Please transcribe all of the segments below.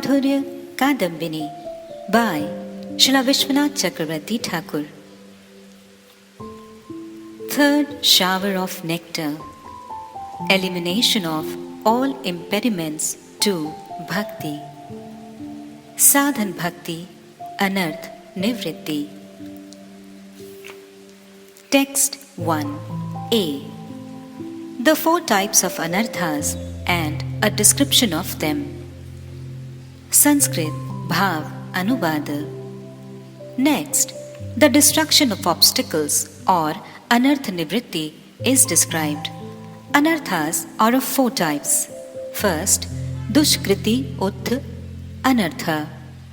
Madhurya-Kadambini by Śrīla Viśvanātha Cakravartī Ṭhākura. Third shower of nectar. Elimination of all impediments to bhakti. Sadhan-bhakti, anarth-nivritti. Text 1a. The four types of anarthas and a description of them. Sanskrit Bhāvānuvāda. Next, the destruction of obstacles or anarth-nivritti is described. Anarthas are of four types. First, dushkriti uth anartha,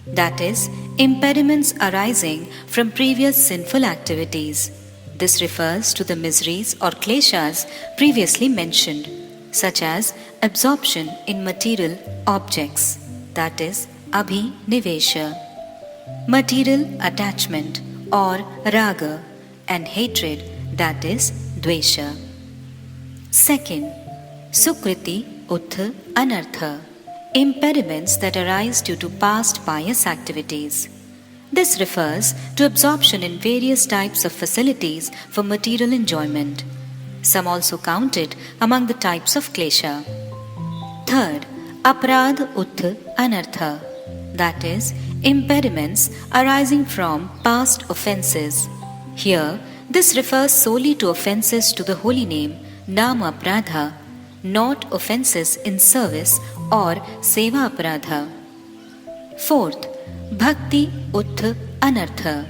that is, impediments arising from previous sinful activities. This refers to the miseries or kleshas previously mentioned, such as absorption in material objects, that is, abhinivesha, material attachment or raga, and hatred, that is, dvesha. Second, sukriti uth anartha, impediments that arise due to past pious activities. This refers to absorption in various types of facilities for material enjoyment. Some also count it among the types of klesha. Third, aparādha uth anartha, that is, impediments arising from past offences. Here, this refers solely to offences to the holy name, nama aparādha, not offences in service or seva aparādha. Fourth, bhakti uth anartha,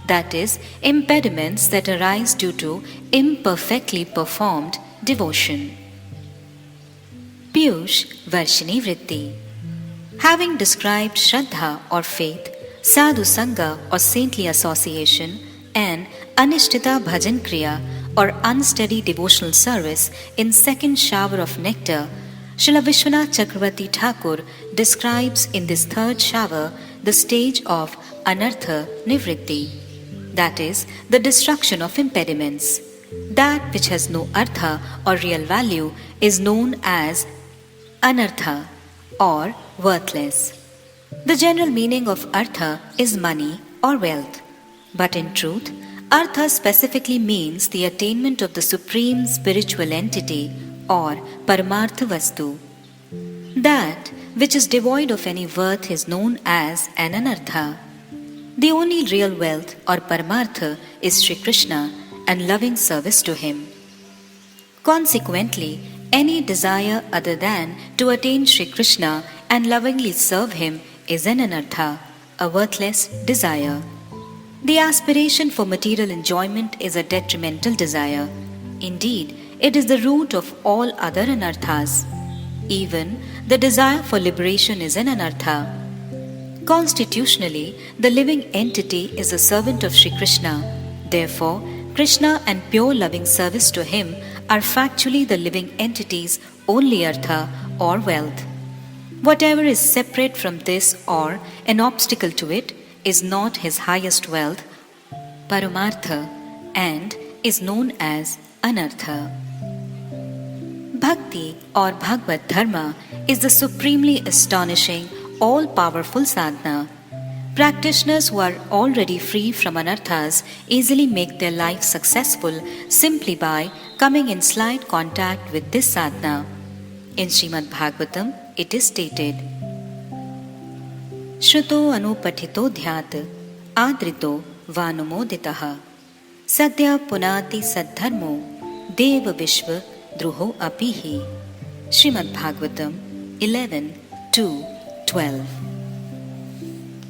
that is, impediments that arise due to imperfectly performed devotion. Pīyūṣa-varṣiṇī-vṛtti. Having described Shraddha or faith, Sadhu Sangha or saintly association, and Anishtita Bhajan Kriya or unsteady devotional service in second shower of nectar, Śrīla Viśvanātha Cakravartī Ṭhākura describes in this third shower the stage of anartha-nivritti, that is, the destruction of impediments. That which has no artha or real value is known as anartha or worthless. The general meaning of artha is money or wealth, but in truth, artha specifically means the attainment of the supreme spiritual entity or paramartha vastu. That which is devoid of any worth is known as an anartha. The only real wealth or paramartha is Sri Krishna and loving service to him. Consequently, any desire other than to attain Sri Krishna and lovingly serve him is an anartha, a worthless desire. The aspiration for material enjoyment is a detrimental desire. Indeed, it is the root of all other anarthas. Even the desire for liberation is an anartha. Constitutionally, the living entity is a servant of Sri Krishna. Therefore, Krishna and pure loving service to him are factually the living entity's only artha or wealth. Whatever is separate from this or an obstacle to it is not his highest wealth, paramartha, and is known as anartha. Bhakti or Bhagavad Dharma is the supremely astonishing, all-powerful sadhana. Practitioners who are already free from anarthas easily make their life successful simply by coming in slight contact with this sadhana. In Śrīmad Bhagavatam, it is stated, Shruto anupatito dhyat adrito vanumoditaha sadhya punati saddharmo deva vishva druho apihi. Śrīmad Bhagavatam 11:2-12.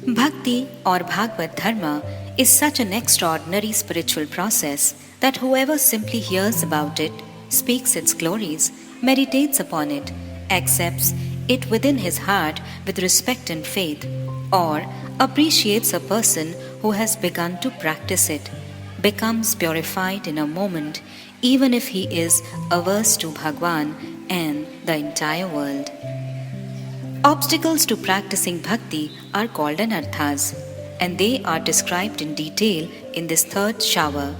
Bhakti or Bhagavad Dharma is such an extraordinary spiritual process that whoever simply hears about it, speaks its glories, meditates upon it, accepts it within his heart with respect and faith, or appreciates a person who has begun to practice it, becomes purified in a moment, even if he is averse to Bhagwan and the entire world. Obstacles to practicing bhakti are called anarthas, and they are described in detail in this third shower.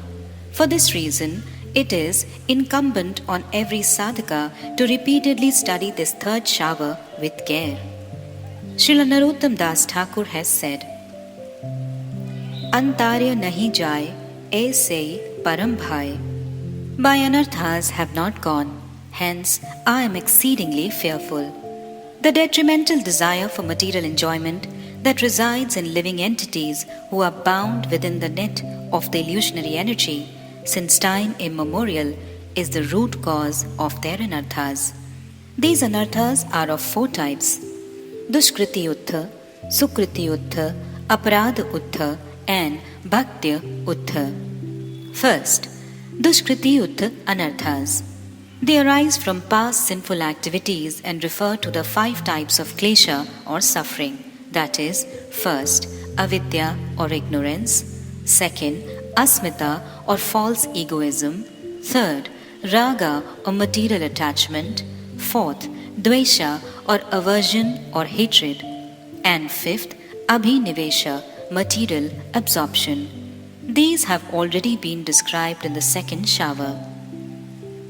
For this reason, it is incumbent on every sādhaka to repeatedly study this third shower with care. Śrīla Narottam Das Thakur has said, Antarya nahi jai, aise param bhai. My anarthas have not gone, hence I am exceedingly fearful. The detrimental desire for material enjoyment that resides in living entities who are bound within the net of the illusionary energy since time immemorial is the root cause of their anarthas. These anarthas are of 4 types: dushkriti-uttha, sukriti-uttha, aparādha-uttha, and bhakti-uttha. First, dushkriti-uttha anarthas. They arise from past sinful activities and refer to the 5 types of klesha or suffering. That is, first, avidya or ignorance; second, asmita or false egoism; third, raga or material attachment; fourth, dvesha or aversion or hatred; and fifth, abhinivesha, material absorption. These have already been described in the second shower.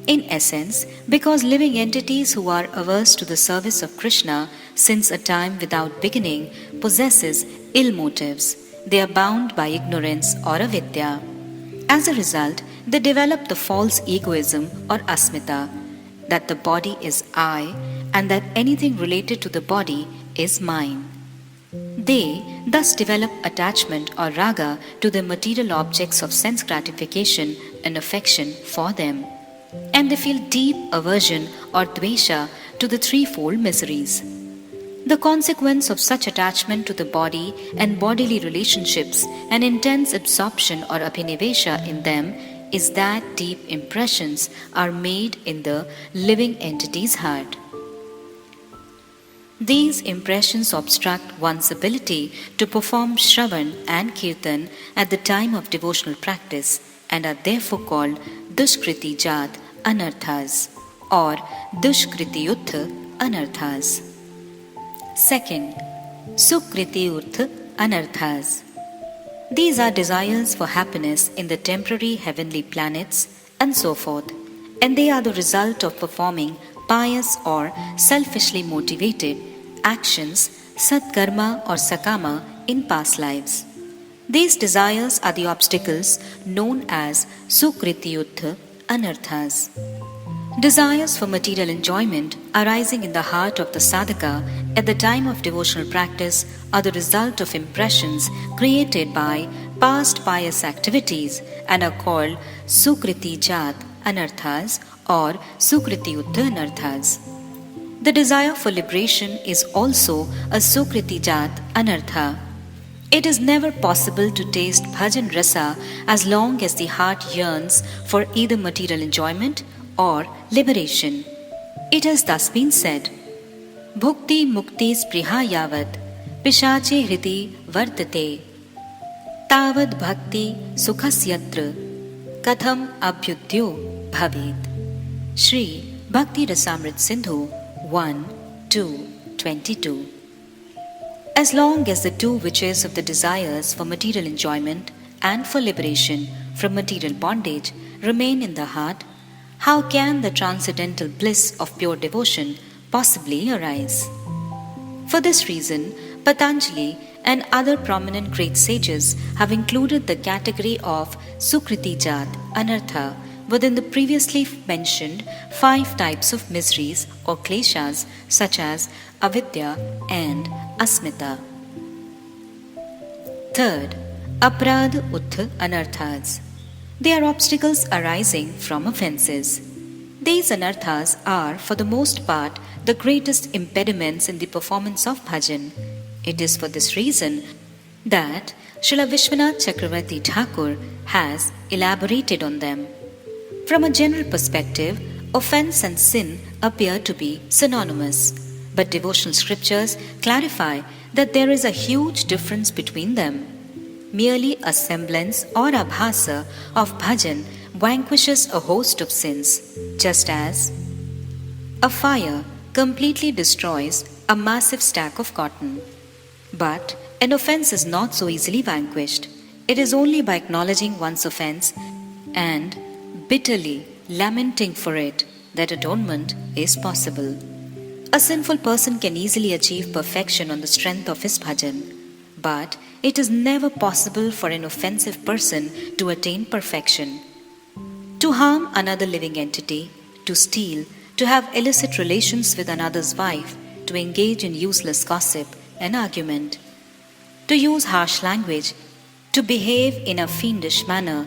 In essence, because living entities who are averse to the service of Krishna since a time without beginning possesses ill motives, they are bound by ignorance or avidya. As a result, they develop the false egoism or asmita, that the body is I and that anything related to the body is mine. They thus develop attachment or raga to the material objects of sense gratification and affection for them, and they feel deep aversion or dvesha to the threefold miseries. The consequence of such attachment to the body and bodily relationships and intense absorption or abhinivesha in them is that deep impressions are made in the living entity's heart. These impressions obstruct one's ability to perform shravan and kirtan at the time of devotional practice and are therefore called dushkriti jat anarthas or dushkriti-uttha anarthas. Second, sukriti-uttha anarthas. These are desires for happiness in the temporary heavenly planets and so forth, and they are the result of performing pious or selfishly motivated actions, satkarma or sakama, in past lives. These desires are the obstacles known as sukriti-uttha anarthas. Desires for material enjoyment arising in the heart of the sādhaka at the time of devotional practice are the result of impressions created by past pious activities and are called sukriti jat anarthas or sukriti-uttha anarthas. The desire for liberation is also a sukriti jat anartha. It is never possible to taste bhajan rasa as long as the heart yearns for either material enjoyment or liberation. It has thus been said, Bhukti mukti spriha yavat pishache hriti vartate tavad bhakti sukhasyatra katham abhyudyo bhavet. Shri Bhakti Rasamrit Sindhu 1:2-22. As long as the 2 witches of the desires for material enjoyment and for liberation from material bondage remain in the heart, how can the transcendental bliss of pure devotion possibly arise? For this reason, Patanjali and other prominent great sages have included the category of Sukriti Jat Anartha within the previously mentioned 5 types of miseries or kleshas such as avidya and asmita. Third, aparādha uttha anarthas. They are obstacles arising from offences. These anarthas are, for the most part, the greatest impediments in the performance of bhajan. It is for this reason that Śrīla Viśvanātha Cakravartī Ṭhākura has elaborated on them. From a general perspective, offence and sin appear to be synonymous, but devotional scriptures clarify that there is a huge difference between them. Merely a semblance or abhasa of bhajan vanquishes a host of sins, just as a fire completely destroys a massive stack of cotton. But an offense is not so easily vanquished. It is only by acknowledging one's offense and bitterly lamenting for it that atonement is possible. A sinful person can easily achieve perfection on the strength of his bhajan, but it is never possible for an offensive person to attain perfection. To harm another living entity, to steal, to have illicit relations with another's wife, to engage in useless gossip and argument, to use harsh language, to behave in a fiendish manner,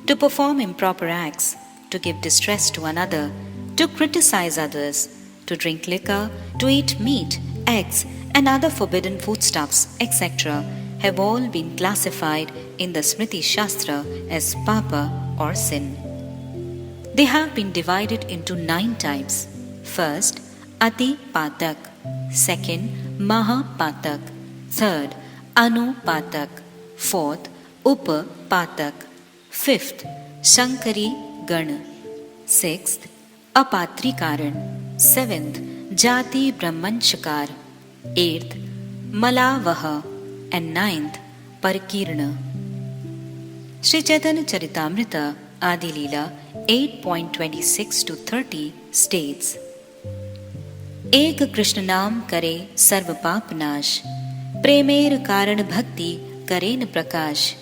to perform improper acts, to give distress to another, to criticize others, to drink liquor, to eat meat, eggs, and other forbidden foodstuffs, etc., have all been classified in the Smriti Shastra as papa or sin. They have been divided into 9 types. First, Ati Patak. Second, Maha Patak. Third, Anu Patak. Fourth, Upa Patak. Fifth, Shankari Gana. Sixth, Apatrikaran. Seventh, Jati Brahmanchakar. Eighth, Malavaha. And ninth, Parkirna. Sri Chaitanya Charitamrita Adi Leela 8.26 to 30 states, Ek Krishna Naam Kare Sarva Paap Nash, Premer Karan Bhakti Kare N Prakash,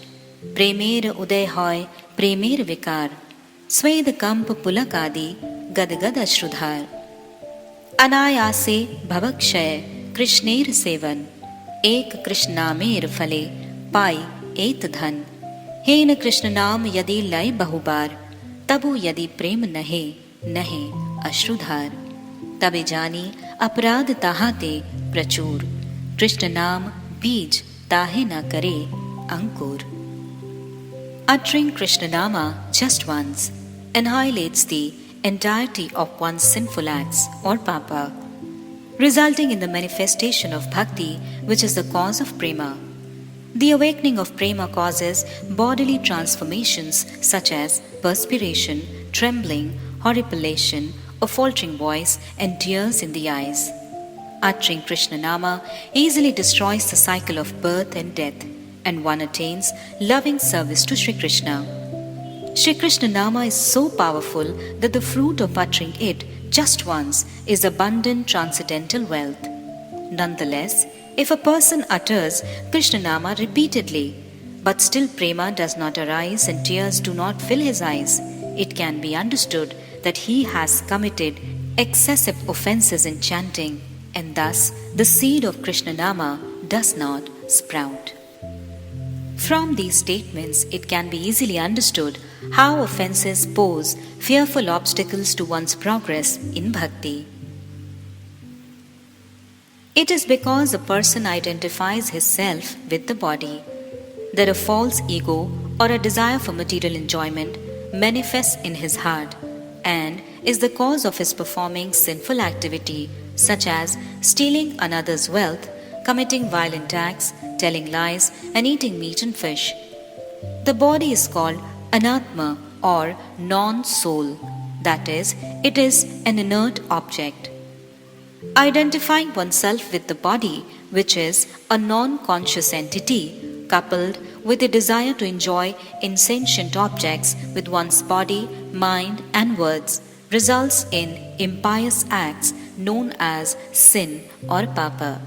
Premer Uday Hoy Premer Vikar, Swed Kamp Pulakadi Gad Gad Ashrudhar, Anayase Bhavakshay Krishner Sevan, Ek Krishna Namer Phale Pai Et Dhan, हेन कृष्ण नाम यदि लय बहुबार, तबु यदि प्रेम नहे नहे अश्रुधार, तबे जानी अपराध ताहाते प्रचुर, कृष्ण नाम बीज ताहे न करे अंकुर. Uttering Krishna Nama just once annihilates the entirety of one's sinful acts or papa, resulting in the manifestation of bhakti, which is the cause of prema. The awakening of prema causes bodily transformations such as perspiration, trembling, horripilation, a faltering voice, and tears in the eyes. Uttering Krishna Nama easily destroys the cycle of birth and death, and one attains loving service to Sri Krishna. Sri Krishna Nama is so powerful that the fruit of uttering it just once is abundant transcendental wealth. Nonetheless, if a person utters Krishna Nama repeatedly, but still prema does not arise and tears do not fill his eyes, it can be understood that he has committed excessive offenses in chanting, and thus the seed of Krishna Nama does not sprout. From these statements, it can be easily understood how offenses pose fearful obstacles to one's progress in bhakti. It is because a person identifies his self with the body that a false ego or a desire for material enjoyment manifests in his heart and is the cause of his performing sinful activity such as stealing another's wealth, committing violent acts, telling lies, and eating meat and fish. The body is called anatma or non-soul, that is, it is an inert object. Identifying oneself with the body, which is a non-conscious entity, coupled with a desire to enjoy insentient objects with one's body, mind, and words, results in impious acts known as sin or papa.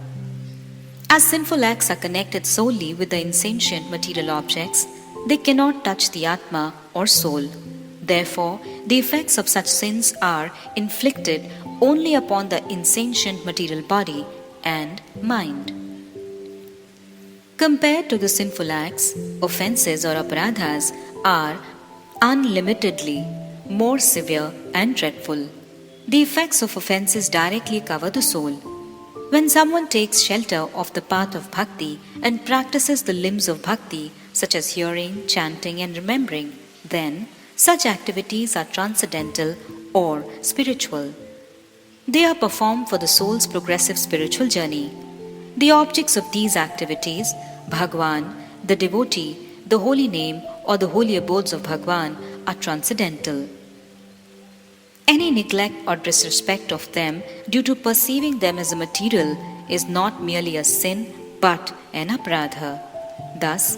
As sinful acts are connected solely with the insentient material objects, they cannot touch the Atma or soul. Therefore, the effects of such sins are inflicted only upon the insentient material body and mind. Compared to the sinful acts, offenses or aparādhas are unlimitedly more severe and dreadful. The effects of offenses directly cover the soul. When someone takes shelter of the path of bhakti and practices the limbs of bhakti, such as hearing, chanting, and remembering, then such activities are transcendental or spiritual. They are performed for the soul's progressive spiritual journey. The objects of these activities, Bhagwan, the devotee, the holy name, or the holy abodes of Bhagwan, are transcendental. Any neglect or disrespect of them due to perceiving them as a material is not merely a sin but an aparādha. Thus,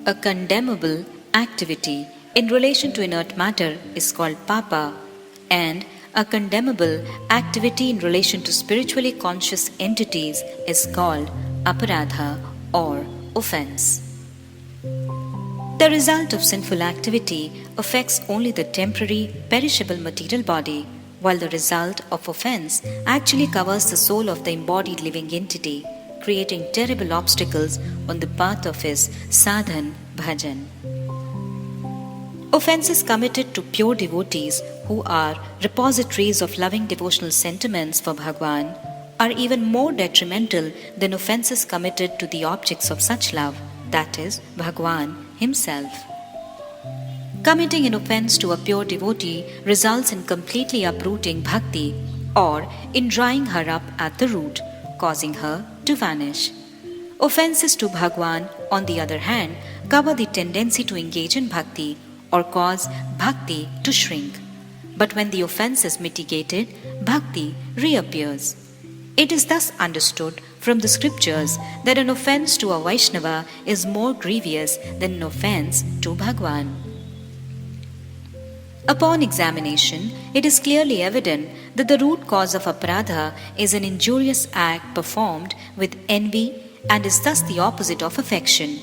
a condemnable activity in relation to inert matter is called papa, and a condemnable activity in relation to spiritually conscious entities is called aparādha or offense. The result of sinful activity affects only the temporary, perishable material body, while the result of offense actually covers the soul of the embodied living entity, creating terrible obstacles on the path of his sadhan bhajan. Offenses committed to pure devotees who are repositories of loving devotional sentiments for Bhagwan are even more detrimental than offenses committed to the objects of such love, that is, Bhagwan himself. Committing an offense to a pure devotee results in completely uprooting bhakti or in drying her up at the root, causing her to vanish. Offenses to Bhagwan, on the other hand, cover the tendency to engage in bhakti or cause bhakti to shrink. But when the offense is mitigated, bhakti reappears. It is thus understood from the scriptures that an offense to a Vaishnava is more grievous than an offense to Bhagwan. Upon examination, it is clearly evident that the root cause of aparādha is an injurious act performed with envy and is thus the opposite of affection.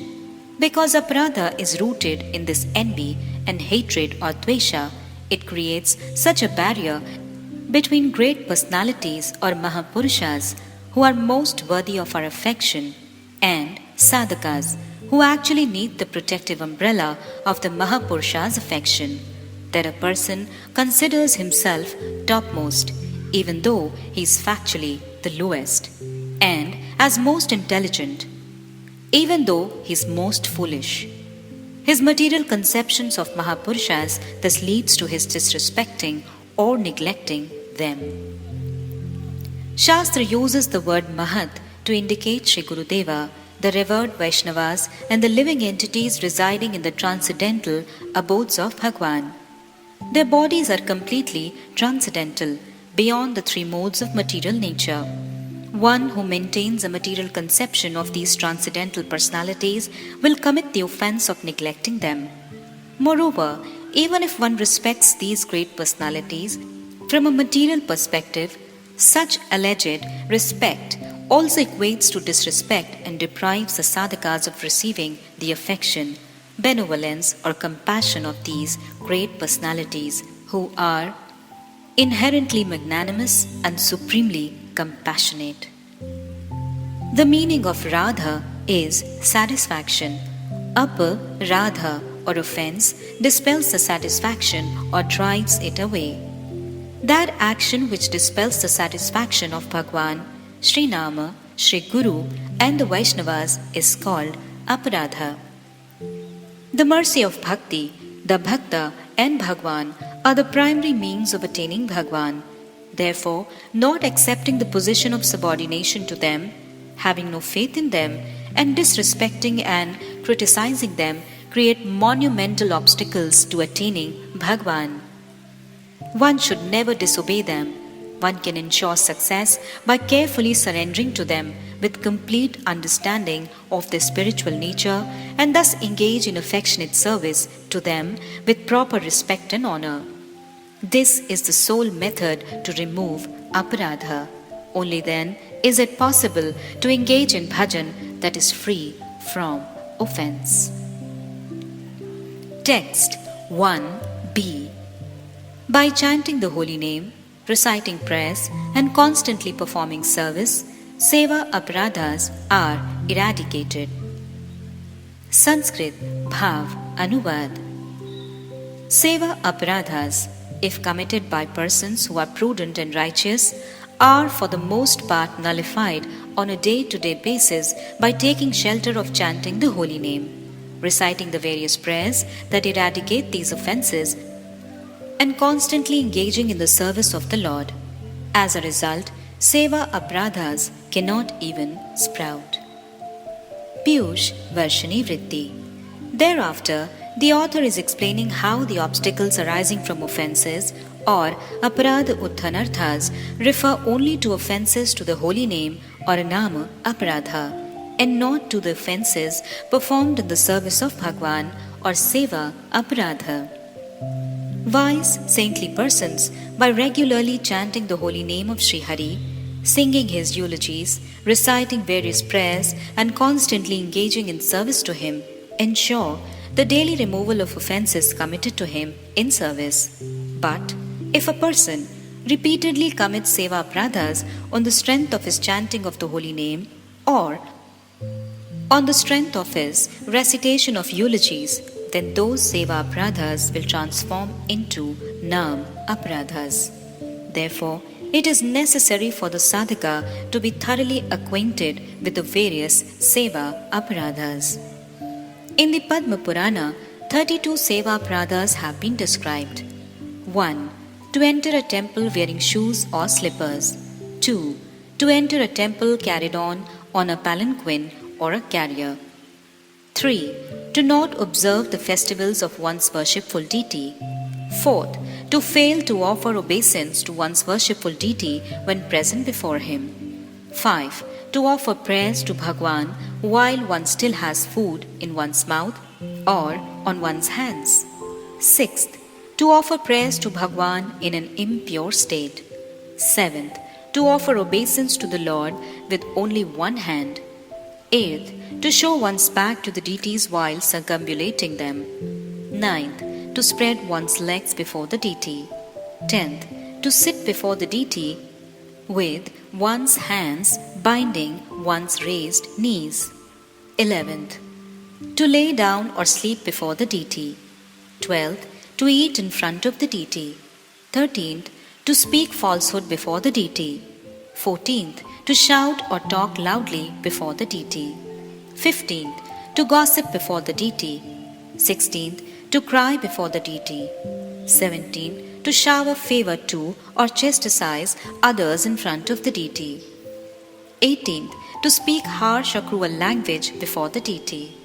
Because aparādha is rooted in this envy and hatred or dvesha, it creates such a barrier between great personalities or Mahapurushas who are most worthy of our affection and sādhakas who actually need the protective umbrella of the Mahapurusha's affection, that a person considers himself topmost even though he is factually the lowest, and as most intelligent even though he is most foolish. His material conceptions of Mahapurushas thus leads to his disrespecting or neglecting them. Shastra uses the word Mahat to indicate Sri Gurudeva, the revered Vaishnavas and the living entities residing in the transcendental abodes of Bhagwan. Their bodies are completely transcendental, beyond the three modes of material nature. One who maintains a material conception of these transcendental personalities will commit the offense of neglecting them. Moreover, even if one respects these great personalities, from a material perspective, such alleged respect also equates to disrespect and deprives the sadhakas of receiving the affection, benevolence or compassion of these great personalities who are inherently magnanimous and supremely compassionate. The meaning of Radha is satisfaction. Aparādha or offense dispels the satisfaction or drives it away. That action which dispels the satisfaction of Bhagwan, Sri Nama, Sri Guru and the Vaishnavas is called aparādha. The mercy of bhakti, the bhakta and Bhagwan are the primary means of attaining Bhagwan. Therefore, not accepting the position of subordination to them, having no faith in them, and disrespecting and criticizing them create monumental obstacles to attaining Bhagwan. One should never disobey them. One can ensure success by carefully surrendering to them with complete understanding of their spiritual nature and thus engage in affectionate service to them with proper respect and honor. This is the sole method to remove aparādha. Only then is it possible to engage in bhajan that is free from offense. Text 1b. By chanting the holy name, reciting prayers and constantly performing service, seva aparādhas are eradicated. Sanskrit Bhāvānuvāda. Seva aparādhas, if committed by persons who are prudent and righteous, are for the most part nullified on a day-to-day basis by taking shelter of chanting the holy name, reciting the various prayers that eradicate these offenses, and constantly engaging in the service of the Lord. As a result, seva aparādhas cannot even sprout. Pīyūṣa-varṣiṇī-vṛtti. Thereafter, the author is explaining how the obstacles arising from offenses or aparādha utthanarthas refer only to offenses to the holy name or nama aparādha and not to the offenses performed in the service of Bhagwan or seva aparādha. Wise, saintly persons, by regularly chanting the holy name of Sri Hari, singing his eulogies, reciting various prayers, and constantly engaging in service to him, ensure the daily removal of offences committed to him in service. But if a person repeatedly commits seva aparādhas on the strength of his chanting of the holy name or on the strength of his recitation of eulogies, then those seva aparādhas will transform into nam aparādhas. Therefore, it is necessary for the sādhaka to be thoroughly acquainted with the various seva aparādhas. In the Padma Purana, 32 seva aparādhas have been described. 1. To enter a temple wearing shoes or slippers. 2. To enter a temple carried on a palanquin or a carrier. 3. To not observe the festivals of one's worshipful deity. 4th, to fail to offer obeisance to one's worshipful deity when present before him. 5. To offer prayers to Bhagwan while one still has food in one's mouth or on one's hands. 6th, to offer prayers to Bhagwan in an impure state. 7th, to offer obeisance to the Lord with only one hand. 8th, to show one's back to the deities while circumambulating them. 9th, to spread one's legs before the deity. 10th, to sit before the deity with one's hands binding one's raised knees. 11th, to lay down or sleep before the deity. 12th, to eat in front of the deity. 13th, to speak falsehood before the deity. 14th, to shout or talk loudly before the deity. 15th, to gossip before the deity. 16th, to cry before the deity. 17th, to shower favor to or chastise others in front of the deity. 18th, to speak harsh or cruel language before the deity.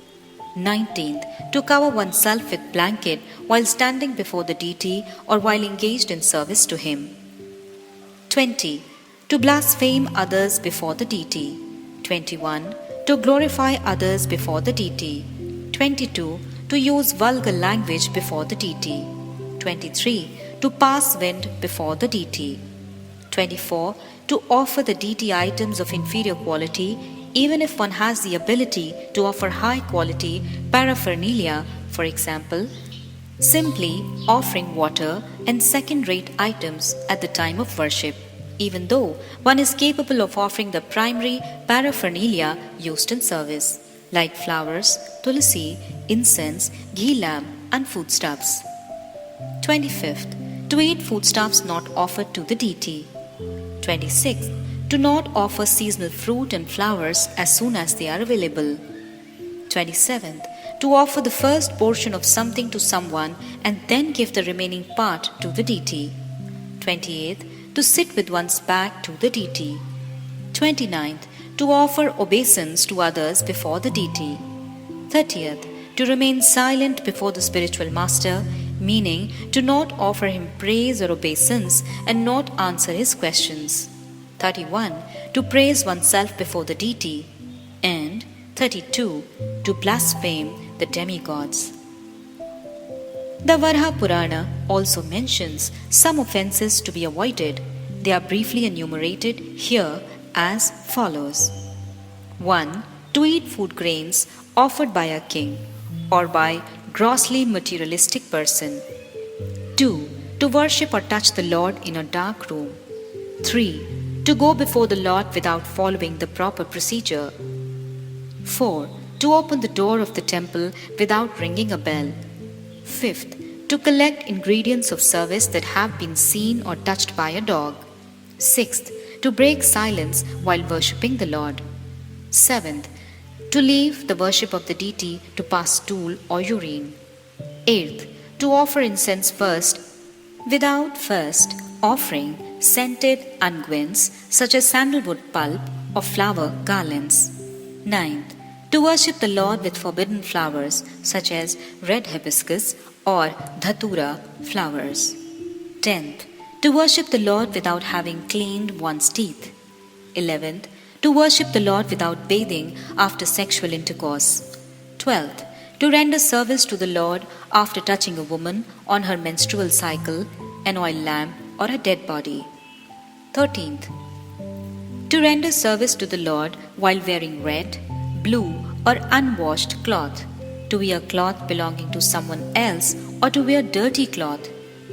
19th, to cover oneself with blanket while standing before the deity or while engaged in service to him. 20. To blaspheme others before the deity. 21. To glorify others before the deity. 22. To use vulgar language before the deity. 23. To pass wind before the deity. 24. To offer the deity items of inferior quality even if one has the ability to offer high quality paraphernalia, for example, simply offering water and second-rate items at the time of worship, even though one is capable of offering the primary paraphernalia used in service, like flowers, tulsi, incense, ghee lamp, and foodstuffs. 25th, to eat foodstuffs not offered to the deity. 26th, to not offer seasonal fruit and flowers as soon as they are available. 27th, to offer the first portion of something to someone and then give the remaining part to the deity. 28th, to sit with one's back to the deity. 29th, to offer obeisance to others before the deity. 30th, to remain silent before the spiritual master, meaning to not offer him praise or obeisance and not answer his questions. 31. To praise oneself before the deity. And 32. To blaspheme the demigods. The Varaha Purana also mentions some offences to be avoided. They are briefly enumerated here as follows. 1. To eat food grains offered by a king or by grossly materialistic person. 2. To worship or touch the Lord in a dark room. 3. To go before the Lord without following the proper procedure. 4. To open the door of the temple without ringing a bell. 5th, to collect ingredients of service that have been seen or touched by a dog. 6th, to break silence while worshipping the Lord. 7th, to leave the worship of the deity to pass stool or urine. 8th, to offer incense first without first offering scented unguents such as sandalwood pulp or flower garlands. 9th, to worship the Lord with forbidden flowers such as red hibiscus or dhatura flowers. 10th, to worship the Lord without having cleaned one's teeth. 11th, to worship the Lord without bathing after sexual intercourse. 12th, To render service to the Lord after touching a woman on her menstrual cycle, an oil lamp, or a dead body. 13th. To render service to the Lord while wearing red, blue, or unwashed cloth, to wear cloth belonging to someone else, or to wear dirty cloth.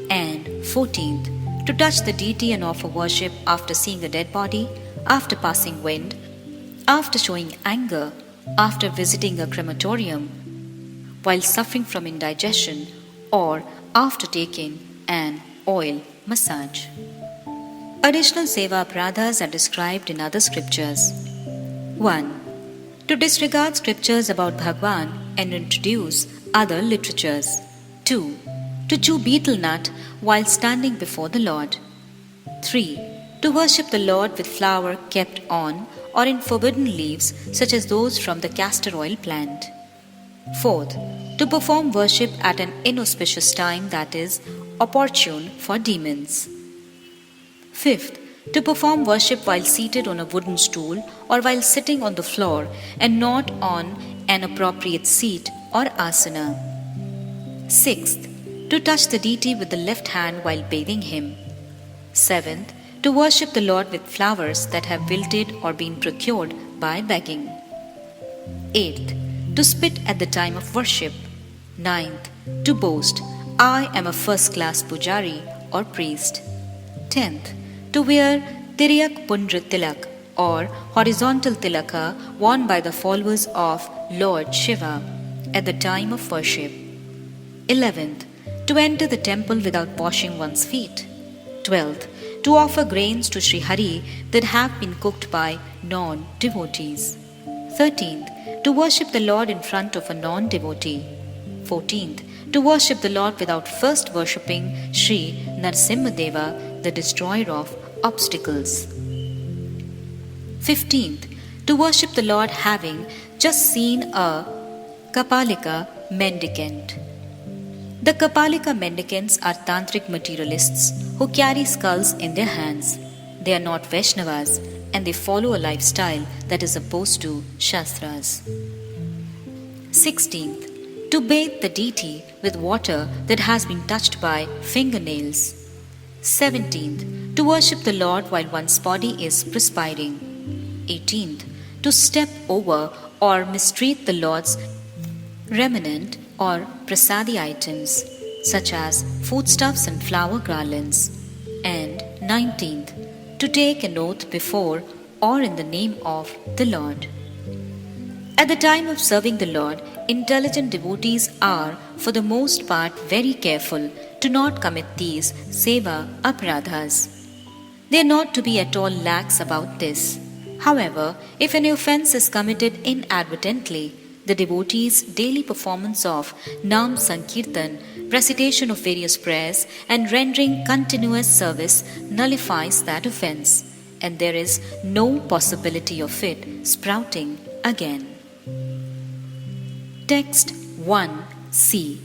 And 14th. To touch the deity and offer worship after seeing a dead body, after passing wind, after showing anger, after visiting a crematorium, while suffering from indigestion, or after taking an oil massage. Additional seva aparādhas are described in other scriptures. 1. To disregard scriptures about Bhagwan and introduce other literatures. 2. To chew betel nut while standing before the Lord. 3. To worship the Lord with flour kept on or in forbidden leaves such as those from the castor oil plant. 4th. To perform worship at an inauspicious time, that is, opportune for demons. 5th. To perform worship while seated on a wooden stool or while sitting on the floor and not on an appropriate seat or asana. 6th. To touch the deity with the left hand while bathing him. 7th. To worship the Lord with flowers that have wilted or been procured by begging. 8th. To spit at the time of worship. 9th. To boast, I am a first-class pujari or priest. 10th. To wear Tiriyak Pundra Tilak or horizontal tilaka worn by the followers of Lord Shiva at the time of worship. 11th. To enter the temple without washing one's feet. 12th. To offer grains to Sri Hari that have been cooked by non-devotees. 13th. To worship the Lord in front of a non-devotee. 14th. To worship the Lord without first worshipping Sri Narasimha-deva, the destroyer of obstacles. 15th. To worship the Lord having just seen a Kapalika mendicant. The Kapalika mendicants are tantric materialists who carry skulls in their hands. They are not Vaishnavas and they follow a lifestyle that is opposed to Shastras. 16th. To bathe the deity with water that has been touched by fingernails. 17th. To worship the Lord while one's body is perspiring. 18th. To step over or mistreat the Lord's remnant or prasadi items such as foodstuffs and flower garlands. And 19th. To take an oath before or in the name of the Lord. At the time of serving the Lord, intelligent devotees are, for the most part, very careful to not commit these seva aparādhas. They are not to be at all lax about this. However, if any offense is committed inadvertently, the devotee's daily performance of Nam Sankirtan, recitation of various prayers, and rendering continuous service nullifies that offense, and there is no possibility of it sprouting again. Text 1c.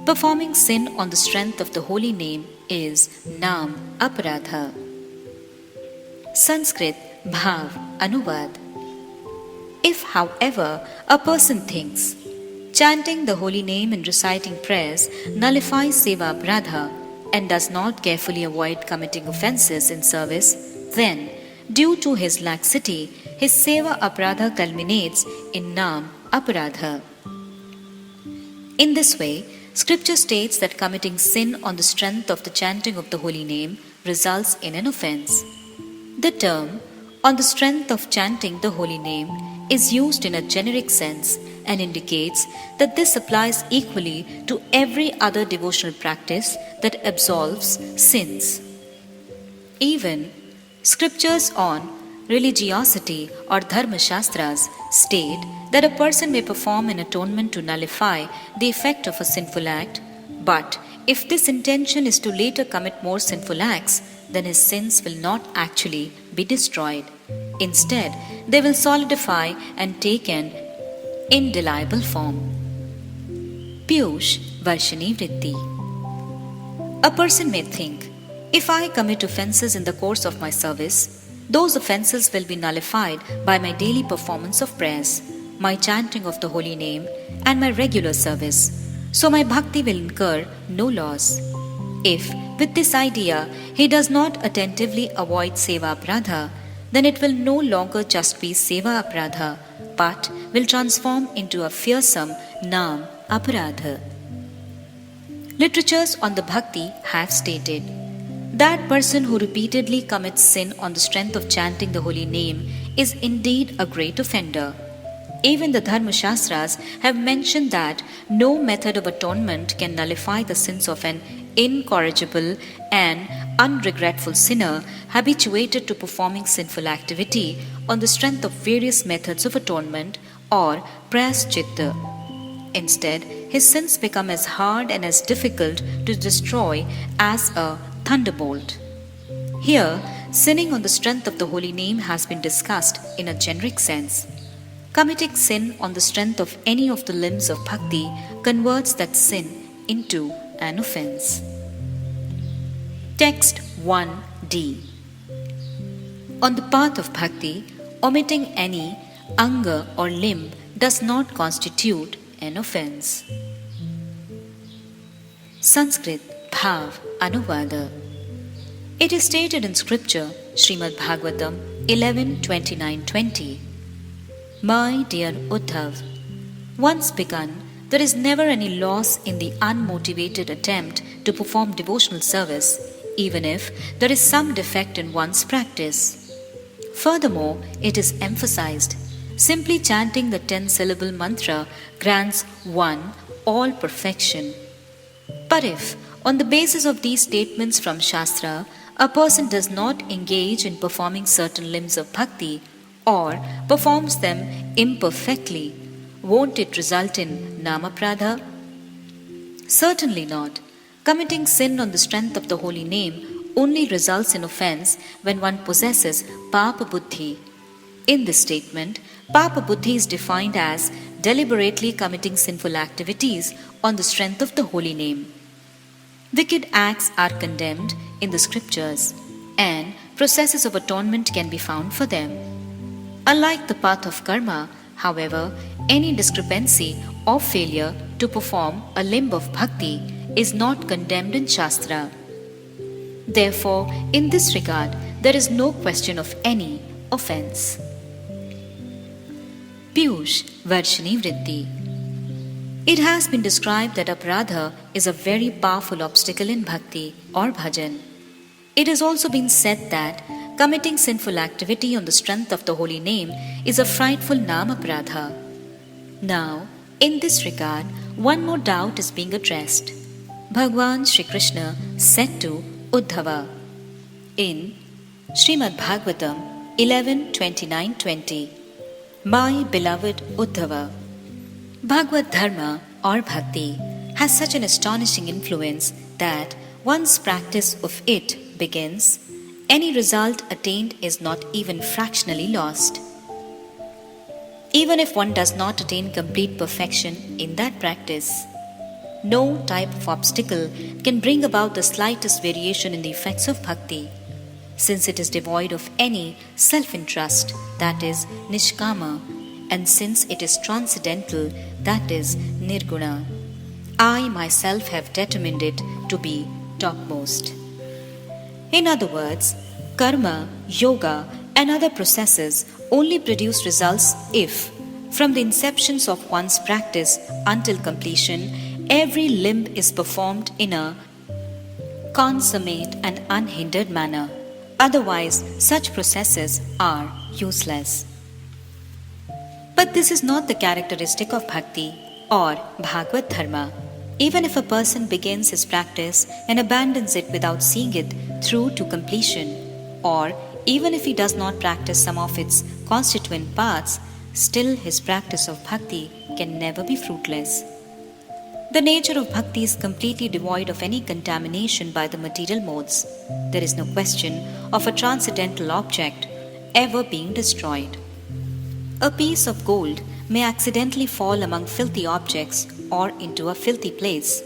Performing sin on the strength of the holy name is Nam Aparādha. Sanskrit Bhāvānuvāda. If, however, a person thinks chanting the holy name and reciting prayers nullifies seva aparādha and does not carefully avoid committing offences in service, then, due to his laxity, his seva aparādha culminates in Nam Aparādha. In this way, Scripture states that committing sin on the strength of the chanting of the holy name results in an offense. The term, on the strength of chanting the holy name, is used in a generic sense and indicates that this applies equally to every other devotional practice that absolves sins. Even scriptures on religiosity or dharma shastras state that a person may perform an atonement to nullify the effect of a sinful act, but if this intention is to later commit more sinful acts, then his sins will not actually be destroyed. Instead, they will solidify and take an indelible form. Pīyūṣa-varṣiṇī-vṛtti. A person may think, if I commit offences in the course of my service, those offences will be nullified by my daily performance of prayers. my chanting of the holy name, and my regular service, so my bhakti will incur no loss. If, with this idea, he does not attentively avoid seva aparādha, then it will no longer just be seva aparādha, but will transform into a fearsome nam aparādha. Literatures on the bhakti have stated, that person who repeatedly commits sin on the strength of chanting the holy name is indeed a great offender. Even the Dharma Shastras have mentioned that no method of atonement can nullify the sins of an incorrigible and unregretful sinner habituated to performing sinful activity on the strength of various methods of atonement or prayaschitā. Instead, his sins become as hard and as difficult to destroy as a thunderbolt. Here, sinning on the strength of the holy name has been discussed in a generic sense. Committing sin on the strength of any of the limbs of bhakti converts that sin into an offense. Text 1d. On the path of bhakti, omitting any anga or limb does not constitute an offense. Sanskrit Bhāvānuvāda. It is stated in scripture, Śrīmad Bhagavatam 11:29-20. My dear Uddhav, once begun, there is never any loss in the unmotivated attempt to perform devotional service, even if there is some defect in one's practice. Furthermore, it is emphasized, simply chanting the 10-syllable mantra grants one all perfection. But if, on the basis of these statements from Shastra, a person does not engage in performing certain limbs of bhakti or performs them imperfectly, won't it result in namaparādha? Certainly not. Committing sin on the strength of the holy name only results in offense when one possesses pāpa buddhi. In this statement, pāpa buddhi is defined as deliberately committing sinful activities on the strength of the holy name. Wicked acts are condemned in the scriptures, and processes of atonement can be found for them. Unlike the path of karma, however, any discrepancy or failure to perform a limb of bhakti is not condemned in Shastra. Therefore, in this regard, there is no question of any offense. Pīyūṣa-varṣiṇī-vṛtti. It has been described that aparādha is a very powerful obstacle in bhakti or bhajan. It has also been said that committing sinful activity on the strength of the holy name is a frightful namaparādha. Now, in this regard, one more doubt is being addressed. Bhagwan Shri Krishna said to Uddhava in Śrīmad Bhagavatam 11:29-20, My beloved Uddhava, Bhagavad Dharma or Bhakti has such an astonishing influence that once practice of it begins, any result attained is not even fractionally lost. Even if one does not attain complete perfection in that practice, no type of obstacle can bring about the slightest variation in the effects of bhakti, since it is devoid of any self-interest, that is, nishkama, and since it is transcendental, that is, nirguna. I myself have determined it to be topmost. In other words, karma, yoga, and other processes only produce results if, from the inceptions of one's practice until completion, every limb is performed in a consummate and unhindered manner. Otherwise, such processes are useless. But this is not the characteristic of bhakti or Bhagavad Dharma. Even if a person begins his practice and abandons it without seeing it through to completion, or even if he does not practice some of its constituent parts, still his practice of bhakti can never be fruitless. The nature of bhakti is completely devoid of any contamination by the material modes. There is no question of a transcendental object ever being destroyed. A piece of gold may accidentally fall among filthy objects or into a filthy place.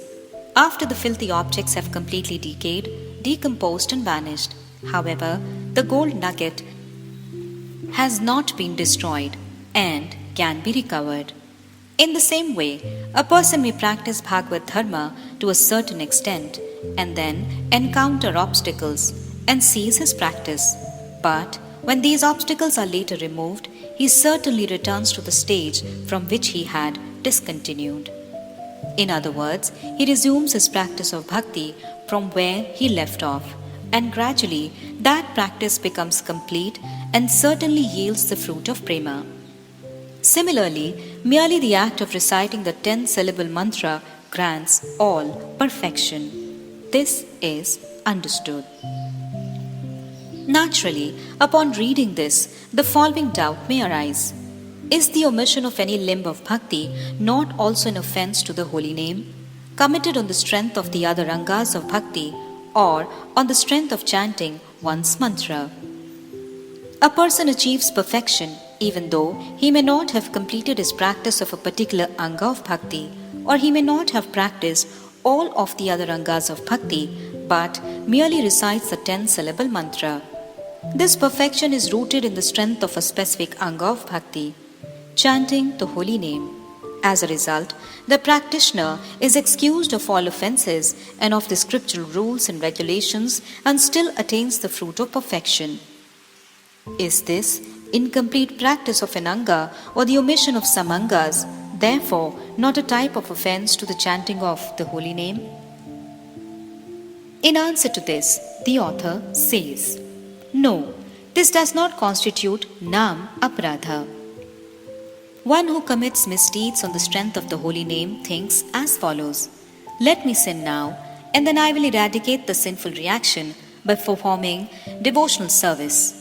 After the filthy objects have completely decayed, decomposed and vanished, however, the gold nugget has not been destroyed, and can be recovered. In the same way, a person may practice Bhagavad Dharma to a certain extent and then encounter obstacles and cease his practice. But when these obstacles are later removed, he certainly returns to the stage from which he had discontinued. In other words, he resumes his practice of bhakti from where he left off, and gradually that practice becomes complete and certainly yields the fruit of prema. Similarly, merely the act of reciting the 10-syllable mantra grants all perfection. This is understood. Naturally, upon reading this, the following doubt may arise. Is the omission of any limb of bhakti not also an offense to the holy name, committed on the strength of the other angas of bhakti or on the strength of chanting one's mantra? A person achieves perfection even though he may not have completed his practice of a particular anga of bhakti, or he may not have practiced all of the other angas of bhakti, but merely recites the 10-syllable mantra. This perfection is rooted in the strength of a specific anga of bhakti, chanting the holy name. As a result, the practitioner is excused of all offenses and of the scriptural rules and regulations and still attains the fruit of perfection. Is this incomplete practice of an anga or the omission of some angas, therefore not a type of offense to the chanting of the holy name? In answer to this, the author says, no, this does not constitute nam aparādha. One who commits misdeeds on the strength of the holy name thinks as follows: let me sin now, and then I will eradicate the sinful reaction by performing devotional service,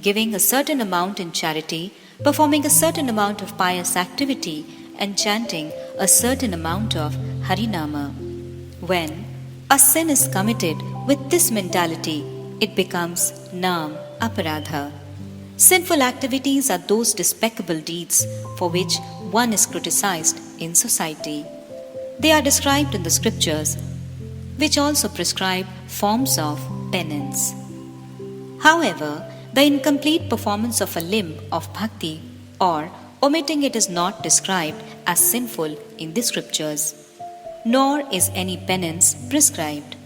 giving a certain amount in charity, performing a certain amount of pious activity, and chanting a certain amount of Harinama. When a sin is committed with this mentality, it becomes nam aparādha. Sinful activities are those despicable deeds for which one is criticized in society. They are described in the scriptures, which also prescribe forms of penance. However, the incomplete performance of a limb of bhakti or omitting it is not described as sinful in the scriptures, nor is any penance prescribed.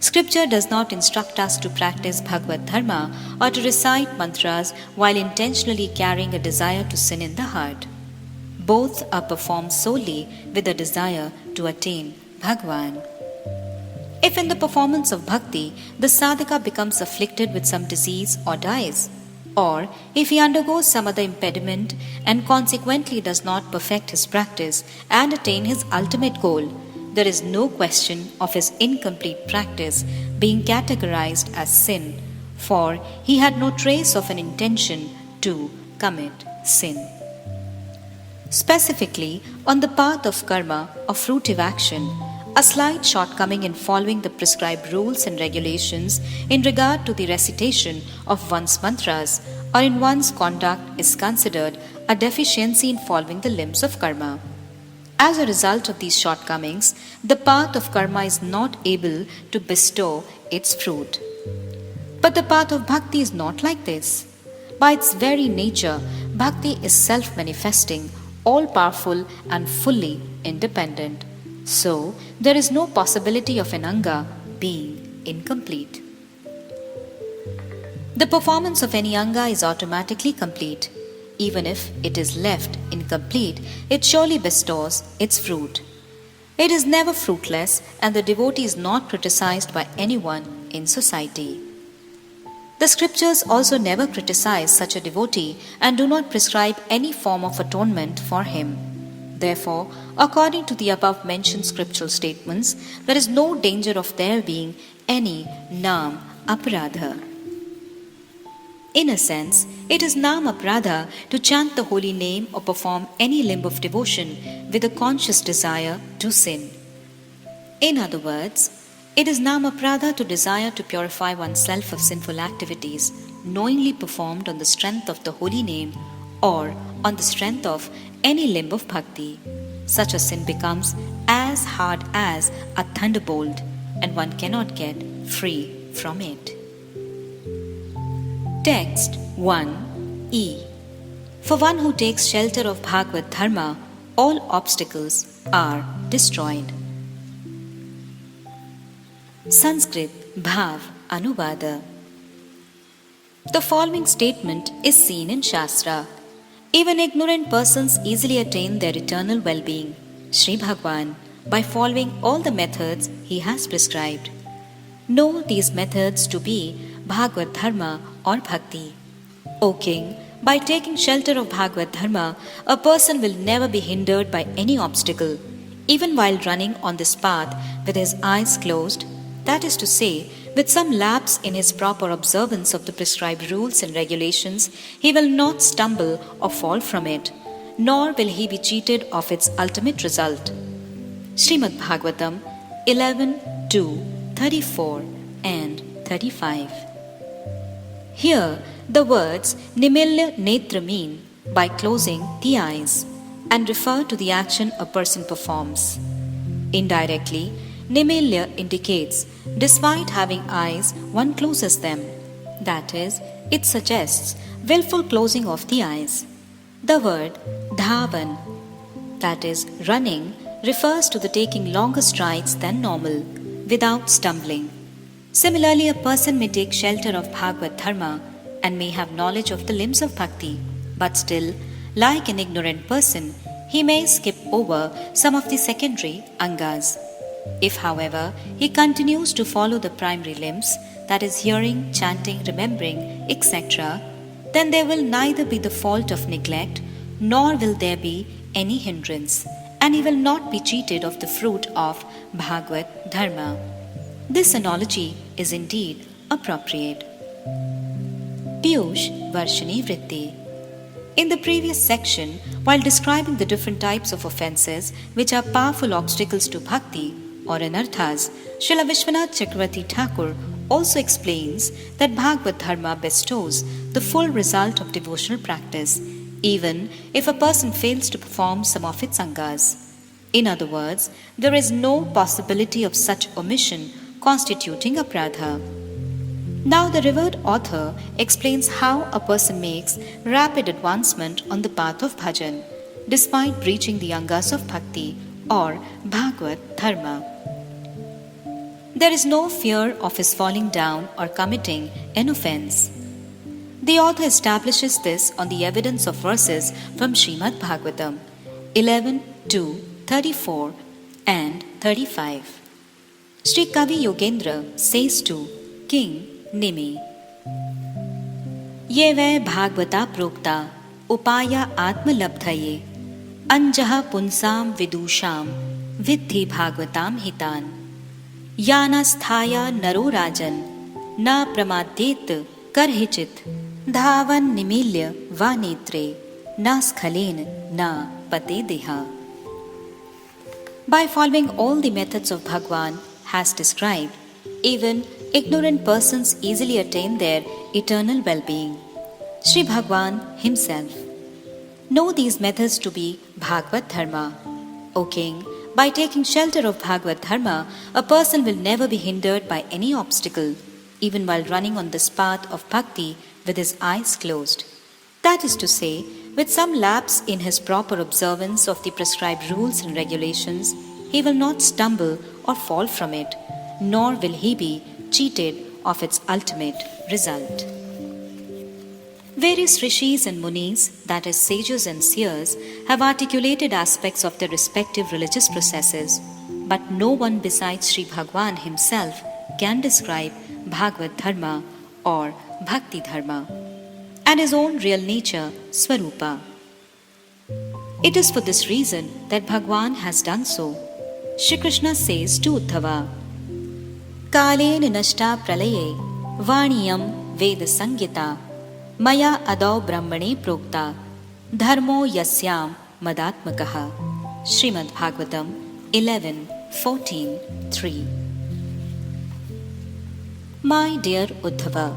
Scripture does not instruct us to practice Bhagavad Dharma or to recite mantras while intentionally carrying a desire to sin in the heart. Both are performed solely with a desire to attain Bhagwan. If in the performance of bhakti the sādhaka becomes afflicted with some disease or dies, or if he undergoes some other impediment and consequently does not perfect his practice and attain his ultimate goal, there is no question of his incomplete practice being categorized as sin, for he had no trace of an intention to commit sin. Specifically, on the path of karma or fruitive action, a slight shortcoming in following the prescribed rules and regulations in regard to the recitation of one's mantras or in one's conduct is considered a deficiency in following the limbs of karma. As a result of these shortcomings, the path of karma is not able to bestow its fruit. But the path of bhakti is not like this. By its very nature, bhakti is self-manifesting, all-powerful and fully independent. So, there is no possibility of an anga being incomplete. The performance of any anga is automatically complete. Even if it is left incomplete, it surely bestows its fruit. It is never fruitless, and the devotee is not criticized by anyone in society. The scriptures also never criticize such a devotee and do not prescribe any form of atonement for him. Therefore, according to the above mentioned scriptural statements, there is no danger of there being any nam aparādha. In a sense, it is nam aparādha to chant the holy name or perform any limb of devotion with a conscious desire to sin. In other words, it is nam aparādha to desire to purify oneself of sinful activities, knowingly performed on the strength of the holy name or on the strength of any limb of bhakti. Such a sin becomes as hard as a thunderbolt, and one cannot get free from it. Text 1e. For one who takes shelter of Bhagavad Dharma, all obstacles are destroyed. Sanskrit Bhāvānuvāda. The following statement is seen in Shastra. Even ignorant persons easily attain their eternal well-being, Sri Bhagwan, by following all the methods he has prescribed. Know these methods to be Bhagavad Dharma or Bhakti. O King, by taking shelter of Bhagavad Dharma, a person will never be hindered by any obstacle, even while running on this path with his eyes closed, that is to say, with some lapse in his proper observance of the prescribed rules and regulations, he will not stumble or fall from it, nor will he be cheated of its ultimate result. Śrīmad Bhagavatam 11:2-34 and 35. Here, the words Nimilya Netra mean by closing the eyes and refer to the action a person performs. Indirectly, Nimilya indicates, despite having eyes, one closes them. That is, it suggests willful closing of the eyes. The word dhavan, that is, running, refers to the taking longer strides than normal, without stumbling. Similarly, a person may take shelter of Bhagavad Dharma and may have knowledge of the limbs of bhakti, but still, like an ignorant person, he may skip over some of the secondary angas. If, however, he continues to follow the primary limbs, that is, hearing, chanting, remembering, etc., then there will neither be the fault of neglect, nor will there be any hindrance, and he will not be cheated of the fruit of Bhagavad Dharma. This analogy is indeed appropriate. Pīyūṣa-varṣiṇī-vṛtti. In the previous section, while describing the different types of offences which are powerful obstacles to bhakti, or anarthas, Śrīla Viśvanātha Cakravartī Ṭhākura also explains that Bhagavad Dharma bestows the full result of devotional practice, even if a person fails to perform some of its angas. In other words, there is no possibility of such omission constituting aparādha. Now the revered author explains how a person makes rapid advancement on the path of bhajan, despite breaching the angas of bhakti or Bhagavad Dharma. There is no fear of his falling down or committing an offense. The author establishes this on the evidence of verses from Śrīmad Bhagavatam 11:2-34 and 35. Sri Kavi Yogendra says to King Nimi, Ye vai bhagavata prokta upaya atmalabdhaye anjaha punsam vidusham vidhi bhagavatam hitan yana sthaya naro rajan na pramadyet karhichit dhavan nimilya va netre na skhalen na pate deha. By following all the methods of Bhagwan has described, even ignorant persons easily attain their eternal well-being. Sri Bhagwan himself. Know these methods to be Bhagavad Dharma. O King, by taking shelter of Bhagavad Dharma, a person will never be hindered by any obstacle, even while running on this path of bhakti with his eyes closed. That is to say, with some lapse in his proper observance of the prescribed rules and regulations, he will not stumble or fall from it, nor will he be cheated of its ultimate result. Various rishis and munis, that is, sages and seers, have articulated aspects of their respective religious processes, but no one besides Sri Bhagwan himself can describe Bhagavad Dharma or Bhakti Dharma and his own real nature, Swarupa. It is for this reason that Bhagwan has done so. Shri Krishna says to Uddhava, Kālen nashta pralaye vāṇiyam veda sangita maya adau brahmane prokta dharmo yasyam madatmakaha. Śrīmad Bhagavatam 11:14-3. My dear Uddhava,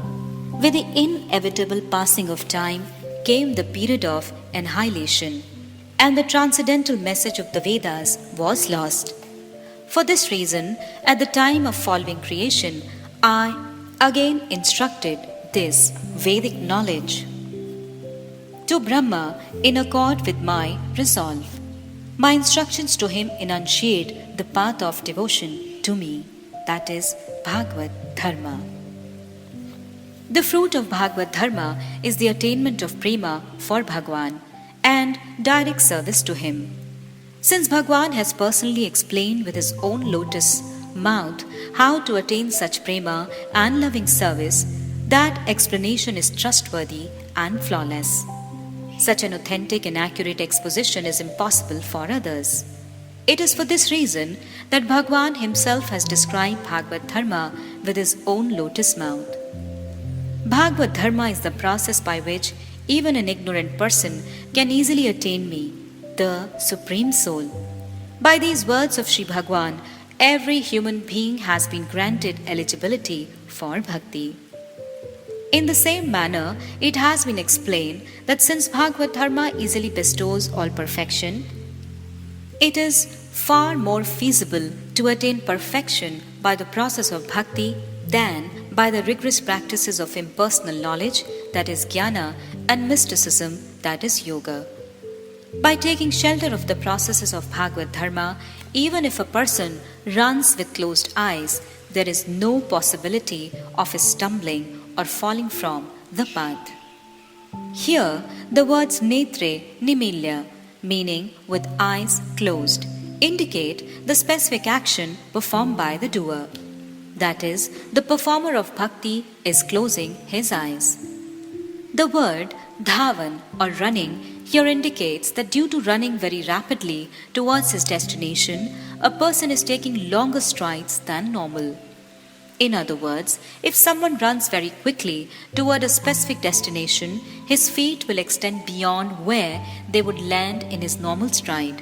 with the inevitable passing of time came the period of annihilation, and the transcendental message of the Vedas was lost. For this reason, at the time of following creation, I again instructed this Vedic knowledge. to Brahma in accord with my resolve. My instructions to him enunciate the path of devotion to me, that is Bhagavad Dharma. The fruit of Bhagavad Dharma is the attainment of prema for Bhagwan and direct service to him. Since Bhagwan has personally explained with his own lotus mouth how to attain such prema and loving service, that explanation is trustworthy and flawless. Such an authentic and accurate exposition is impossible for others. It is for this reason that Bhagwan himself has described Bhagavad Dharma with his own lotus mouth. Bhagavad Dharma is the process by which even an ignorant person can easily attain me, the Supreme Soul. By these words of Sri Bhagwan, every human being has been granted eligibility for bhakti. In the same manner, it has been explained that since Bhagavad Dharma easily bestows all perfection, it is far more feasible to attain perfection by the process of bhakti than by the rigorous practices of impersonal knowledge, that is jnana, and mysticism, that is yoga. By taking shelter of the processes of Bhagavad Dharma, even if a person runs with closed eyes, there is no possibility of his stumbling or falling from the path. Here, the words netre nimilya, meaning with eyes closed, indicate the specific action performed by the doer. That is, the performer of bhakti is closing his eyes. The word dhavan or running here indicates that due to running very rapidly towards his destination, a person is taking longer strides than normal. In other words, if someone runs very quickly toward a specific destination, his feet will extend beyond where they would land in his normal stride.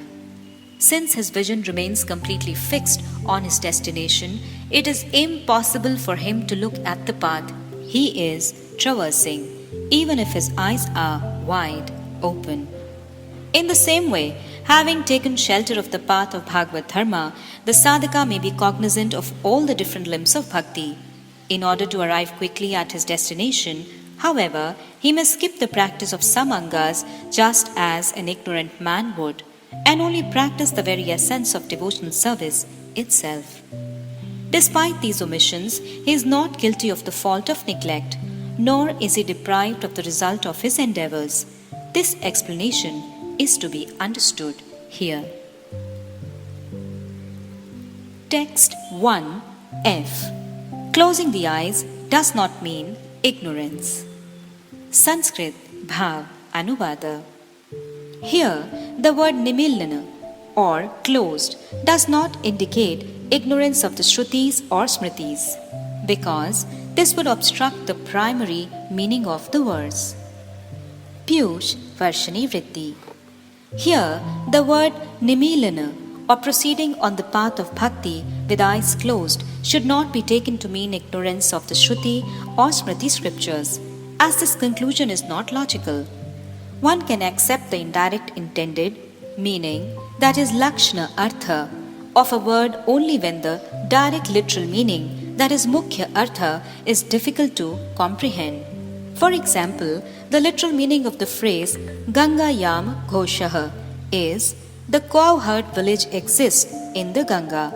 Since his vision remains completely fixed on his destination, it is impossible for him to look at the path he is traversing, even if his eyes are wide open. In the same way, having taken shelter of the path of Bhagavad Dharma, the sādhaka may be cognizant of all the different limbs of bhakti. In order to arrive quickly at his destination, however, he may skip the practice of some angas just as an ignorant man would, and only practice the very essence of devotional service itself. Despite these omissions, he is not guilty of the fault of neglect, nor is he deprived of the result of his endeavors. This explanation is to be understood here. Text 1F. Closing the eyes does not mean ignorance. Sanskrit Bhāvānuvāda. Here, the word nimillana or closed does not indicate ignorance of the Shrutis or Smritis, because this would obstruct the primary meaning of the verse. Pīyūṣa-varṣiṇī-vṛtti. Here, the word nimillana or proceeding on the path of bhakti with eyes closed should not be taken to mean ignorance of the Shruti or Smriti scriptures, as this conclusion is not logical. One can accept the indirect intended meaning, that is lakshana artha, of a word only when the direct literal meaning, that is mukhya artha, is difficult to comprehend. For example, the literal meaning of the phrase Ganga-yam Ghoshaha is the cow-herd village exists in the Ganga.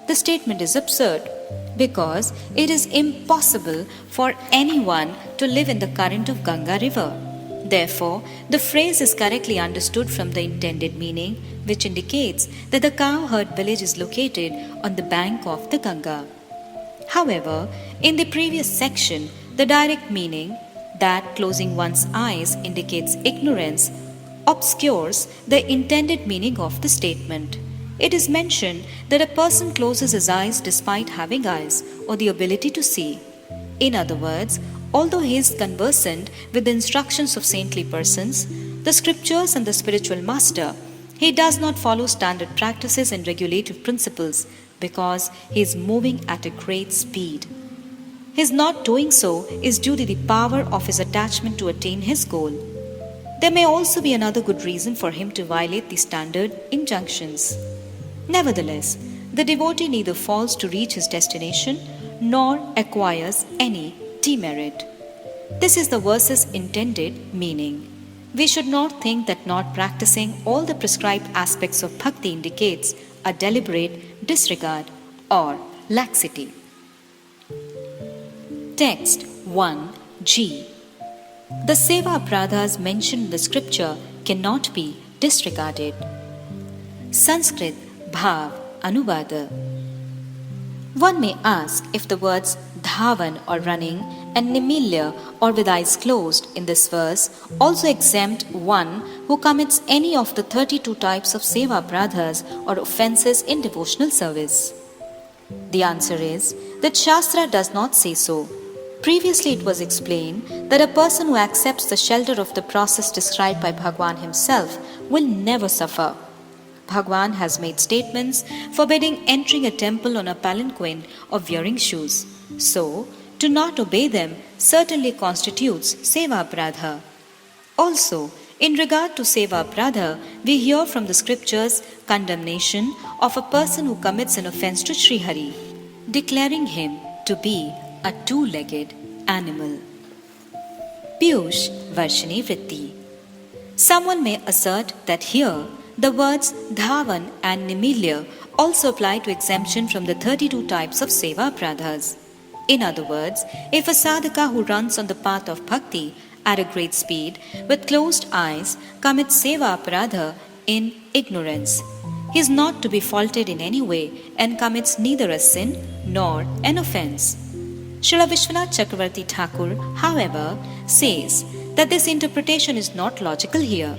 The statement is absurd because it is impossible for anyone to live in the current of Ganga river. Therefore, the phrase is correctly understood from the intended meaning, which indicates that the cow-herd village is located on the bank of the Ganga. However, in the previous section, the direct meaning, that closing one's eyes indicates ignorance, obscures the intended meaning of the statement. It is mentioned that a person closes his eyes despite having eyes or the ability to see. In other words, although he is conversant with the instructions of saintly persons, the scriptures and the spiritual master, he does not follow standard practices and regulative principles because he is moving at a great speed. His not doing so is due to the power of his attachment to attain his goal. There may also be another good reason for him to violate the standard injunctions. Nevertheless, the devotee neither falls to reach his destination nor acquires any demerit. This is the verse's intended meaning. We should not think that not practicing all the prescribed aspects of bhakti indicates a deliberate disregard or laxity. Text 1g. The seva aparādhas mentioned in the scripture cannot be disregarded. Sanskrit Bhāvānuvāda. One may ask if the words dhavan or running and nimilya or with eyes closed in this verse also exempt one who commits any of the 32 types of seva aparādhas or offences in devotional service. The answer is that Shastra does not say so. Previously it was explained that a person who accepts the shelter of the process described by Bhagwan himself will never suffer. Bhagwan has made statements forbidding entering a temple on a palanquin or wearing shoes. So, to not obey them certainly constitutes seva aparādha. Also, in regard to seva aparādha, we hear from the scriptures condemnation of a person who commits an offense to Sri Hari, declaring him to be a two-legged animal. Pīyūṣa-varṣiṇī-vṛtti. Someone may assert that here the words dhavan and nimilya also apply to exemption from the 32 types of seva aparādhas. In other words, if a sādhaka who runs on the path of bhakti at a great speed with closed eyes commits seva aparādha in ignorance, he is not to be faulted in any way and commits neither a sin nor an offense. Śrīla Viśvanātha Cakravartī Ṭhākura, however, says that this interpretation is not logical here.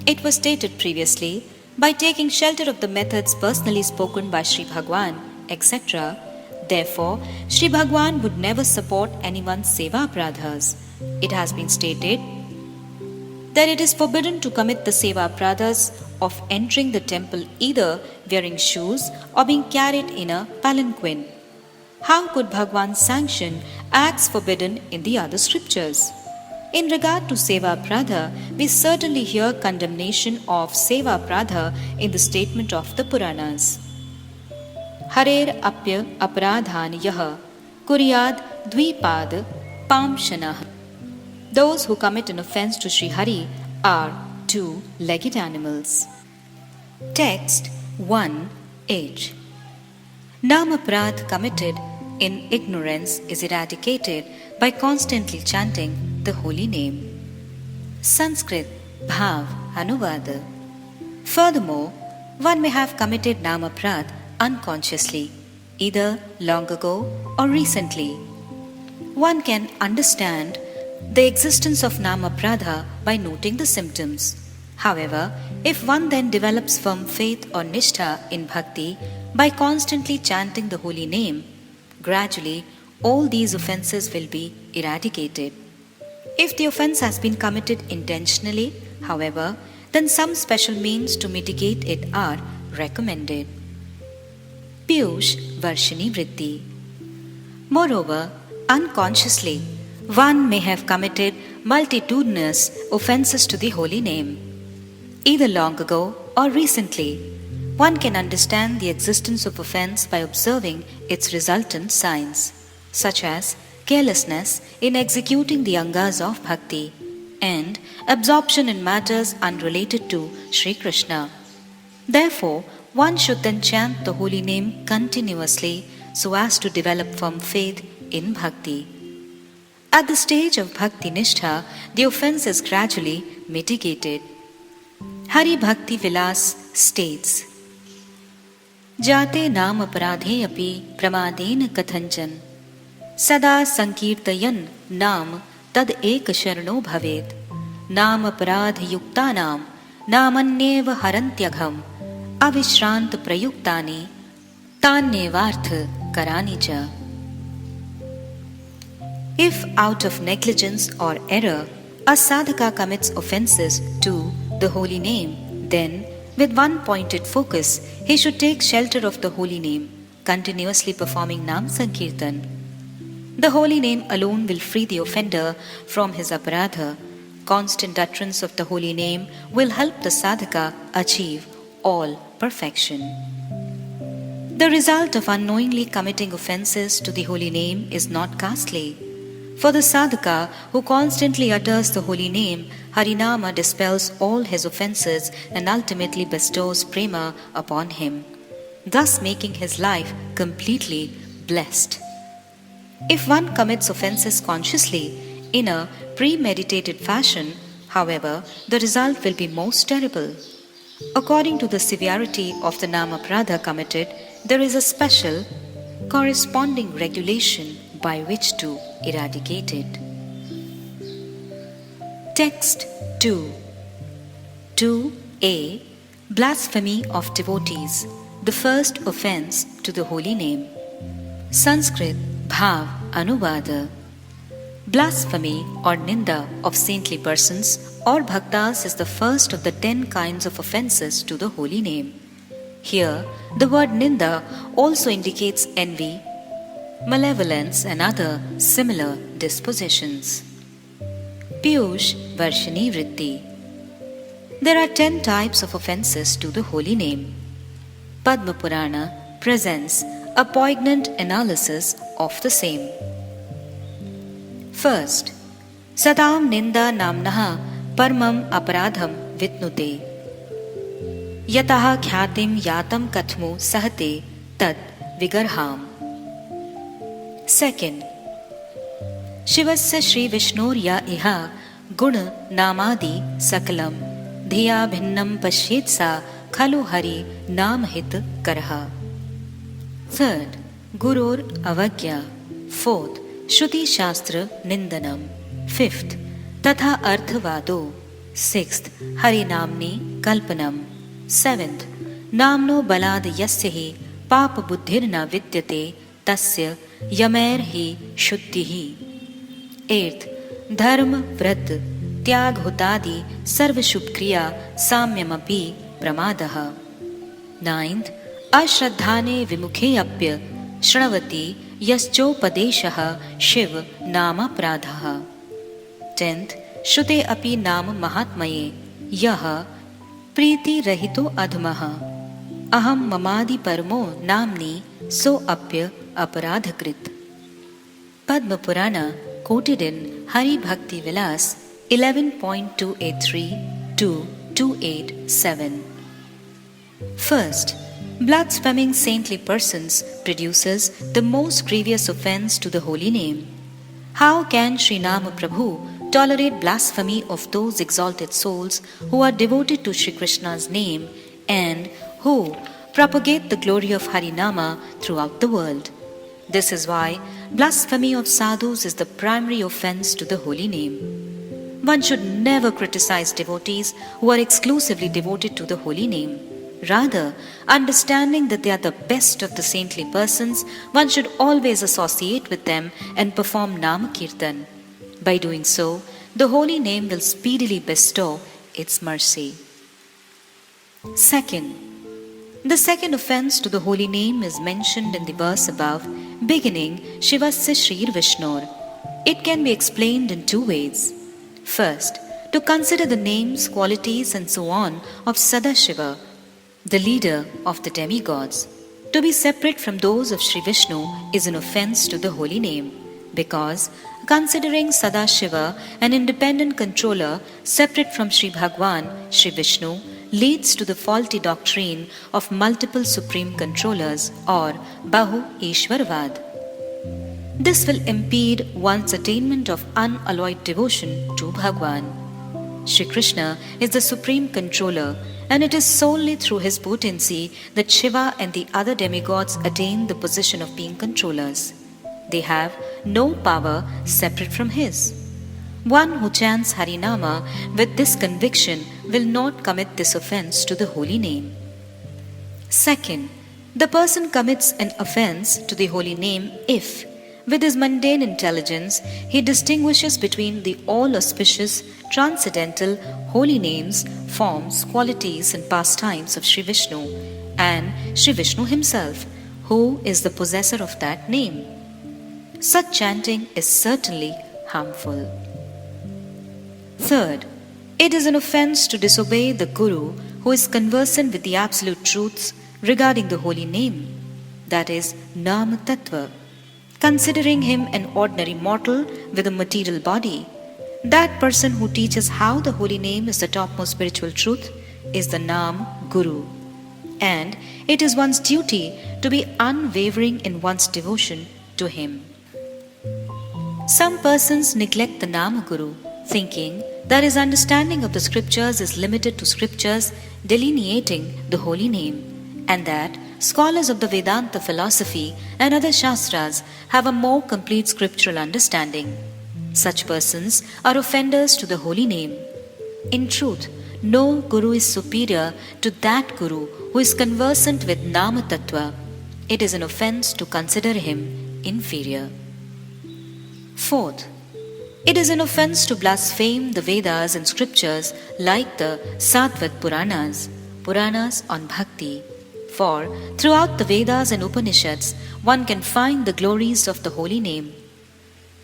It was stated previously, by taking shelter of the methods personally spoken by Sri Bhagwan, etc., therefore, Sri Bhagwan would never support anyone's seva aparādhas. It has been stated that it is forbidden to commit the seva aparādhas of entering the temple either wearing shoes or being carried in a palanquin. How could Bhagwan sanction acts forbidden in the other scriptures? In regard to seva aparādha, we certainly hear condemnation of seva aparādha in the statement of the Puranas. Harer apya aparādhāni yaha kuryād dvipād pāṁshanah. Those who commit an offense to Sri Hari are two-legged animals. Text 1h. Nama aparādha committed in ignorance is eradicated by constantly chanting the holy name. Sanskrit Bhāvānuvāda. Furthermore, one may have committed nama aparādha unconsciously, either long ago or recently. One can understand the existence of nama aparādha by noting the symptoms. However, if one then develops firm faith or nishtha in bhakti by constantly chanting the holy name, gradually all these offences will be eradicated. If the offence has been committed intentionally, however, then some special means to mitigate it are recommended. Pīyūṣa-varṣiṇī-vṛtti. Moreover, unconsciously, one may have committed multitudinous offences to the holy name. Either long ago or recently, one can understand the existence of offence by observing its resultant signs, such as carelessness in executing the angas of bhakti and absorption in matters unrelated to Sri Krishna. Therefore, one should then chant the holy name continuously so as to develop firm faith in bhakti. At the stage of bhakti nishtha, the offence is gradually mitigated. Hari Bhakti Vilas states, Jate naam aparādhe api pramadena kathanchan sada sankirtayan naam tad ek sharano bhavet naam aparādha yuktanam namanyeva harantyagham avishranт prayuktani tanyevartha karani cha. If out of negligence or error a sādhaka commits offences to the holy name, then with one pointed focus he should take shelter of the holy name, continuously performing Nam Sankirtan. The holy name alone will free the offender from his aparādha. Constant utterance of the holy name will help the sādhaka achieve all perfection. The result of unknowingly committing offences to the holy name is not ghastly. For the sādhaka who constantly utters the holy name, Harinama dispels all his offences and ultimately bestows prema upon him, thus making his life completely blessed. If one commits offences consciously in a premeditated fashion, however, the result will be most terrible. According to the severity of the nama-aparādha committed, there is a special corresponding regulation by which to eradicate it. Text 2. 2a. Blasphemy of devotees, the first offense to the holy name. Sanskrit Bhāvānuvāda. Blasphemy or ninda of saintly persons or bhaktas is the first of the 10 kinds of offences to the holy name. Here, the word ninda also indicates envy, malevolence and other similar dispositions. Pīyūṣa-varṣiṇī-vṛtti. There are 10 types of offences to the holy name. Padma Purana presents a poignant analysis of the same. First, Sadam Ninda Namnaha Paramam Aparādham Vitnute Yataha Khyatim Yatam Katmu Sahate Tat Vigarham. Second, Shivasya Śrī Viśṇorya Iha Guna Namadi Sakalam Dhiya Bhinnam Pashyetsa Khalu Hari Namhit Karha. Third, Gurur Avagya. Fourth, Shruti Shastra Nindanam. Fifth, Tatha Arthavado. Sixth, Harinamni Kalpanam. Seventh, Namno Balad Yasyahi Papa Buddhirna Vidyate Tasya Yamer hi Shuddhihi. Eighth, Dharma Vrat Tyag Hutadi Sarva Shubhkriya Samyamapi Pramadaha. Ninth, Ashraddhane Vimukhe Apya Shravati Yaschopadeshaha Shiv Nama Pradhaha. 10th, Shrute Api Nama Mahatmaye Yaha Priti Rahito Adhmaha Aham Mamadi Parmo Namni So Apya Aparādhakrit. Padma Purana quoted in Hari Bhakti Vilas 11.283 to 287. First, blaspheming saintly persons produces the most grievous offense to the holy name. How can Sri Nama Prabhu tolerate blasphemy of those exalted souls who are devoted to Sri Krishna's name and who propagate the glory of Harinama throughout the world? This is why blasphemy of sadhus is the primary offense to the holy name. One should never criticize devotees who are exclusively devoted to the holy name. Rather, understanding that they are the best of the saintly persons, one should always associate with them and perform Nama Kirtan. By doing so, the holy name will speedily bestow its mercy. Second, the second offense to the holy name is mentioned in the verse above, beginning Shivasya Śrī Viśṇor. It can be explained in 2 ways. First, to consider the names, qualities and so on of Sadashiva, the leader of the demigods. To be separate from those of Sri Vishnu is an offense to the holy name, because considering Sadashiva an independent controller separate from Sri Bhagwan, Sri Vishnu, leads to the faulty doctrine of multiple supreme controllers or Bahu Ishwarvad. This will impede one's attainment of unalloyed devotion to Bhagwan. Sri Krishna is the supreme controller, and it is solely through his potency that Shiva and the other demigods attain the position of being controllers. They have no power separate from his. One who chants Harinama with this conviction will not commit this offense to the holy name. Second, the person commits an offense to the holy name if, with his mundane intelligence, he distinguishes between the all-auspicious, transcendental, holy names, forms, qualities and pastimes of Sri Vishnu and Sri Vishnu himself, who is the possessor of that name. Such chanting is certainly harmful. Third, it is an offense to disobey the Guru who is conversant with the absolute truths regarding the holy name, that is, Nama Tattva. considering him an ordinary mortal with a material body. That person who teaches how the holy name is the topmost spiritual truth is the Nam Guru, and it is one's duty to be unwavering in one's devotion to him. Some persons neglect the Nama Guru, thinking that his understanding of the scriptures is limited to scriptures delineating the holy name, and that scholars of the Vedanta philosophy and other Shastras have a more complete scriptural understanding. Such persons are offenders to the holy name. In truth, no Guru is superior to that Guru who is conversant with Nama Tattva. It is an offense to consider him inferior. Fourth, it is an offense to blaspheme the Vedas and scriptures like the Sattvat Puranas, Puranas on Bhakti. For throughout the Vedas and Upanishads, one can find the glories of the holy name.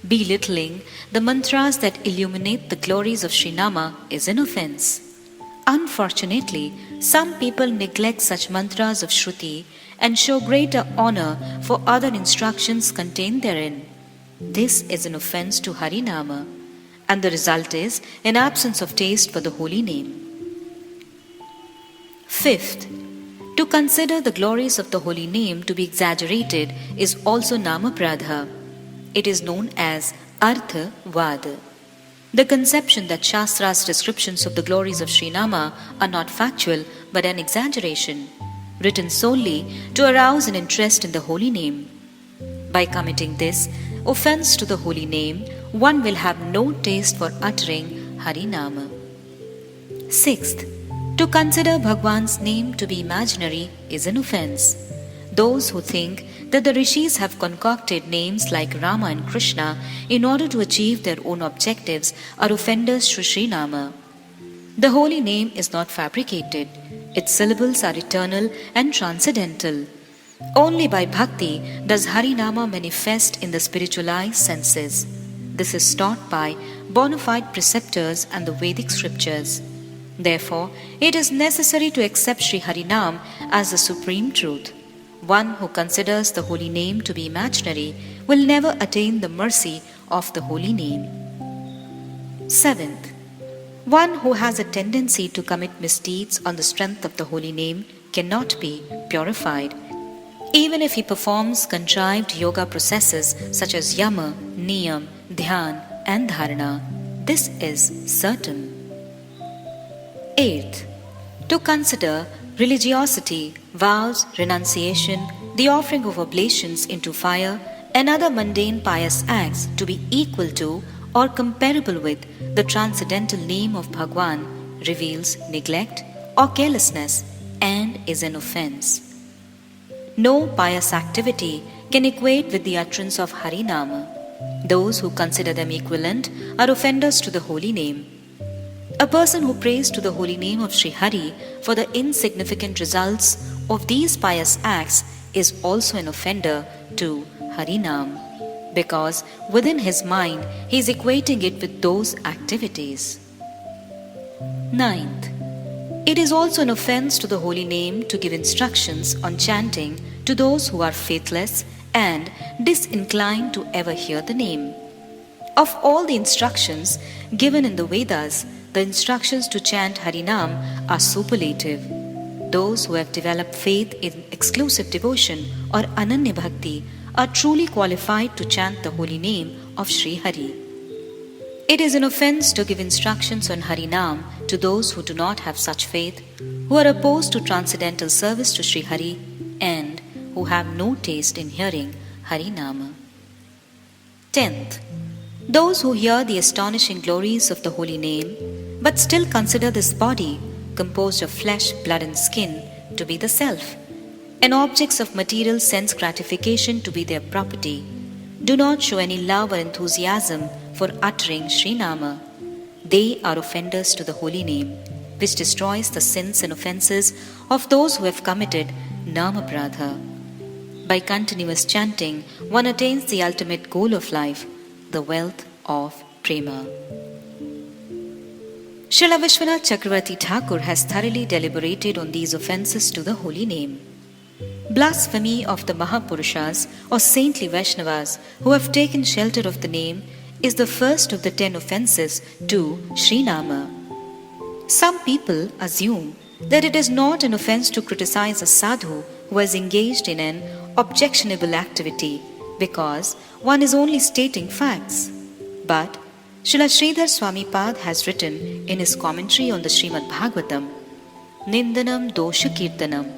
Belittling the mantras that illuminate the glories of Srinama is an offense. Unfortunately, some people neglect such mantras of Shruti and show greater honor for other instructions contained therein. This is an offense to Harinama, and the result is an absence of taste for the holy name. Fifth, to consider the glories of the holy name to be exaggerated is also Nama-aparādha. It is known as Artha-vāda. The conception that Shastra's descriptions of the glories of Srinama are not factual but an exaggeration, written solely to arouse an interest in the holy name. By committing this offense to the holy name, one will have no taste for uttering Harinama. Sixth, to consider Bhagwan's name to be imaginary is an offense. Those who think that the rishis have concocted names like Rama and Krishna in order to achieve their own objectives are offenders to Srinama. The holy name is not fabricated. Its syllables are eternal and transcendental. Only by bhakti does Harinama manifest in the spiritualized senses. This is taught by bona fide preceptors and the Vedic scriptures. Therefore, it is necessary to accept Sri Harinam as the supreme truth. One who considers the holy name to be imaginary will never attain the mercy of the holy name. Seventh, one who has a tendency to commit misdeeds on the strength of the holy name cannot be purified. Even if he performs contrived yoga processes such as yama, niyam, dhyan, and dharana, this is certain. Eighth, to consider religiosity, vows, renunciation, the offering of oblations into fire, and other mundane pious acts to be equal to or comparable with the transcendental name of Bhagwan reveals neglect or carelessness and is an offense. No pious activity can equate with the utterance of Harinama. Those who consider them equivalent are offenders to the holy name. A person who prays to the holy name of Sri Hari for the insignificant results of these pious acts is also an offender to Harinam, because within his mind he is equating it with those activities. Ninth, it is also an offense to the holy name to give instructions on chanting to those who are faithless and disinclined to ever hear the name. Of all the instructions given in the Vedas, the instructions to chant Harinam are superlative. Those who have developed faith in exclusive devotion or Ananya Bhakti are truly qualified to chant the holy name of Sri Hari. It is an offense to give instructions on Harinam to those who do not have such faith, who are opposed to transcendental service to Sri Hari, and who have no taste in hearing Harinama. 10th, those who hear the astonishing glories of the holy name, but still consider this body, composed of flesh, blood and skin, to be the self, and objects of material sense gratification to be their property, do not show any love or enthusiasm for uttering Srinama. They are offenders to the holy name, which destroys the sins and offenses of those who have committed Nama-aparādha. By continuous chanting, one attains the ultimate goal of life, the wealth of prema. Śrīla Viśvanātha Cakravartī Ṭhākura has thoroughly deliberated on these offenses to the holy name. Blasphemy of the Mahapurushas or saintly Vaishnavas who have taken shelter of the name is the first of the 10 offences to Srinama. Some people assume that it is not an offence to criticize a sadhu who has engaged in an objectionable activity because one is only stating facts. But Srila Sridhar Swamipad has written in his commentary on the Śrīmad Bhagavatam, Nindanam Dosha Kirtanam.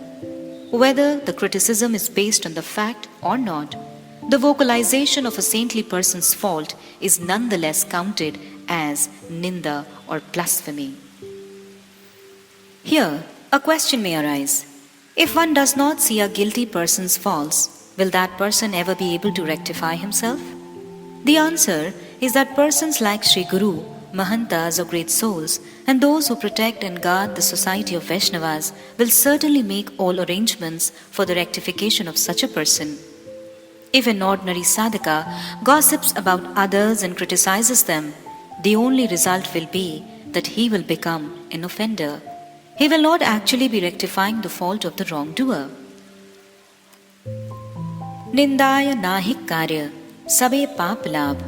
Whether the criticism is based on the fact or not, the vocalization of a saintly person's fault is nonetheless counted as ninda or blasphemy. Here, a question may arise. If one does not see a guilty person's faults, will that person ever be able to rectify himself? The answer is that persons like Sri Guru, Mahantas or great souls, and those who protect and guard the society of Vaishnavas will certainly make all arrangements for the rectification of such a person. If an ordinary sādhaka gossips about others and criticizes them, the only result will be that he will become an offender. He will not actually be rectifying the fault of the wrongdoer. Nindaya nahi karya, sabe paap labh,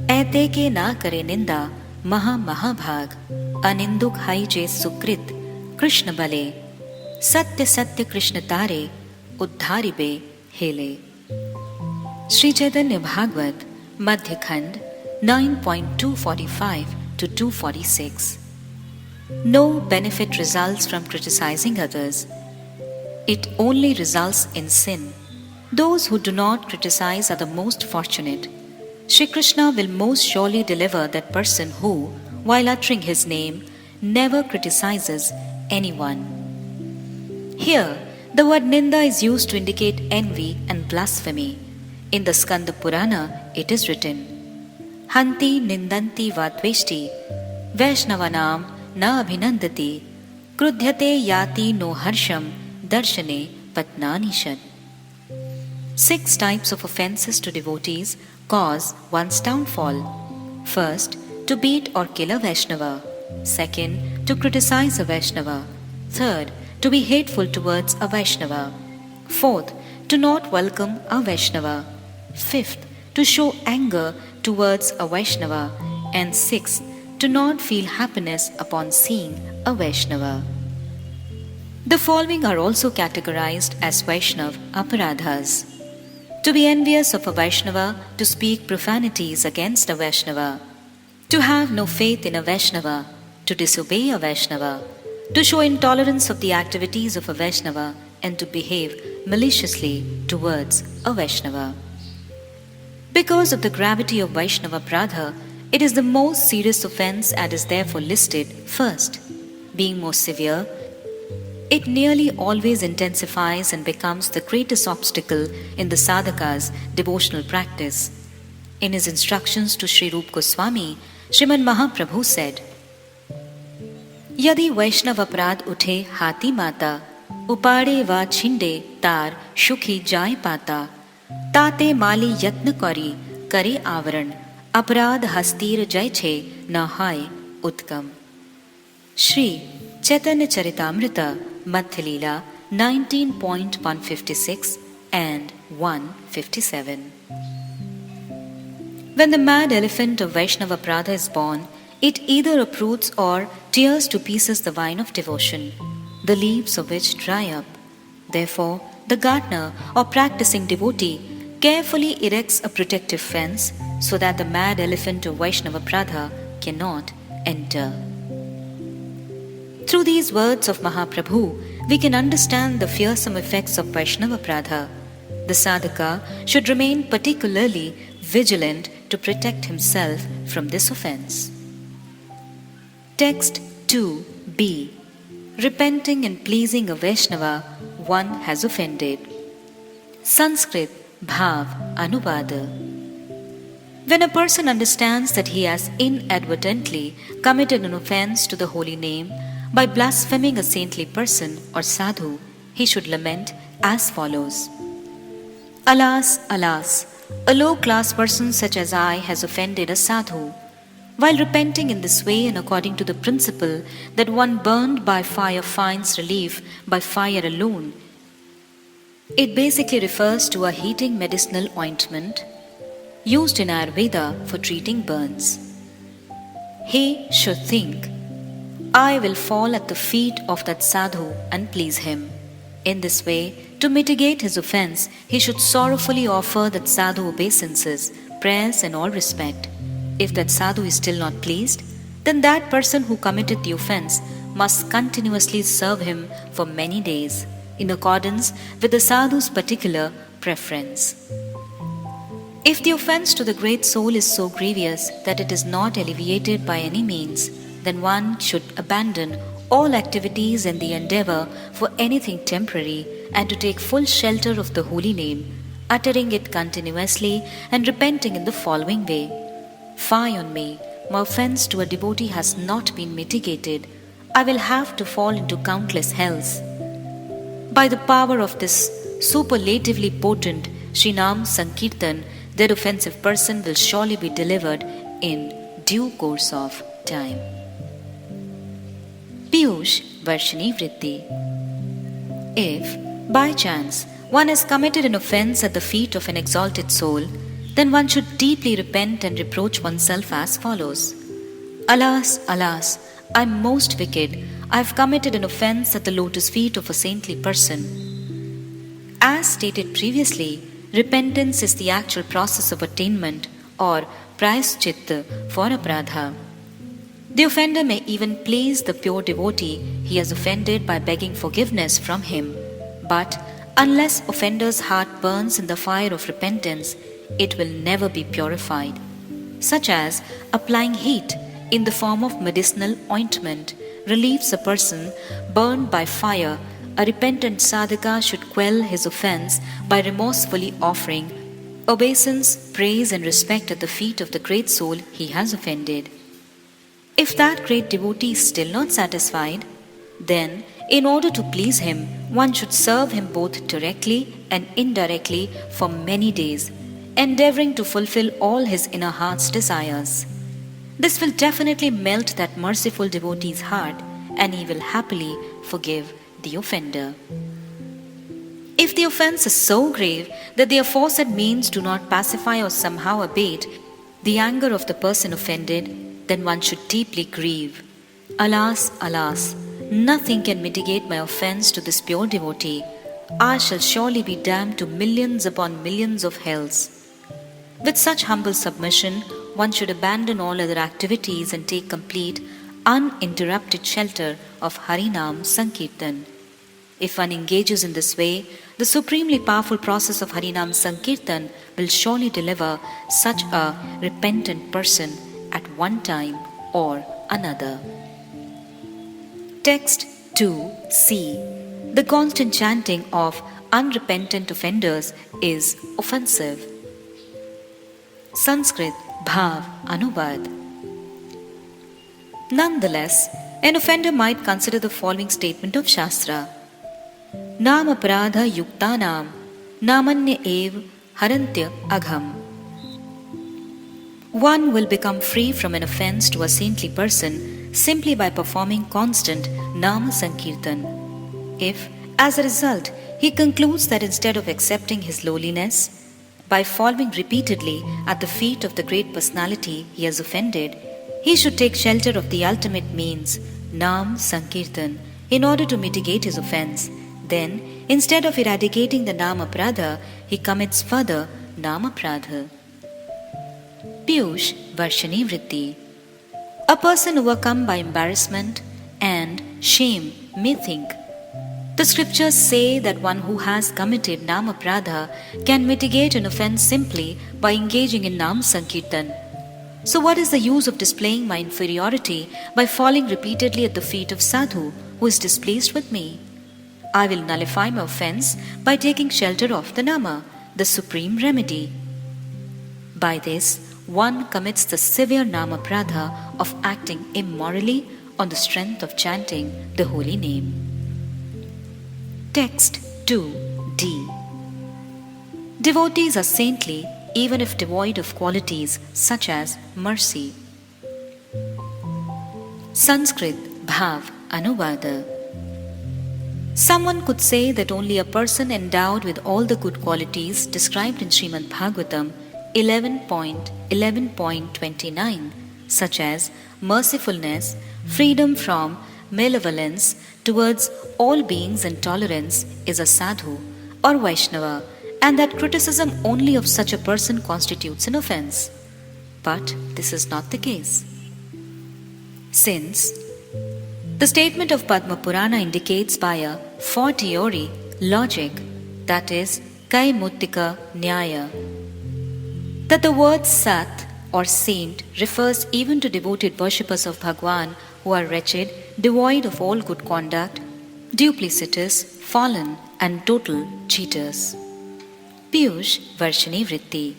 aite ke na kare ninda, maha mahabhag, aninduk hai je sukrit, Krishna bale, satya satya Krishna tare, uddharibe hele. Sri Chaitanya Bhagavat, Madhya Khand, 9.245 to 246. No benefit results from criticizing others. It only results in sin. Those who do not criticize are the most fortunate. Shri Krishna will most surely deliver that person who, while uttering his name, never criticizes anyone. Here, the word ninda is used to indicate envy and blasphemy. In the Skanda Purana, it is written, Hanti nindanti vadveshti, Vaishnavanam na abhinandati, krudhyate yati no harsham, darshane patnanishad. 6 types of offences to devotees cause one's downfall. First, to beat or kill a Vaishnava. Second, to criticize a Vaishnava. Third, to be hateful towards a Vaishnava. Fourth, to not welcome a Vaishnava. Fifth, to show anger towards a Vaishnava. And sixth, to not feel happiness upon seeing a Vaishnava. The following are also categorized as Vaishnav aparādhas. To be envious of a Vaishnava, to speak profanities against a Vaishnava, to have no faith in a Vaishnava, to disobey a Vaishnava, to show intolerance of the activities of a Vaishnava, and to behave maliciously towards a Vaishnava. Because of the gravity of Vaishnava aparādha, it is the most serious offense and is therefore listed first. Being more severe, it nearly always intensifies and becomes the greatest obstacle in the sādhaka's devotional practice. In his instructions to Śrīla Rūpa Gosvāmī, Śrīmad Mahaprabhu said, Yadi Vaishnava aparādh uthe hati mata, upade va chinde tar shukhi jai pata, tate mali yatna kari kare avaran, aparādh hastir jai che na hai utkam. Shri Chaitanya Charitamrita, Madhya Leela, 19.156 and 157. When the mad elephant of Vaishnava aparādha is born, it either uproots or tears to pieces the vine of devotion, the leaves of which dry up. Therefore, the gardener or practicing devotee carefully erects a protective fence so that the mad elephant of Vaishnava aparādha cannot enter. Through these words of Mahaprabhu, we can understand the fearsome effects of Vaishnava aparādha. The sadhaka should remain particularly vigilant to protect himself from this offense. Text 2b. Repenting and pleasing a Vaishnava one has offended. Sanskrit Bhāvānuvāda. When a person understands that he has inadvertently committed an offense to the holy name by blaspheming a saintly person or sadhu, he should lament as follows. Alas, alas, a low-class person such as I has offended a sadhu. While repenting in this way and according to the principle that one burned by fire finds relief by fire alone, It basically refers to a heating medicinal ointment used in Ayurveda for treating burns. He should think, I will fall at the feet of that sadhu and please him. In this way, to mitigate his offense, he should sorrowfully offer that sadhu obeisances, prayers and all respect. If that sadhu is still not pleased, then that person who committed the offense must continuously serve him for many days, in accordance with the sadhu's particular preference. If the offense to the great soul is so grievous that it is not alleviated by any means, then one should abandon all activities and the endeavor for anything temporary and to take full shelter of the holy name, uttering it continuously and repenting in the following way. Fie on me, my offense to a devotee has not been mitigated. I will have to fall into countless hells. By the power of this superlatively potent Srinam Sankirtan, that offensive person will surely be delivered in due course of time. Pīyūṣa-varṣiṇī-vṛtti. If, by chance, one has committed an offense at the feet of an exalted soul, then one should deeply repent and reproach oneself as follows. Alas, alas, I am most wicked. I have committed an offense at the lotus feet of a saintly person. As stated previously, repentance is the actual process of attainment or prayaśchitta for aparādha. The offender may even please the pure devotee he has offended by begging forgiveness from him, but unless offender's heart burns in the fire of repentance, it will never be purified, such as applying heat in the form of medicinal ointment relieves a person burned by fire. A repentant sādhaka should quell his offense by remorsefully offering obeisance, praise and respect at the feet of the great soul he has offended. If that great devotee is still not satisfied, then in order to please him, one should serve him both directly and indirectly for many days, endeavoring to fulfill all his inner heart's desires. This will definitely melt that merciful devotee's heart, and he will happily forgive the offender. If the offense is so grave that the aforesaid means do not pacify or somehow abate the anger of the person offended, then one should deeply grieve. Alas, alas, nothing can mitigate my offense to this pure devotee. I shall surely be damned to millions upon millions of hells. With such humble submission, one should abandon all other activities and take complete, uninterrupted shelter of Harinam Sankirtan. If one engages in this way, the supremely powerful process of Harinam Sankirtan will surely deliver such a repentant person at one time or another. Text 2c. The constant chanting of unrepentant offenders is offensive. Sanskrit Bhāvānuvāda. Nonetheless, an offender might consider the following statement of Shastra. Nam aparādha yuktānām namanya ev harantya agham. One will become free from an offense to a saintly person simply by performing constant Nama Sankirtan. If, as a result, he concludes that instead of accepting his lowliness, by following repeatedly at the feet of the great personality he has offended, he should take shelter of the ultimate means, Nam Sankirtan, in order to mitigate his offense. Then, instead of eradicating the Nam aparādha, he commits further Nam aparādha. Pīyūṣa-varṣiṇī-vṛtti. A person overcome by embarrassment and shame may think, the scriptures say that one who has committed Nam aparādha can mitigate an offense simply by engaging in Nam Sankirtan. So what is the use of displaying my inferiority by falling repeatedly at the feet of sadhu who is displeased with me? I will nullify my offense by taking shelter of the Nama, the supreme remedy. By this, one commits the severe Nama aparādha of acting immorally on the strength of chanting the holy name. Text 2d. Devotees are saintly even if devoid of qualities such as mercy. Sanskrit Bhāvānuvāda. Someone could say that only a person endowed with all the good qualities described in Śrīmad Bhāgavatam 11.11.29, such as mercifulness, freedom from malevolence towards all beings and tolerance, is a sadhu or Vaishnava, and that criticism only of such a person constitutes an offense. But this is not the case. Since the statement of Padma Purana indicates by a fortiori logic, that is, Kaimuttika Nyaya, that the word Sat or saint refers even to devoted worshippers of Bhagwan who are wretched, devoid of all good conduct, duplicitous, fallen, and total cheaters. Pīyūṣa-varṣiṇī-vṛtti.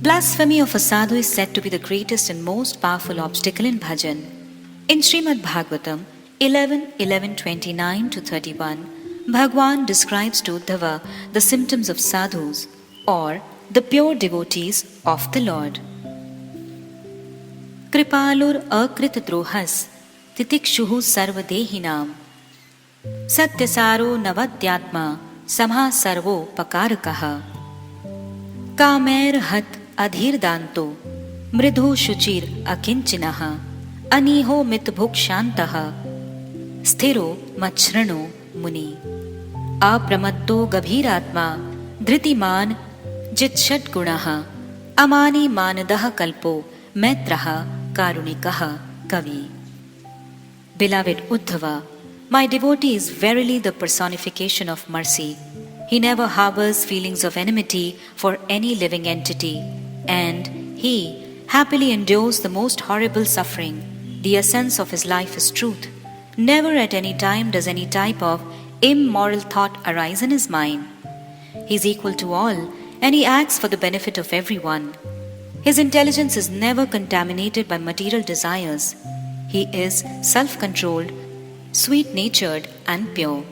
Blasphemy of a sadhu is said to be the greatest and most powerful obstacle in bhajan. In Śrīmad Bhāgavatam 11.11.29-31, Bhagwan describes to Uddhava the symptoms of sadhus, or the pure devotees of the Lord. Kripalur akrit drohas titikshuhu sarvadehinam satyasaro navadyatma samha sarvo pakarakaha kamer hat adhirdanto mridhu shuchir akinchinaha aniho mitbhukshantaha sthiro machrano muni apramatto gabhiratma dhritiman jitshat gunaha amani manadaha kalpo maitraha karunikaha kavi. Beloved Uddhava, my devotee is verily the personification of mercy. He never harbors feelings of enmity for any living entity, and he happily endures the most horrible suffering. The essence of his life is truth. Never at any time does any type of immoral thought arise in his mind. He is equal to all, and he acts for the benefit of everyone. His intelligence is never contaminated by material desires. He is self-controlled, sweet-natured, and pure.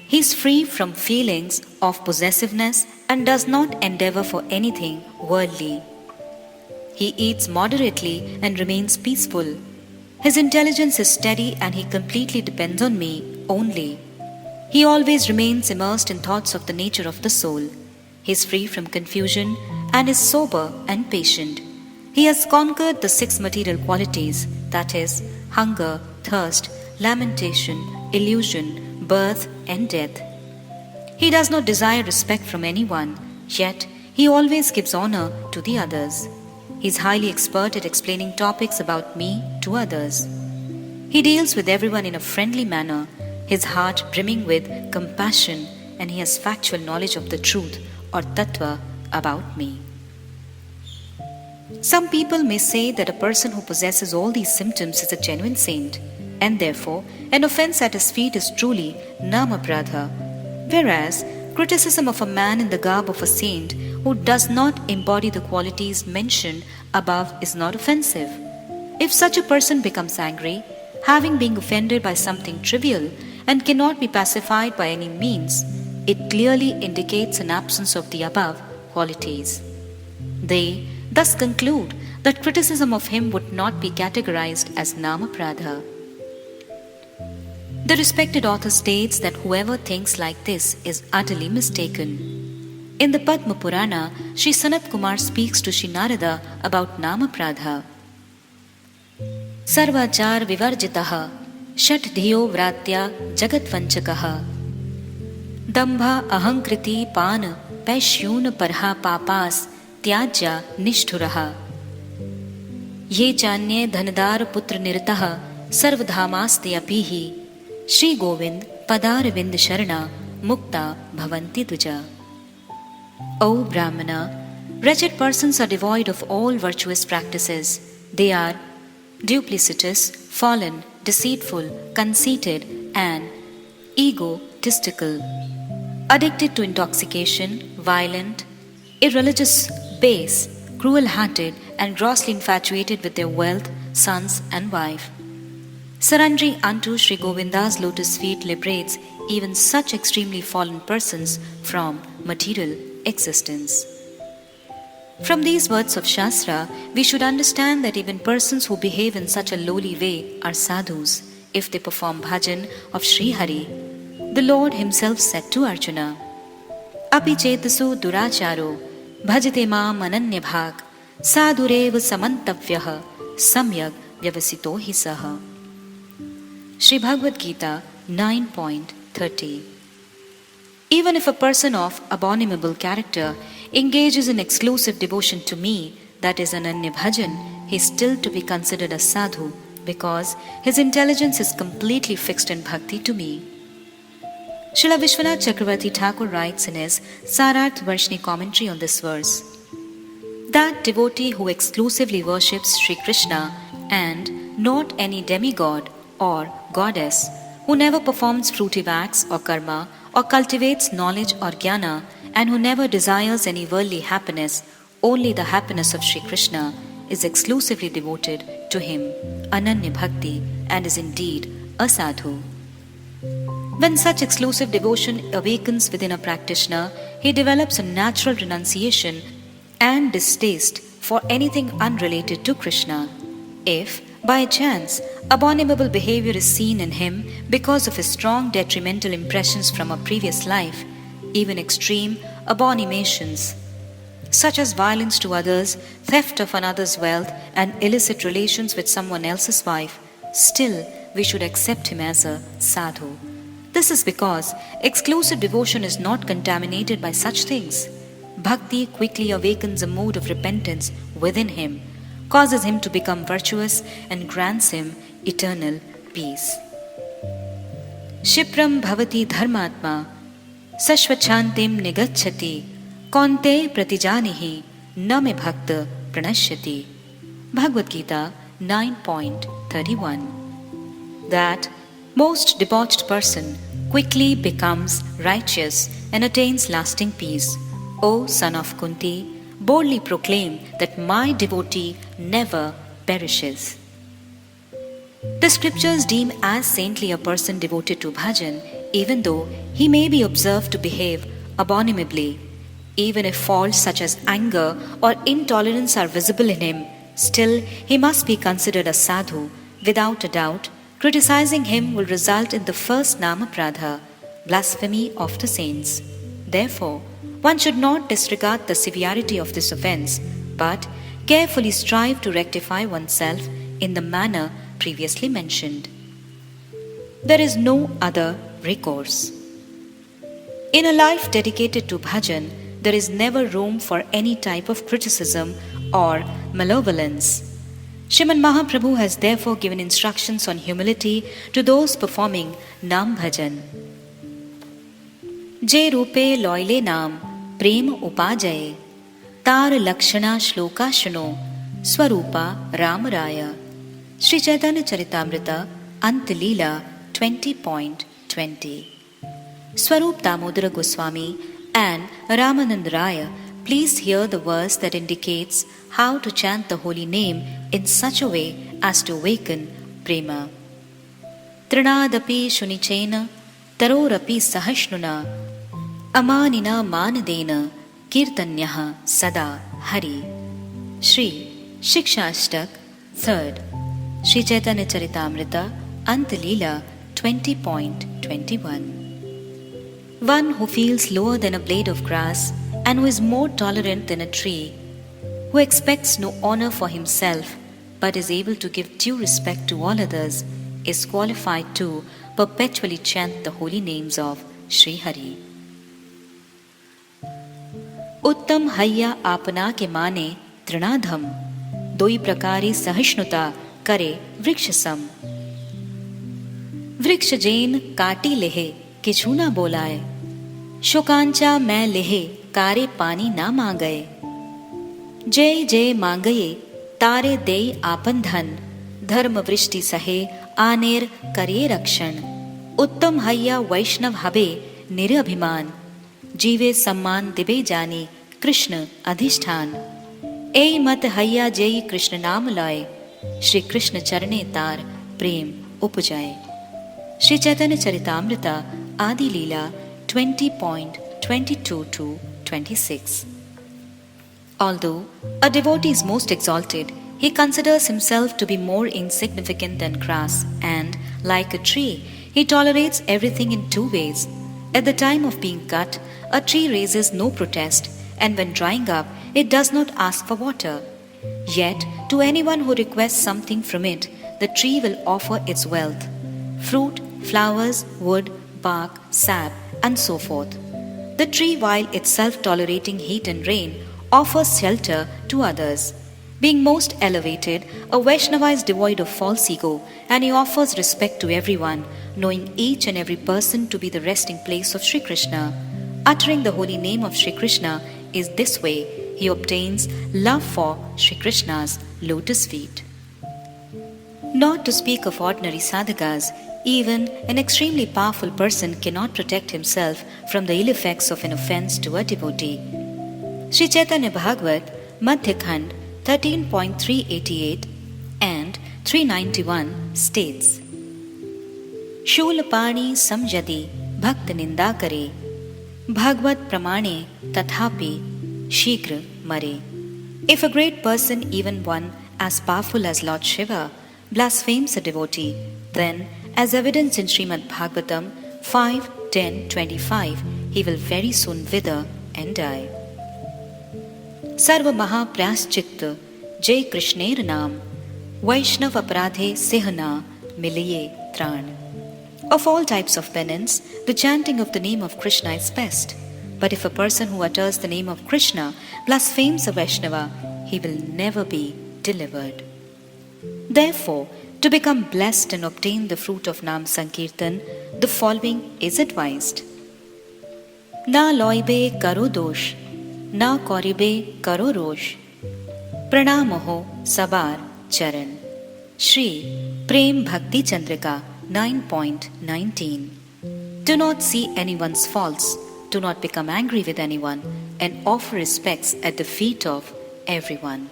He is free from feelings of possessiveness and does not endeavor for anything worldly. He eats moderately and remains peaceful. His intelligence is steady and he completely depends on me only. He always remains immersed in thoughts of the nature of the soul. He is free from confusion and is sober and patient. He has conquered the 6 material qualities, that is, hunger, thirst, lamentation, illusion, birth, and death. He does not desire respect from anyone, yet he always gives honor to the others. He is highly expert at explaining topics about me to others. He deals with everyone in a friendly manner, his heart brimming with compassion, and he has factual knowledge of the truth or tattva about me. Some people may say that a person who possesses all these symptoms is a genuine saint, and therefore an offense at his feet is truly nama-aparādha, whereas criticism of a man in the garb of a saint who does not embody the qualities mentioned above is not offensive. If such a person becomes angry, having been offended by something trivial and cannot be pacified by any means, it clearly indicates an absence of the above qualities. They thus conclude that criticism of him would not be categorized as nama-aparādha. The respected author states that whoever thinks like this is utterly mistaken. In the Padma Purana, Sri Sanat Kumar speaks to Sri Narada about nama-aparādha. Sarvachar vivarjitaha shat dhiyo vratya jagatvanchakaha dambha ahankriti pan paishyun parha papas त्याज्या निष्ठुरः ये चान्ये धनदार पुत्र निरतः सर्वधामास्ते अपीहि Shri Govind पदारविंद शरणा mukta bhavanti duja. O Brahmana, wretched persons are devoid of all virtuous practices. They are duplicitous, fallen, deceitful, conceited, and egotistical, addicted to intoxication, violent, irreligious, base, cruel-hearted, and grossly infatuated with their wealth, sons, and wife. Surrendering unto Sri Govinda's lotus feet liberates even such extremely fallen persons from material existence. From these words of Shastra, we should understand that even persons who behave in such a lowly way are sadhus if they perform bhajan of Sri Hari. the Lord himself said to Arjuna, Api chetasu duracharo bhajate mam ananyabhag sadhurev samantavyaha samyak vyavasito hi saha. Sri Bhagavad Gita 9.30. Even if a person of abominable character engages in exclusive devotion to me, that is ananya bhajan, he is still to be considered a sadhu because his intelligence is completely fixed in bhakti to me. Śrīla Viśvanātha Cakravartī Ṭhākura writes in his Śrīla-Cakravartī-Ṭhākura commentary on this verse, that devotee who exclusively worships Sri Krishna and not any demigod or goddess, who never performs fruitive acts or karma or cultivates knowledge or jnana, and who never desires any worldly happiness, only the happiness of Sri Krishna, is exclusively devoted to him, ananya bhakti, and is indeed a sadhu. When such exclusive devotion awakens within a practitioner, he develops a natural renunciation and distaste for anything unrelated to Krishna. If, by chance, abominable behavior is seen in him because of his strong detrimental impressions from a previous life, even extreme abominations, such as violence to others, theft of another's wealth, and illicit relations with someone else's wife, still we should accept him as a sadhu. This is because exclusive devotion is not contaminated by such things. Bhakti quickly awakens a mood of repentance within him, causes him to become virtuous, and grants him eternal peace. Shipram bhavati dharmatma sashvachantim nigacchati konte pratijanihi na me bhakta pranashyati. Bhagavad Gita 9.31. That most debauched person quickly becomes righteous and attains lasting peace. O son of Kunti, boldly proclaim that my devotee never perishes. The scriptures deem as saintly a person devoted to bhajan, even though he may be observed to behave abominably. Even if faults such as anger or intolerance are visible in him, still he must be considered a sadhu. Without a doubt, criticizing him will result in the first nama aparādha, blasphemy of the saints. Therefore, one should not disregard the severity of this offense, but carefully strive to rectify oneself in the manner previously mentioned. There is no other recourse. In a life dedicated to bhajan, there is never room for any type of criticism or malevolence. Śrīmad Mahaprabhu has therefore given instructions on humility to those performing Nam Bhajan. Je Rupe Loile Nam Prem Upajaye Tar Lakshana Shloka Shano Swarupa Ramaraya. Sri Chaitanya Charitamrita Antilila 20.20. Swarup Damodara Gosvāmī and Ramanandaraya please hear the verse that indicates how to chant the holy name in such a way as to awaken prema. Trinadapi shunichena tarorapi sahashnuna amanina manadena kirtanyaha sada hari. Shri Shikshashtak 3rd. Sri Chaitanya Charitamrita Antilila 20.21. One who feels lower than a blade of grass and who is more tolerant than a tree, who expects no honor for himself but is able to give due respect to all others, is qualified to perpetually chant the holy names of Sri Hari. Uttam hayya apana ke mane trinadham doi prakari sahishnuta kare vrikshasam. Vriksha jain kati lehe किछु ना बोलाए शोकांचा मैं लेहे कारे पानी ना मांगए जय जय मांगये तारे दे आपन धन धर्म वृष्टि सहे आनेर करे रक्षण उत्तम हय्या वैष्णव हबे निरभिमान जीवे सम्मान दिबे जानी कृष्ण अधिष्ठान ए मत हय्या जय कृष्ण नाम लाए श्री कृष्ण चरणे तार प्रेम उपजाए. Sri Chaitanya Charitamrita Adi Leela 20.22-26. Although a devotee is most exalted, he considers himself to be more insignificant than grass, and, like a tree, He tolerates everything in two ways. At the time of being cut, a tree raises no protest, and when drying up, it does not ask for water. Yet, to anyone who requests something from it, the tree will offer its wealth: fruit, flowers, wood, bark, sap, and so forth. The tree, while itself tolerating heat and rain, offers shelter to others. Being most elevated, a Vaishnava is devoid of false ego, and he offers respect to everyone, knowing each and every person to be the resting place of Sri Krishna. Uttering the holy name of Sri Krishna is this way he obtains love for Sri Krishna's lotus feet. Not to speak of ordinary sadhakas, even an extremely powerful person cannot protect himself from the ill effects of an offense to a devotee. Sri Chaitanya Bhagavat, Madhya Khand 13.388 and 391 states, Shulapani samjati bhakta nindakare bhagvat pramane tathapi shigra mare. If a great person, even one as powerful as Lord Shiva, blasphemes a devotee, then, as evidenced in Śrīmad Bhagavatam 5.10.25, he will very soon wither and die. Sarva Maha Prayaschitya Jai Krishner Naam Vaishnav Aparādhe Sehana Miliye Tran. Of all types of penance, the chanting of the name of Krishna is best. But if a person who utters the name of Krishna blasphemes a Vaishnava, he will never be delivered. Therefore, to become blessed and obtain the fruit of Nam Sankirtan, the following is advised. Na loibe karo dosh, na koribe karo rosh, pranamoho sabar charan. Shri Prem Bhakti Chandrika 9.19. Do not see anyone's faults, do not become angry with anyone, and offer respects at the feet of everyone.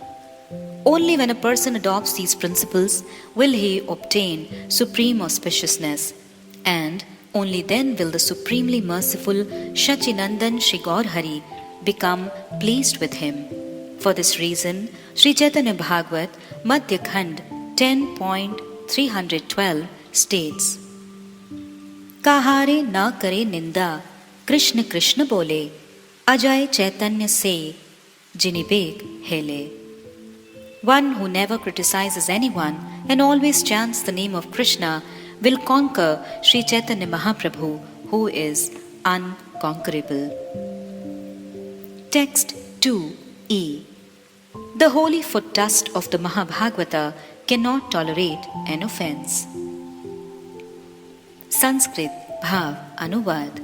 Only when a person adopts these principles will he obtain supreme auspiciousness, and only then will the supremely merciful Shachinandan Shri Gaur-Hari become pleased with him. For this reason, Sri Chaitanya Bhagavat, Madhya Khand 10.312 states, Kahare na kare ninda, Krishna Krishna bole, Ajay Chaitanya se, jinibek hele. One who never criticizes anyone and always chants the name of Krishna will conquer Sri Chaitanya Mahaprabhu, who is unconquerable. Text 2e. The holy foot dust of the Mahabhagavata cannot tolerate an offense. Sanskrit Bhāvānuvāda.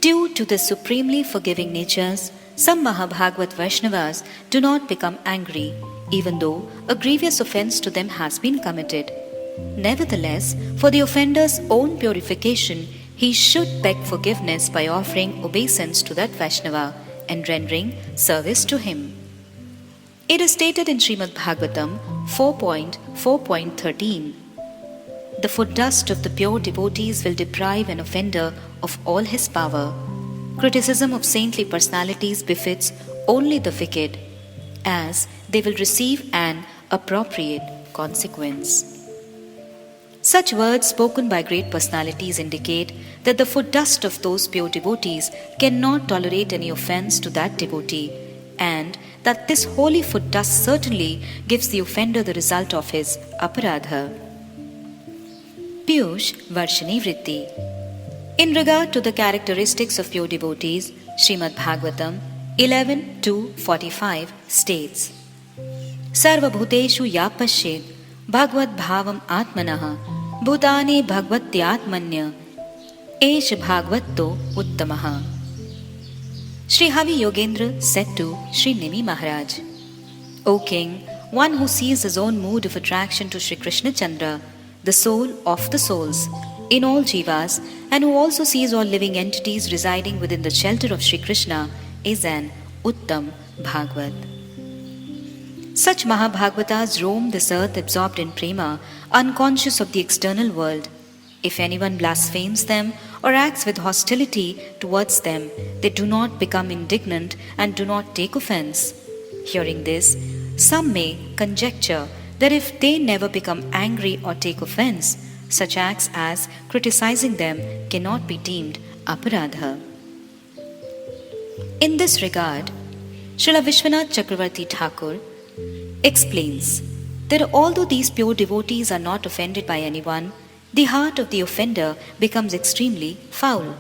Due to the supremely forgiving natures, some Mahabhagavat Vaishnavas do not become angry, even though a grievous offense to them has been committed. Nevertheless, for the offender's own purification, he should beg forgiveness by offering obeisance to that Vaishnava and rendering service to him. It is stated in Śrīmad Bhagavatam 4.4.13, the foot dust of the pure devotees will deprive an offender of all his power. Criticism of saintly personalities befits only the wicked, as they will receive an appropriate consequence. Such words spoken by great personalities indicate that the foot dust of those pure devotees cannot tolerate any offense to that devotee, and that this holy foot dust certainly gives the offender the result of his aparādha. Pīyūṣa-varṣiṇī-vṛtti. In regard to the characteristics of pure devotees, Śrīmad Bhagavatam 11.2.45 states, Sarva bhuteshu ya pashyet bhagavad bhavam atmanah bhutane bhagavatyatmanya esh bhagavato uttamaha. Sri Havi Yogendra said to Sri Nimi Maharaj, O King, one who sees his own mood of attraction to Sri Krishna Chandra, the soul of the souls, in all jivas, and who also sees all living entities residing within the shelter of Sri Krishna, is an Uttam Bhagavat. Such Mahabhagavatas roam this earth absorbed in prema, unconscious of the external world. If anyone blasphemes them or acts with hostility towards them, they do not become indignant and do not take offense. Hearing this, some may conjecture that if they never become angry or take offense, Such acts as criticizing them cannot be deemed aparādha. In this regard, Śrīla Viśvanātha Cakravartī Ṭhākura explains that although these pure devotees are not offended by anyone, the heart of the offender becomes extremely foul.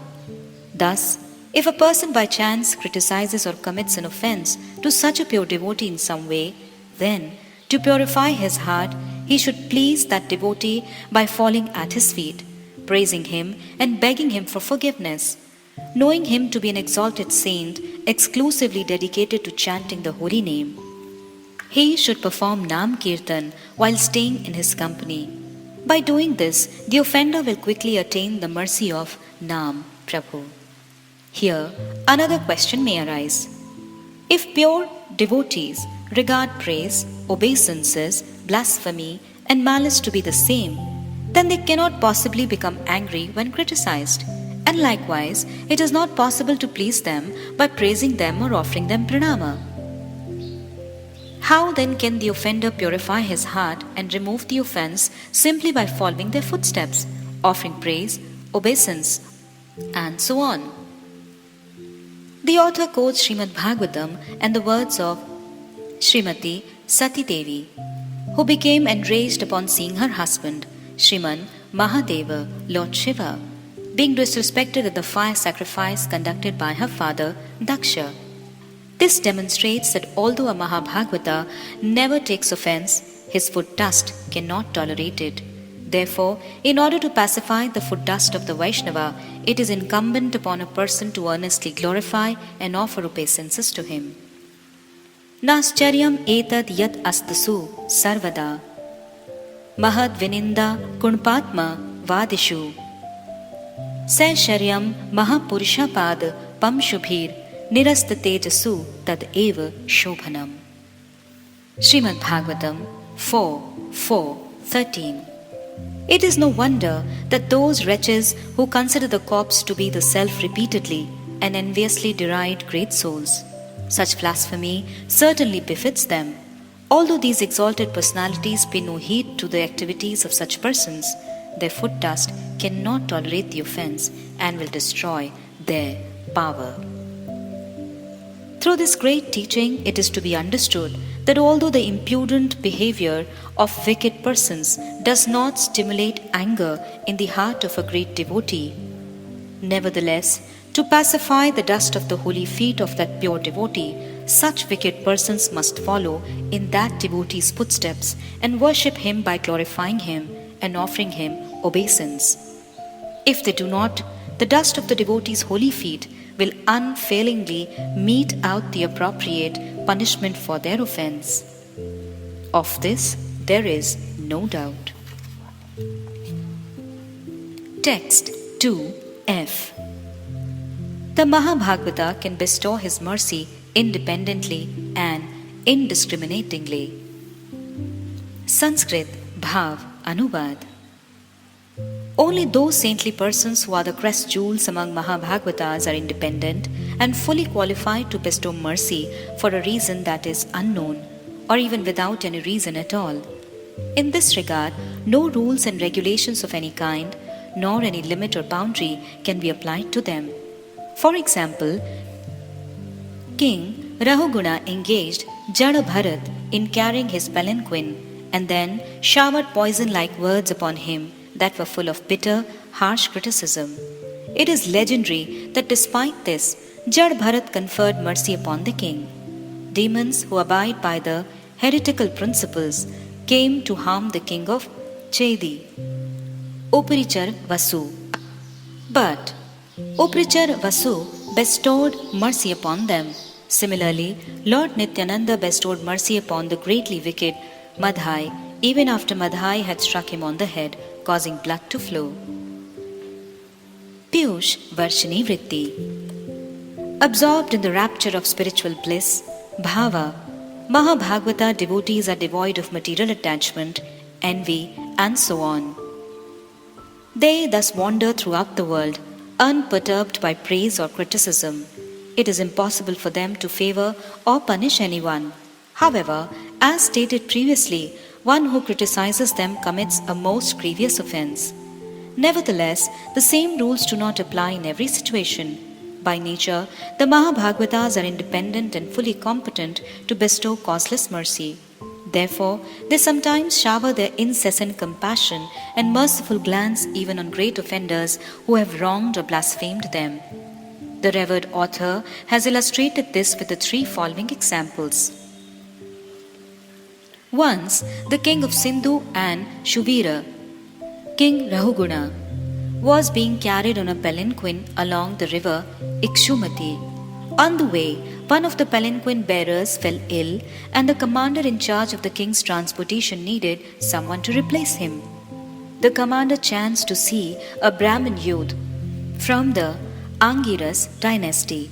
Thus, if a person by chance criticizes or commits an offense to such a pure devotee in some way, then, to purify his heart, he should please that devotee by falling at his feet, praising him and begging him for forgiveness. Knowing him to be an exalted saint exclusively dedicated to chanting the holy name, he should perform Nam Kirtan while staying in his company. By doing this, the offender will quickly attain the mercy of Nam Prabhu. Here, another question may arise. If pure devotees regard praise, obeisances, blasphemy, and malice to be the same, then they cannot possibly become angry when criticized. And likewise, it is not possible to please them by praising them or offering them pranama. How then can the offender purify his heart and remove the offense simply by following their footsteps, offering praise, obeisance, and so on? The author quotes Śrīmad Bhagavatam and the words of Srimati Sati Devi, who became enraged upon seeing her husband, Shriman Mahadeva, Lord Shiva, being disrespected at the fire sacrifice conducted by her father, Daksha. This demonstrates that although a Mahabhagavata never takes offense, his foot dust cannot tolerate it. Therefore, in order to pacify the foot dust of the Vaishnava, it is incumbent upon a person to earnestly glorify and offer obeisances to him. Nāścaryam etad yat astasu sarvada mahad vininda kunpatma vadishu Saisharyam mahapurusha-pad pamshubhir nirasta tejasu tad eva shobhanam. Śrīmad Bhagavatam 4:13. It is no wonder that those wretches who consider the corpse to be the self repeatedly and enviously deride great souls, such blasphemy certainly befits them. Although these exalted personalities pay no heed to the activities of such persons, their foot dust cannot tolerate the offense and will destroy their power. Through this great teaching, it is to be understood that although the impudent behavior of wicked persons does not stimulate anger in the heart of a great devotee, nevertheless, to pacify the dust of the holy feet of that pure devotee, such wicked persons must follow in that devotee's footsteps and worship him by glorifying him and offering him obeisance. If they do not, the dust of the devotee's holy feet will unfailingly mete out the appropriate punishment for their offense. Of this, there is no doubt. Text 2f. The Mahabhagavata can bestow his mercy independently and indiscriminatingly. Sanskrit Bhāvānuvāda. Only those saintly persons who are the crest jewels among Mahabhagavatas are independent and fully qualified to bestow mercy for a reason that is unknown, or even without any reason at all. In this regard, no rules and regulations of any kind, nor any limit or boundary can be applied to them. For example, King Rahuguna engaged Jada Bharat in carrying his palanquin and then showered poison-like words upon him that were full of bitter, harsh criticism. It is legendary that despite this, Jada Bharat conferred mercy upon the king. Demons who abide by the heretical principles came to harm the king of Chedi, Uparichar Vasu. But Uparichar Vasu bestowed mercy upon them. Similarly, Lord Nityananda bestowed mercy upon the greatly wicked Madhai, even after Madhai had struck him on the head, causing blood to flow. Pīyūṣa-varṣiṇī-vṛtti. Absorbed in the rapture of spiritual bliss, bhava, Mahabhagavata devotees are devoid of material attachment, envy, and so on. They thus wander throughout the world, unperturbed by praise or criticism. It is impossible for them to favor or punish anyone. However, as stated previously, one who criticizes them commits a most grievous offense. Nevertheless, the same rules do not apply in every situation. By nature, the Mahabhagavatas are independent and fully competent to bestow causeless mercy. Therefore, they sometimes shower their incessant compassion and merciful glance even on great offenders who have wronged or blasphemed them. The revered author has illustrated this with the three following examples. Once, the king of Sindhu and Shuvira, King Rahuguna, was being carried on a palanquin along the river Ikshumati. On the way, one of the palanquin bearers fell ill, and the commander in charge of the king's transportation needed someone to replace him. The commander chanced to see a Brahmin youth from the Angiras dynasty,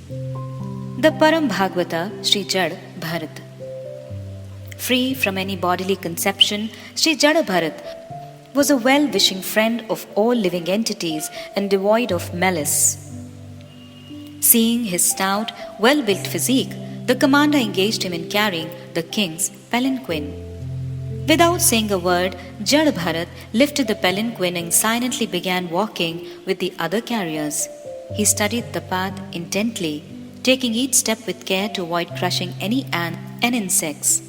the Param Bhagavata Sri Jada Bharat. Free from any bodily conception, Sri Jada Bharat was a well-wishing friend of all living entities and devoid of malice. Seeing his stout, well-built physique, the commander engaged him in carrying the king's palanquin. Without saying a word, Jada Bharat lifted the palanquin and silently began walking with the other carriers. He studied the path intently, taking each step with care to avoid crushing any ant and insects.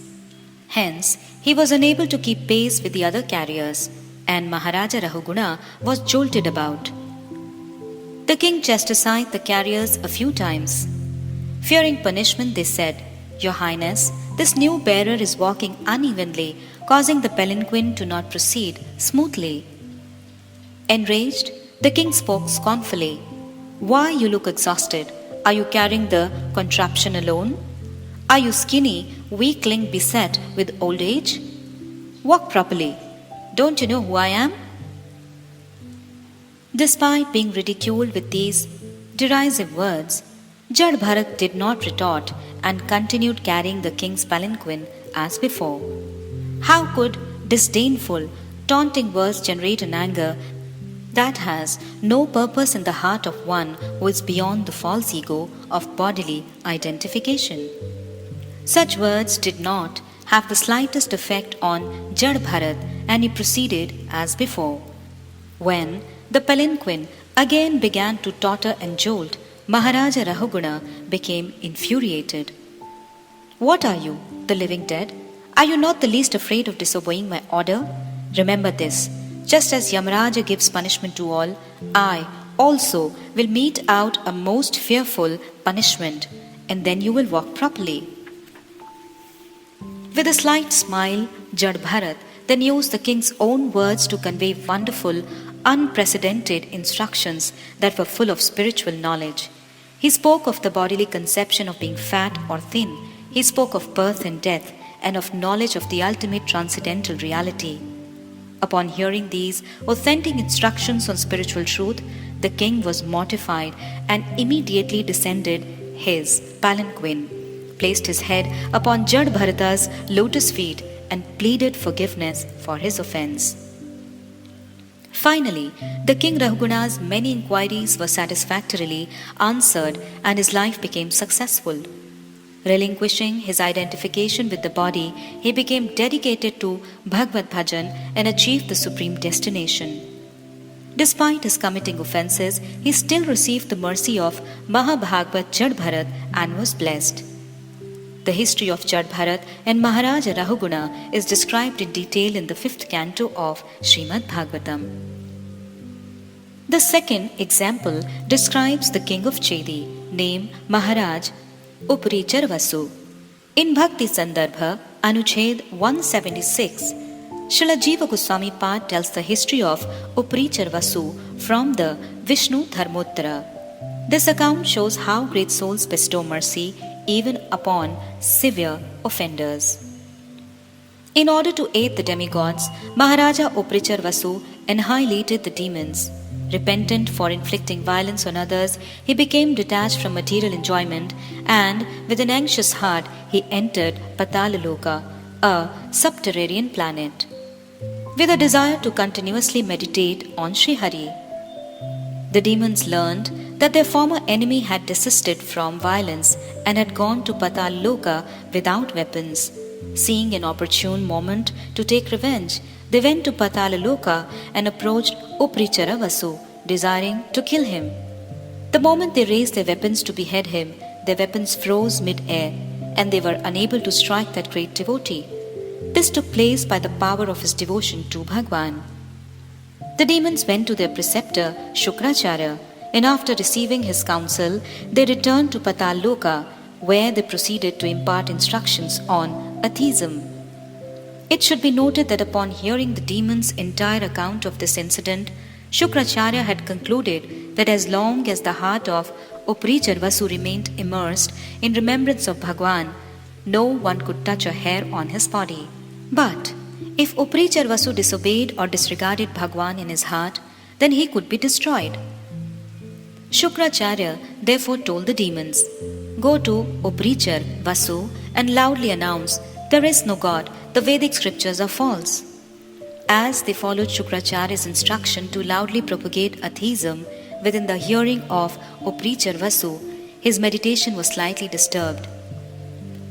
Hence, he was unable to keep pace with the other carriers, and Mahārāja Rahuguna was jolted about. The king chastised the carriers a few times. Fearing punishment, they said, "Your Highness, this new bearer is walking unevenly, causing the palanquin to not proceed smoothly." Enraged, the king spoke scornfully. "Why, you look exhausted. Are you carrying the contraption alone? Are you skinny, weakling beset with old age? Walk properly. Don't you know who I am?" Despite being ridiculed with these derisive words, Jada Bharat did not retort and continued carrying the king's palanquin as before. How could disdainful, taunting words generate an anger that has no purpose in the heart of one who is beyond the false ego of bodily identification? Such words did not have the slightest effect on Jada Bharat, and he proceeded as before. When the palanquin again began to totter and jolt, Mahārāja Rahuguna became infuriated. "What are you, the living dead? Are you not the least afraid of disobeying my order? Remember this, just as Yamaraja gives punishment to all, I also will mete out a most fearful punishment, and then you will walk properly." With a slight smile, Jada Bharat then used the king's own words to convey wonderful, unprecedented instructions that were full of spiritual knowledge. He spoke of the bodily conception of being fat or thin. He spoke of birth and death, and of knowledge of the ultimate transcendental reality. Upon hearing these authentic instructions on spiritual truth, the king was mortified and immediately descended his palanquin, placed his head upon Jada Bharata's lotus feet, and pleaded forgiveness for his offense. Finally, the king Rahuguna's many inquiries were satisfactorily answered, and his life became successful. Relinquishing his identification with the body, he became dedicated to Bhagavad Bhajan and achieved the supreme destination. Despite his committing offences, he still received the mercy of Mahabhagavat Jada Bharat and was blessed. The history of Jada Bharat and Mahārāja Rahuguna is described in detail in the 5th canto of Śrīmad Bhagavatam. The second example describes the king of Chedi, named Mahārāja Uparīchara Vasu. In Bhakti Sandarbha, Anuched 176, Śrīla Jiva Gosvāmī part tells the history of Uparīchara Vasu from the Vishnu Dharmottara. This account shows how great souls bestow mercy even upon severe offenders. In order to aid the demigods, Mahārāja Uparīchara Vasu annihilated the demons. Repentant for inflicting violence on others, he became detached from material enjoyment, and with an anxious heart he entered Patalaloka, a subterranean planet, with a desire to continuously meditate on Sri Hari. The demons learned that their former enemy had desisted from violence and had gone to Patalaloka without weapons. Seeing an opportune moment to take revenge, they went to Patala Loka and approached Uprichara Vasu, desiring to kill him. The moment they raised their weapons to behead him, their weapons froze mid-air, and they were unable to strike that great devotee. This took place by the power of his devotion to Bhagwan. The demons went to their preceptor, Shukracharya, and after receiving his counsel, they returned to Patal Loka, where they proceeded to impart instructions on atheism. It should be noted that upon hearing the demons' entire account of this incident, Shukracharya had concluded that as long as the heart of Uprichar Vasu remained immersed in remembrance of Bhagwan, no one could touch a hair on his body. But if Uprichar Vasu disobeyed or disregarded Bhagwan in his heart, then he could be destroyed. Shukracharya therefore told the demons, "Go to Uprichar Vasu and loudly announce, 'There is no God, the Vedic scriptures are false.'" As they followed Shukracharya's instruction to loudly propagate atheism within the hearing of Uprichar Vasu, his meditation was slightly disturbed.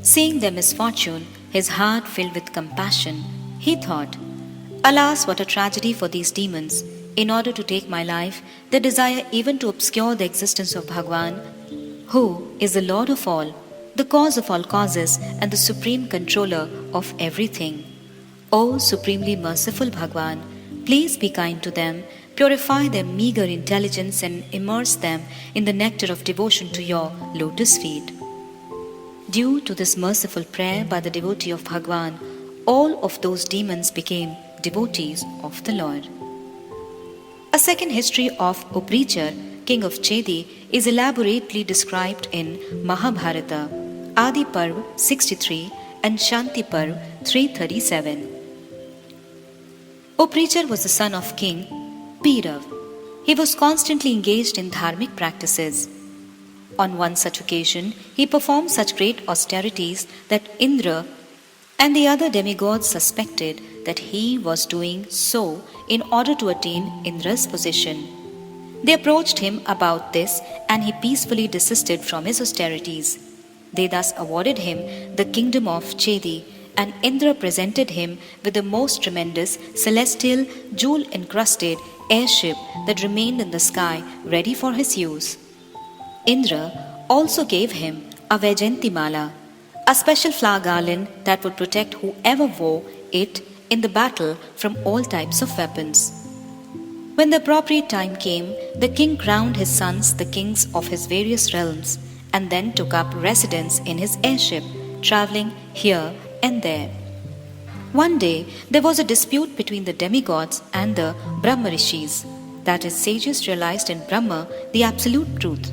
Seeing their misfortune, his heart filled with compassion, he thought, "Alas, what a tragedy for these demons! In order to take my life, they desire even to obscure the existence of Bhagwan, who is the Lord of all, the cause of all causes, and the supreme controller of everything. O supremely merciful Bhagwan, please be kind to them, purify their meager intelligence, and immerse them in the nectar of devotion to your lotus feet." Due to this merciful prayer by the devotee of Bhagwan, all of those demons became devotees of the Lord. A second history of Uprichar, king of Chedi, is elaborately described in Mahabharata, Adi Parv 63 and Shanti Parv 337. Uprichar was the son of King Pīrav. He was constantly engaged in dharmic practices. On one such occasion, he performed such great austerities that Indra and the other demigods suspected that he was doing so in order to attain Indra's position. They approached him about this, and he peacefully desisted from his austerities. They thus awarded him the kingdom of Chedi, and Indra presented him with the most tremendous celestial jewel-encrusted airship that remained in the sky ready for his use. Indra also gave him a Vaijayantimala, a special flower garland that would protect whoever wore it in the battle from all types of weapons. When the appropriate time came, the king crowned his sons the kings of his various realms, and then took up residence in his airship, traveling here and there. One day, there was a dispute between the demigods and the Brahma Rishis, that is, sages realized in Brahma the absolute truth.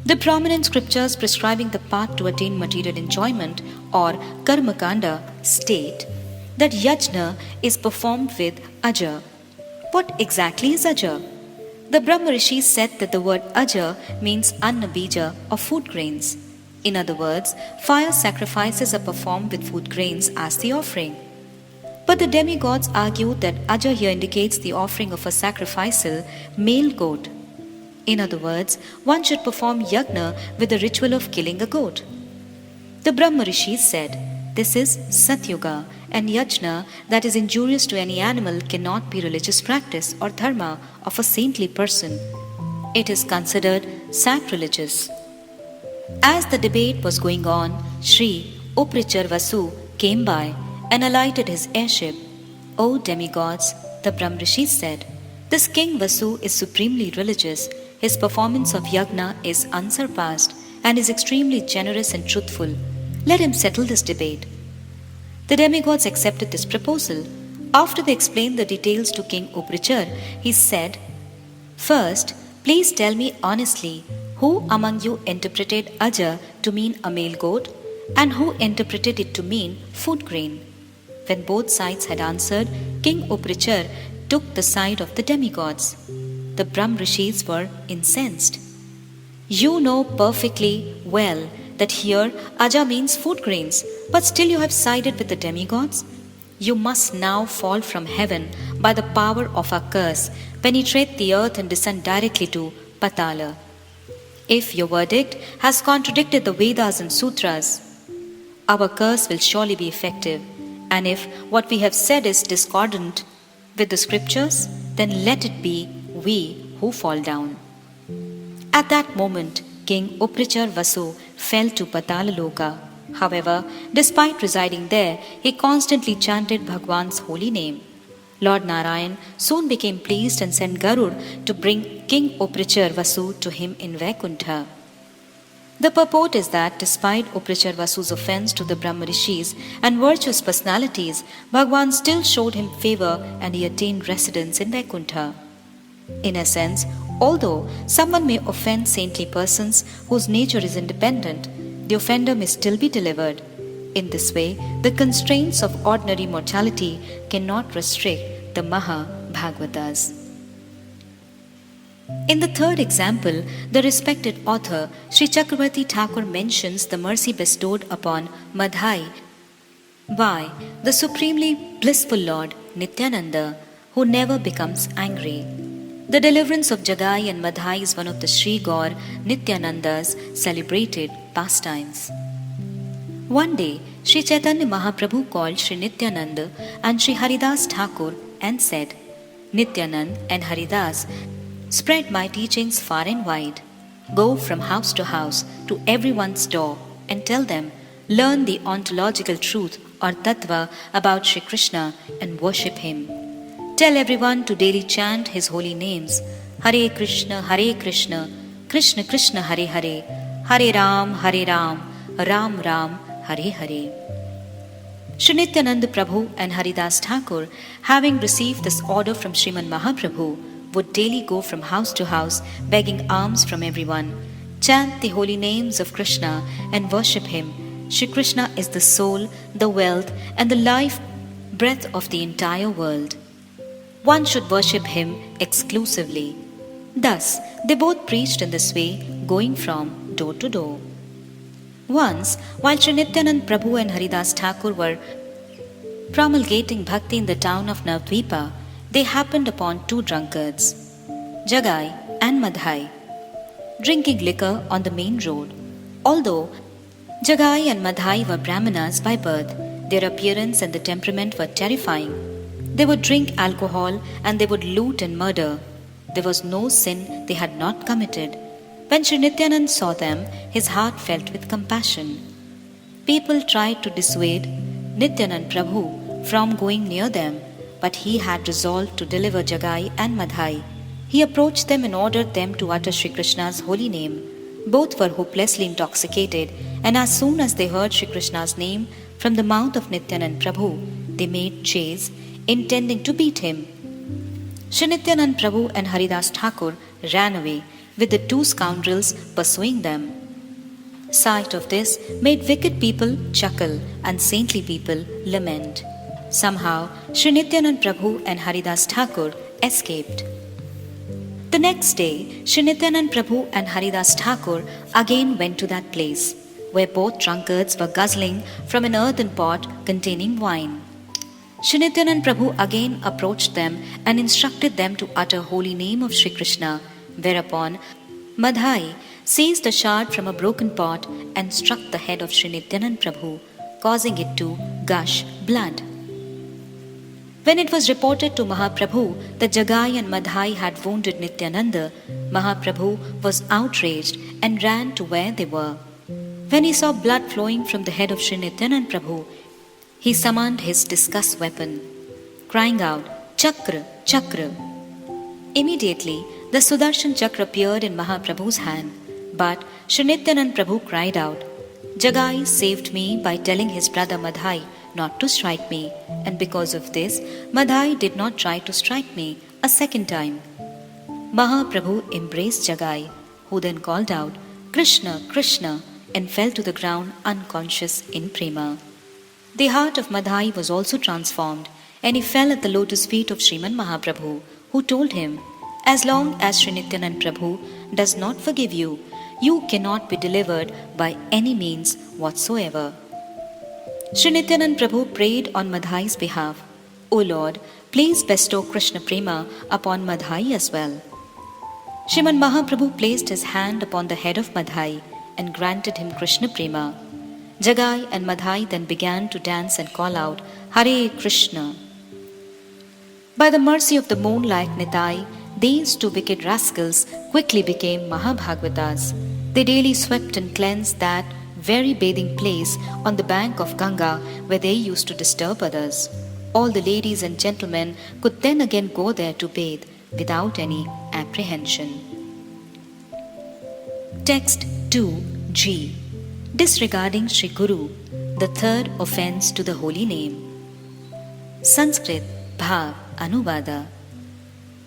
The prominent scriptures prescribing the path to attain material enjoyment, or Karmakanda, state that yajna is performed with aja. What exactly is aja? The Brahma Rishis said that the word aja means anna bija, or food grains. In other words, fire sacrifices are performed with food grains as the offering. But the demigods argued that aja here indicates the offering of a sacrificial male goat. In other words, one should perform yajna with the ritual of killing a goat. The Brahma Rishis said, "This is Satyuga, and yajna that is injurious to any animal cannot be religious practice or dharma of a saintly person. It is considered sacrilegious." As the debate was going on, Sri Uprichar Vasu came by and alighted his airship. "O demigods," the Brahma Rishis said, "this King Vasu is supremely religious. His performance of yajna is unsurpassed and is extremely generous and truthful. Let him settle this debate." The demigods accepted this proposal. After they explained the details to King Uprichar, he said, "First, please tell me honestly, who among you interpreted aja to mean a male goat, and who interpreted it to mean food grain?" When both sides had answered, King Uprichar took the side of the demigods. The Brahma Rishis were incensed. "You know perfectly well that here aja means food grains, but still you have sided with the demigods. You must now fall from heaven by the power of our curse, penetrate the earth and descend directly to Patala. If your verdict has contradicted the Vedas and Sutras, our curse will surely be effective. And if what we have said is discordant with the scriptures, then let it be we who fall down." At that moment, King Uprichar Vasu fell to Patalaloka. However, despite residing there, he constantly chanted Bhagwan's holy name. Lord Narayan soon became pleased and sent Garud to bring King Uprichar Vasu to him in Vaikuntha. The purport is that despite Uprichar Vasu's offense to the Brahma Rishis and virtuous personalities, Bhagwan still showed him favor and he attained residence in Vaikuntha. In essence, although someone may offend saintly persons whose nature is independent, the offender may still be delivered. In this way, the constraints of ordinary mortality cannot restrict the Maha-Bhagavatas. In the third example, the respected author Śrīla Cakravartī Ṭhākura mentions the mercy bestowed upon Madhai by the supremely blissful Lord Nityananda, who never becomes angry. The deliverance of Jagai and Madhai is one of the Sri Gaur Nityananda's celebrated pastimes. One day, Sri Chaitanya Mahaprabhu called Sri Nityananda and Sri Haridas Thakur and said, "Nityanand and Haridas, spread my teachings far and wide. Go from house to everyone's door and tell them, learn the ontological truth or tattva about Sri Krishna and worship him. Tell everyone to daily chant his holy names, Hare Krishna, Krishna Krishna, Hare Hare, Hare Ram, Ram Ram, Hare Hare." Sri Nityananda Prabhu and Haridas Thakur, having received this order from Srimad Mahaprabhu, would daily go from house to house begging alms from everyone, chant the holy names of Krishna and worship him. Shri Krishna is the soul, the wealth and the life breath of the entire world. One should worship him exclusively. Thus, they both preached in this way, going from door to door. Once, while Sri Nityanand Prabhu and Haridas Thakur were promulgating bhakti in the town of Navdvipa, they happened upon two drunkards, Jagai and Madhai, drinking liquor on the main road. Although Jagai and Madhai were Brahmanas by birth, their appearance and the temperament were terrifying. They would drink alcohol and they would loot and murder. There was no sin they had not committed. When Sri Nityanand saw them, his heart felt with compassion. People tried to dissuade Nityanand Prabhu from going near them, but he had resolved to deliver Jagai and Madhai. He approached them and ordered them to utter Sri Krishna's holy name. Both were hopelessly intoxicated, and as soon as they heard Sri Krishna's name from the mouth of Nityanand Prabhu, they made chase, intending to beat him. Sri Nityanand Prabhu and Haridas Thakur ran away, with the two scoundrels pursuing them. Sight of this made wicked people chuckle and saintly people lament. Somehow, Sri Nityanand Prabhu and Haridas Thakur escaped. The next day, Sri Nityanand Prabhu and Haridas Thakur again went to that place, where both drunkards were guzzling from an earthen pot containing wine. Sri Nityanand Prabhu again approached them and instructed them to utter holy name of Sri Krishna, whereupon Madhai seized a shard from a broken pot and struck the head of Sri Nityanand Prabhu, causing it to gush blood. When it was reported to Mahaprabhu that Jagai and Madhai had wounded Nityananda, Mahaprabhu was outraged and ran to where they were. When he saw blood flowing from the head of Sri Nityanand Prabhu, he summoned his discuss weapon, crying out, "Chakra, Chakra!" Immediately, the Sudarshan Chakra appeared in Mahaprabhu's hand, but Sri Nityanand Prabhu cried out, "Jagai saved me by telling his brother Madhai not to strike me, and because of this, Madhai did not try to strike me a second time." Mahaprabhu embraced Jagai, who then called out, "Krishna, Krishna," and fell to the ground unconscious in prema. The heart of Madhai was also transformed, and he fell at the lotus feet of Srimad Mahaprabhu, who told him, "As long as Sri Nityanand Prabhu does not forgive you, you cannot be delivered by any means whatsoever." Sri Nityanand Prabhu prayed on Madhai's behalf, "O Lord, please bestow Krishna Prema upon Madhai as well." Srimad Mahaprabhu placed his hand upon the head of Madhai and granted him Krishna Prema. Jagai and Madhai then began to dance and call out, Hare Krishna. By the mercy of the moon like Nitai, these two wicked rascals quickly became Mahabhagavatas. They daily swept and cleansed that very bathing place on the bank of Ganga where they used to disturb others. All the ladies and gentlemen could then again go there to bathe without any apprehension. Text 2G. Disregarding Sri Guru, the third offense to the holy name. Sanskrit Bhāvānuvāda.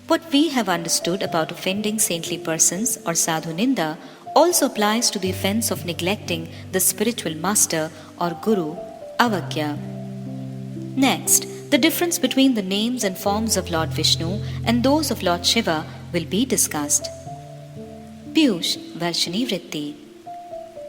What we have understood about offending saintly persons or sadhu ninda also applies to the offense of neglecting the spiritual master or guru, avagya. Next, the difference between the names and forms of Lord Vishnu and those of Lord Shiva will be discussed. Pīyūṣa-varṣiṇī-vṛtti.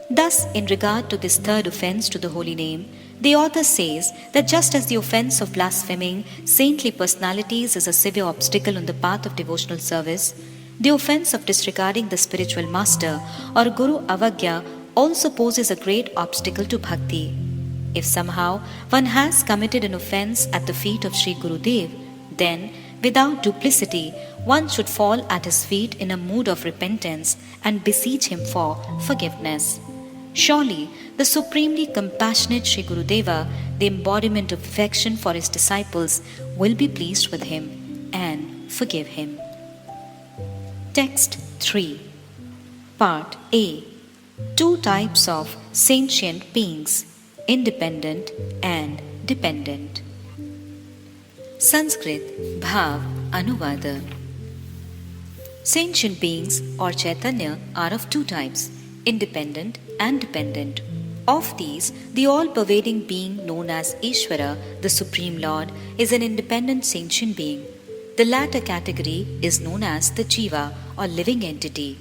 Thus, in regard to this third offense to the holy name, the author says that just as the offense of blaspheming saintly personalities is a severe obstacle on the path of devotional service, the offense of disregarding the spiritual master or guru avagya also poses a great obstacle to bhakti. If somehow one has committed an offense at the feet of Sri Gurudev, then, without duplicity, one should fall at his feet in a mood of repentance and beseech him for forgiveness. Surely, the supremely compassionate Sri Gurudeva, the embodiment of affection for his disciples, will be pleased with him and forgive him. Text 3. Part A. Two types of sentient beings, independent and dependent. Sanskrit Bhāvānuvāda. Sentient beings or Chaitanya are of two types, independent and dependent. Of these, the all-pervading being known as Ishvara, the Supreme Lord, is an independent sentient being. The latter category is known as the Jiva or living entity,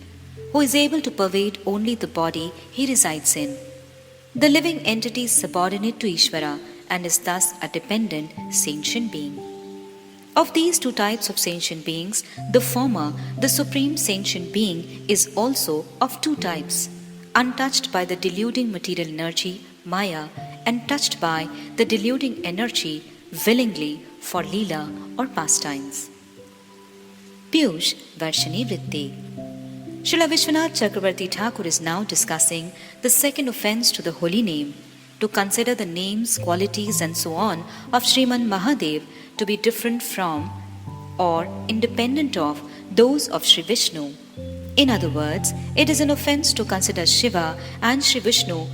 who is able to pervade only the body he resides in. The living entity is subordinate to Ishvara and is thus a dependent sentient being. Of these two types of sentient beings, the former, the supreme sentient being, is also of two types, untouched by the deluding material energy, Maya, and touched by the deluding energy willingly for Leela or pastimes. Pīyūṣa-varṣiṇī-vṛtti. Śrīla Viśvanātha Cakravartī Ṭhākura is now discussing the second offense to the holy name, to consider the names, qualities, and so on of Śrīmad Mahadev to be different from or independent of those of Sri Vishnu. In other words, it is an offense to consider Shiva and Sri Vishnu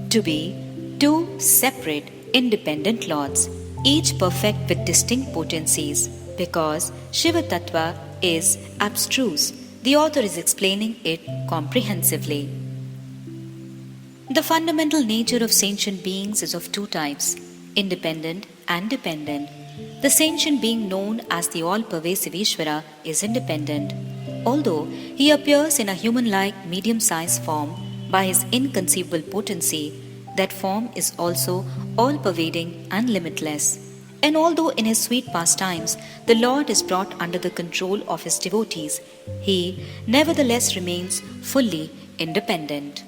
to be two separate, independent lords, each perfect with distinct potencies, because Shiva Tattva is abstruse. The author is explaining it comprehensively. The fundamental nature of sentient beings is of two types, independent and dependent. The sentient being known as the all-pervasive Ishvara is independent. Although he appears in a human-like medium-sized form by his inconceivable potency, that form is also all-pervading and limitless. And although in his sweet pastimes the Lord is brought under the control of his devotees, he nevertheless remains fully independent.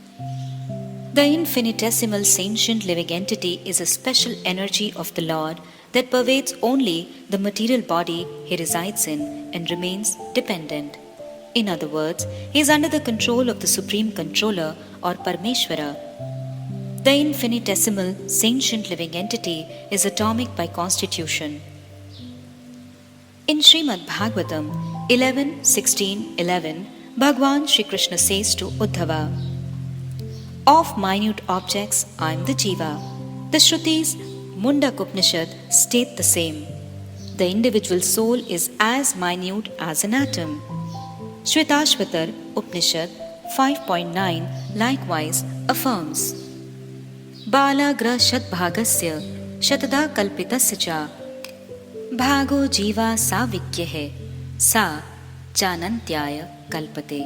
The infinitesimal sentient living entity is a special energy of the Lord that pervades only the material body he resides in and remains dependent. In other words, he is under the control of the Supreme Controller or Parameshvara. The infinitesimal sentient living entity is atomic by constitution. In Śrīmad Bhagavatam 11.16.11, Bhagwan Shri Krishna says to Uddhava, "Of minute objects I am the Jiva." The Shrutis Mundaka-Upanishad state the same. The individual soul is as minute as an atom. Shvetashvatar Upanishad 5.9 likewise affirms, Balagra Shat-bhagasya Shatada Kalpitasya Cha Bhago Jiva Sa Vikyahe Sa Janantyaya Kalpate.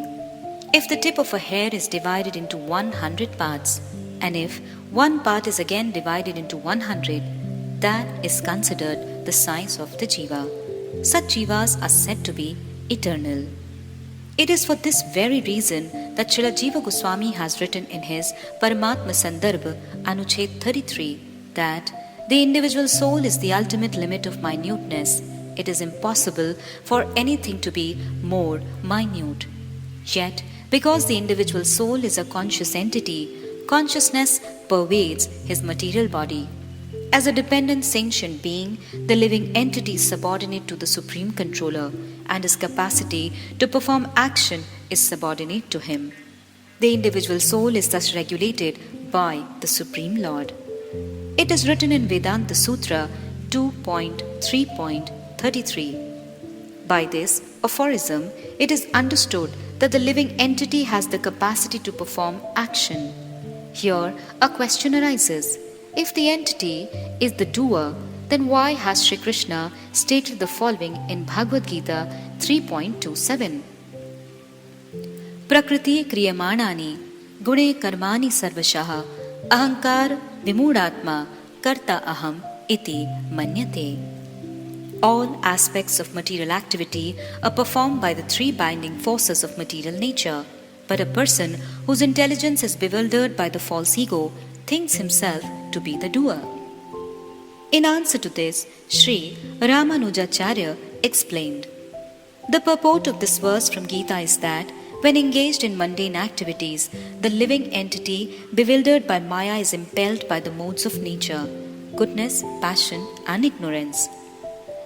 If the tip of a hair is divided into 100 parts, and if one part is again divided into 100, that is considered the size of the Jiva. Such Jivas are said to be eternal. It is for this very reason that Śrīla Jiva Gosvāmī has written in his Paramatma Sandarbha Anuched 33 that the individual soul is the ultimate limit of minuteness. It is impossible for anything to be more minute. Yet, because the individual soul is a conscious entity, consciousness pervades his material body. As a dependent sentient being, the living entity is subordinate to the Supreme Controller, and his capacity to perform action is subordinate to him. The individual soul is thus regulated by the Supreme Lord. It is written in Vedanta Sutra 2.3.33. By this aphorism, it is understood that the living entity has the capacity to perform action. Here, a question arises. If the entity is the doer, then why has Sri Krishna stated the following in Bhagavad Gita 3.27? Prakriti kriyamanani gune karmani sarvashaha ahankar vimūಢātma karta aham iti manyate. All aspects of material activity are performed by the three binding forces of material nature, but a person whose intelligence is bewildered by the false ego thinks himself to be the doer. In answer to this, Sri Ramanujacharya explained, the purport of this verse from Gita is that when engaged in mundane activities, the living entity bewildered by Maya is impelled by the modes of nature, goodness, passion, and ignorance.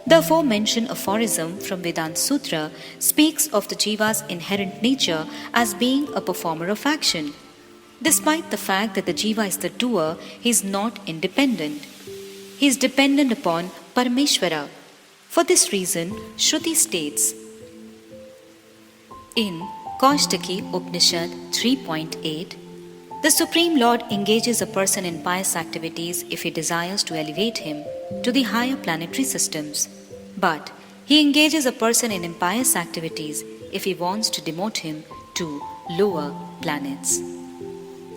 The aforementioned aphorism from Vedanta Sutra speaks of the jiva's inherent nature as being a performer of action. Despite the fact that the jiva is the doer, he is not independent. He is dependent upon Parameshvara. For this reason, Shruti states in Kaushtaki Upanishad 3.8, the Supreme Lord engages a person in pious activities if he desires to elevate him to the higher planetary systems, but he engages a person in impious activities if he wants to demote him to lower planets.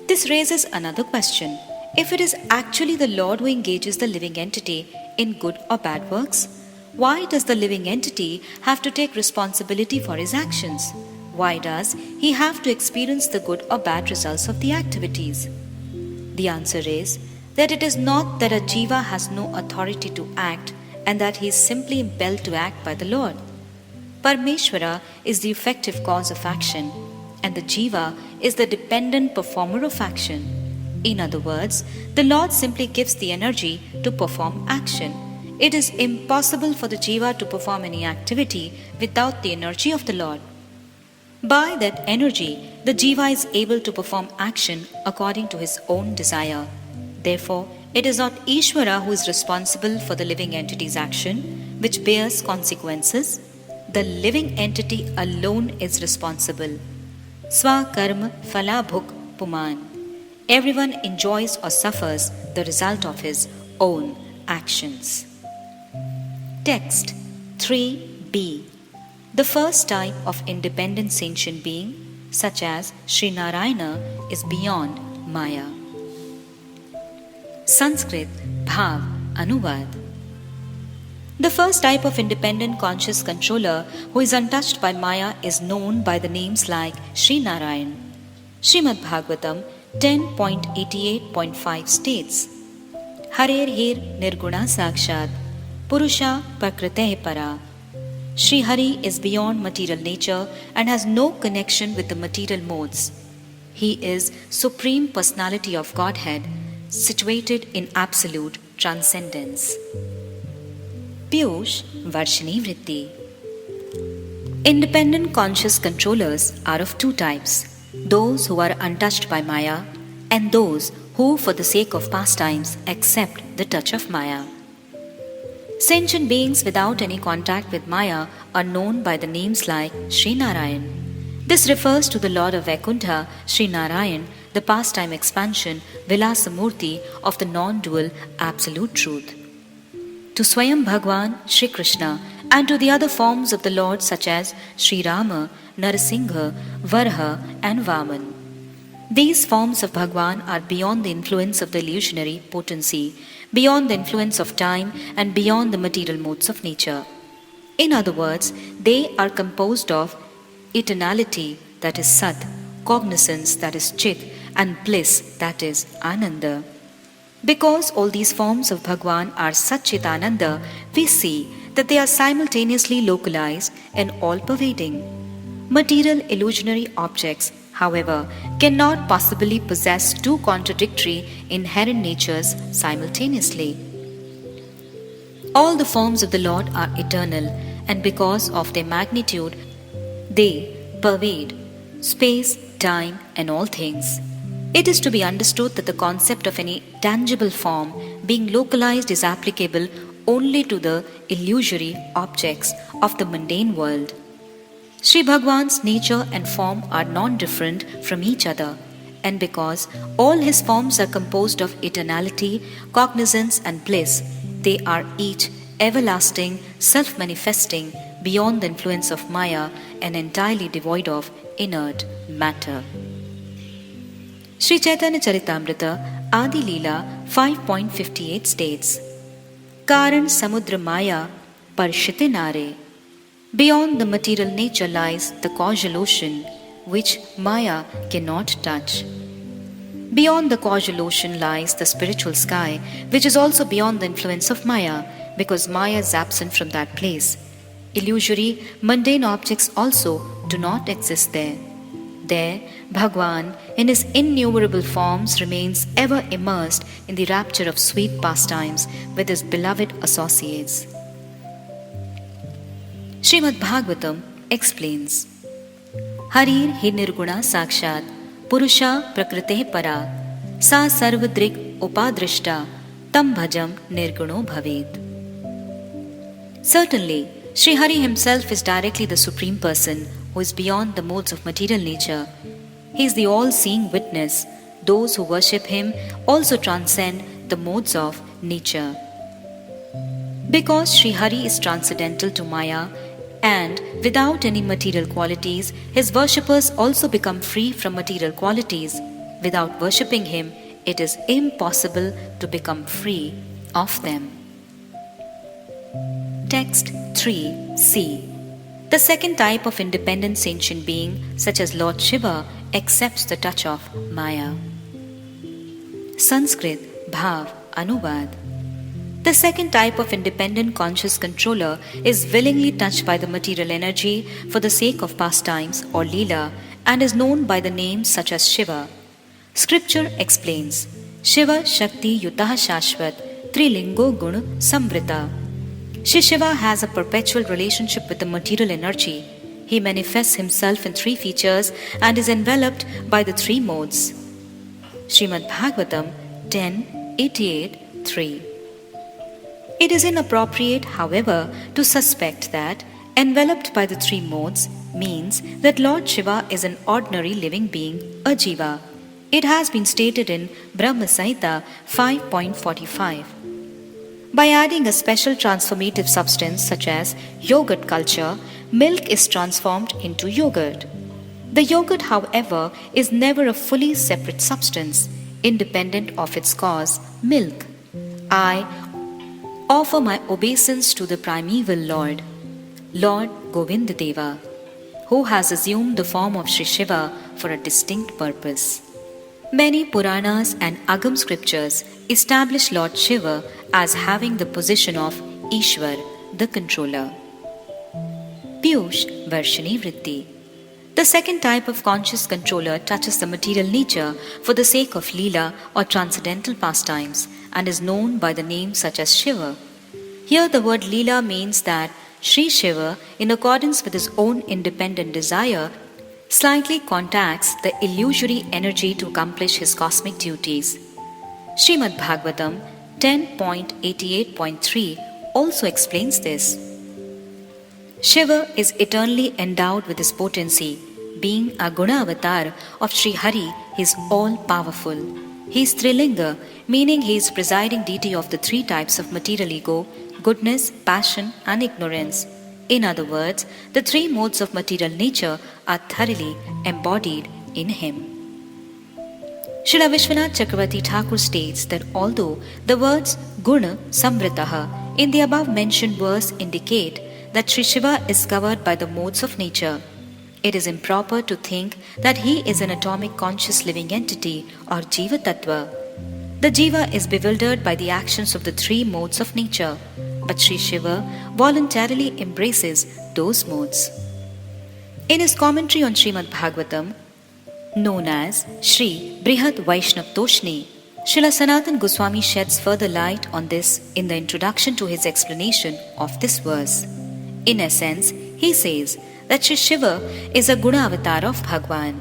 This raises another question. If it is actually the Lord who engages the living entity in good or bad works, why does the living entity have to take responsibility for his actions? Why does he have to experience the good or bad results of the activities? The answer is that it is not that a jiva has no authority to act and that he is simply impelled to act by the Lord. Parameshvara is the effective cause of action, and the jiva is the dependent performer of action. In other words, the Lord simply gives the energy to perform action. It is impossible for the jiva to perform any activity without the energy of the Lord. By that energy, the jiva is able to perform action according to his own desire. Therefore, it is not Ishvara who is responsible for the living entity's action, which bears consequences. The living entity alone is responsible. Swa karma phala bhuk puman. Everyone enjoys or suffers the result of his own actions. Text 3b. The first type of independent sentient being, such as Sri Nārāyaṇa, is beyond Maya. Sanskrit Bhāvānuvāda. The first type of independent conscious controller who is untouched by Maya is known by the names like Sri Nārāyaṇa. Śrīmad Bhagavatam 10.88.5 states, Harer Hir Nirguna Sakshat Purusha Prakritehe Para. Sri Hari is beyond material nature and has no connection with the material modes. He is Supreme Personality of Godhead, situated in absolute transcendence. Pīyūṣa-varṣiṇī-vṛtti. Independent conscious controllers are of two types, those who are untouched by Maya and those who, for the sake of pastimes, accept the touch of Maya. Sentient beings without any contact with Maya are known by the names like Sri Nārāyaṇa. This refers to the Lord of Vaikuntha, Sri Nārāyaṇa, the pastime expansion, Vilasamurti of the non-dual Absolute Truth. To Swayam Bhagwan, Sri Krishna, and to the other forms of the Lord such as Sri Rama, Narasingha, Varaha, and Vaman. These forms of Bhagwan are beyond the influence of the illusionary potency, beyond the influence of time, and beyond the material modes of nature. In other words, they are composed of eternality, that is Sat, cognizance, that is Chit, and bliss, that is Ananda. Because all these forms of Bhagwan are Satchitananda, we see that they are simultaneously localized and all-pervading. Material illusionary objects, however, cannot possibly possess two contradictory inherent natures simultaneously. All the forms of the Lord are eternal, and because of their magnitude, they pervade space, time, and all things. It is to be understood that the concept of any tangible form being localized is applicable only to the illusory objects of the mundane world. Sri Bhagwan's nature and form are non-different from each other, and because all his forms are composed of eternality, cognizance, and bliss, they are each everlasting, self-manifesting, beyond the influence of Maya, and entirely devoid of inert matter. Sri Chaitanya Charitamrita Adi Leela 5.58 states, Karan Samudra Maya Parshite Nare. Beyond the material nature lies the causal ocean, which Maya cannot touch. Beyond the causal ocean lies the spiritual sky, which is also beyond the influence of Maya, because Maya is absent from that place. Illusory, mundane objects also do not exist there. There, Bhagwan, in his innumerable forms, remains ever immersed in the rapture of sweet pastimes with his beloved associates. Śrīmad Bhagavatam explains, Harir hi nirguna sakshat purusha prakrite para sa sarvadrik upadrishta tam bhajam nirguno bhaved. Certainly, Sri Hari himself is directly the Supreme Person who is beyond the modes of material nature. He is the all-seeing witness. Those who worship him also transcend the modes of nature. Because Sri Hari is transcendental to Maya and without any material qualities, his worshippers also become free from material qualities. Without worshipping him, it is impossible to become free of them. Text 3c. The second type of independent sentient being, such as Lord Shiva, accepts the touch of Maya. Sanskrit Bhāvānuvāda. The second type of independent conscious controller is willingly touched by the material energy for the sake of pastimes or Leela and is known by the names such as Shiva. Scripture explains, Shiva Shakti Yutaha Shashvat Trilingo Gun Samvrita. Shri Shiva has a perpetual relationship with the material energy. He manifests himself in three features and is enveloped by the three modes. Śrīmad Bhagavatam 10.88.3. It is inappropriate, however, to suspect that enveloped by the three modes means that Lord Shiva is an ordinary living being, a jiva. It has been stated in Brahma Samhita 5.45. By adding a special transformative substance such as yogurt culture, milk is transformed into yogurt. The yogurt, however, is never a fully separate substance, independent of its cause, milk. I offer my obeisance to the primeval Lord, Lord Govindadeva, who has assumed the form of Sri Shiva for a distinct purpose. Many Puranas and Agam scriptures establish Lord Shiva as having the position of Ishwar, the controller. Pīyūṣa-varṣiṇī-vṛtti. The second type of conscious controller touches the material nature for the sake of Leela or transcendental pastimes and is known by the names such as Shiva. Here the word Leela means that Sri Shiva, in accordance with his own independent desire, slightly contacts the illusory energy to accomplish his cosmic duties. Śrīmad Bhagavatam 10.88.3 also explains this. Shiva is eternally endowed with his potency. Being a guna avatar of Sri Hari, he is all-powerful. He is Trilinga, meaning he is presiding deity of the three types of material ego, goodness, passion, and ignorance. In other words, the three modes of material nature are thoroughly embodied in him. Śrīla Viśvanātha Cakravartī Ṭhākura states that although the words Guna Samvritaha in the above mentioned verse indicate that Sri Shiva is covered by the modes of nature, It is improper to think that he is an atomic conscious living entity or Jiva Tattva. The Jiva is bewildered by the actions of the three modes of nature, but Sri Shiva voluntarily embraces those modes. In his commentary on Śrīmad Bhagavatam, known as Shri Brihad Vaishnav Toshni, Śrīla Sanatana Goswami sheds further light on this in the introduction to his explanation of this verse. In essence, he says that Sri Shiva is a Guna avatar of Bhagwan.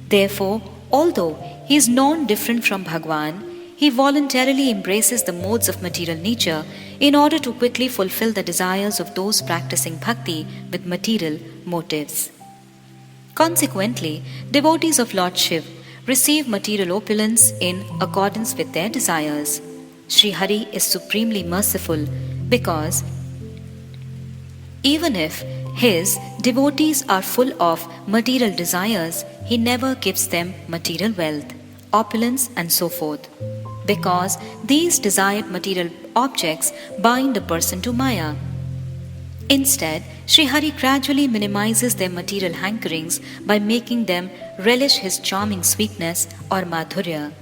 Therefore, although he is non-different from Bhagwan, he voluntarily embraces the modes of material nature in order to quickly fulfill the desires of those practicing bhakti with material motives. Consequently, devotees of Lord Shiv receive material opulence in accordance with their desires. Sri Hari is supremely merciful because even if his devotees are full of material desires, he never gives them material wealth, opulence, and so forth, because these desired material objects bind a person to Maya. Instead, Sri Hari gradually minimizes their material hankerings by making them relish his charming sweetness or Madhurya.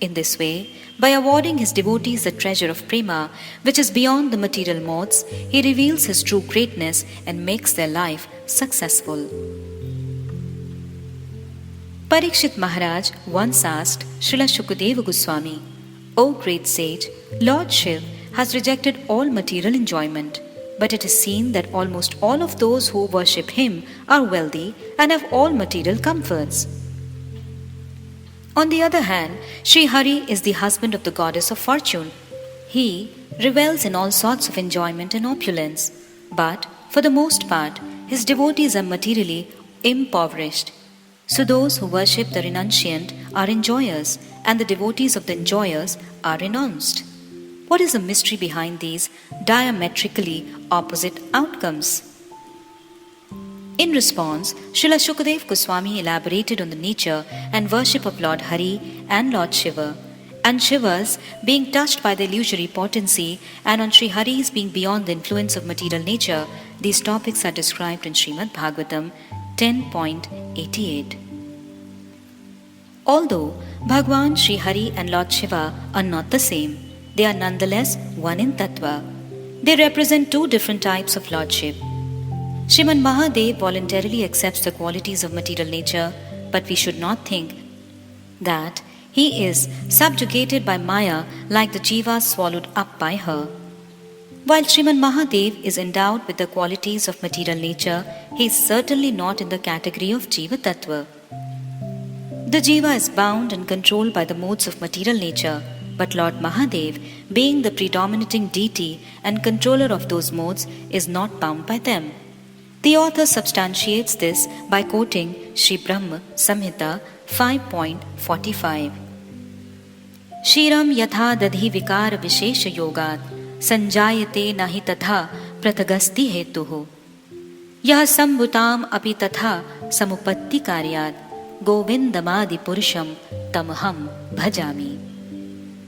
In this way, by awarding his devotees the treasure of prema, which is beyond the material modes, he reveals his true greatness and makes their life successful. Parikshit Maharaj once asked Śrīla Shukadeva Gosvāmī, "O great sage, Lord Shiv has rejected all material enjoyment, but it is seen that almost all of those who worship him are wealthy and have all material comforts. On the other hand, Sri Hari is the husband of the goddess of fortune. He revels in all sorts of enjoyment and opulence, but for the most part, his devotees are materially impoverished. So those who worship the renunciant are enjoyers, and the devotees of the enjoyers are renounced. What is the mystery behind these diametrically opposite outcomes?" In response, Śrīla Shukadeva Goswami elaborated on the nature and worship of Lord Hari and Lord Shiva, and Shiva's being touched by the illusory potency, and on Sri Hari's being beyond the influence of material nature. These topics are described in Śrīmad Bhagavatam 10.88. Although Bhagwan, Sri Hari and Lord Shiva are not the same, they are nonetheless one in Tattva. They represent two different types of lordship. Srimad Mahadev voluntarily accepts the qualities of material nature, but we should not think that he is subjugated by Maya like the jiva swallowed up by her. While Srimad Mahadev is endowed with the qualities of material nature, he is certainly not in the category of Jiva Tattva. The jiva is bound and controlled by the modes of material nature, but Lord Mahadev, being the predominating deity and controller of those modes, is not bound by them. The author substantiates this by quoting Sri Brahma Samhita 5.45. Shiram yatha dadhi vikara vishesha yogat sanjayate nahi tatha pratagasti hetuhu yah sambhutam api tatha samupatti karyat govindamadi purusham tamaham bhajami.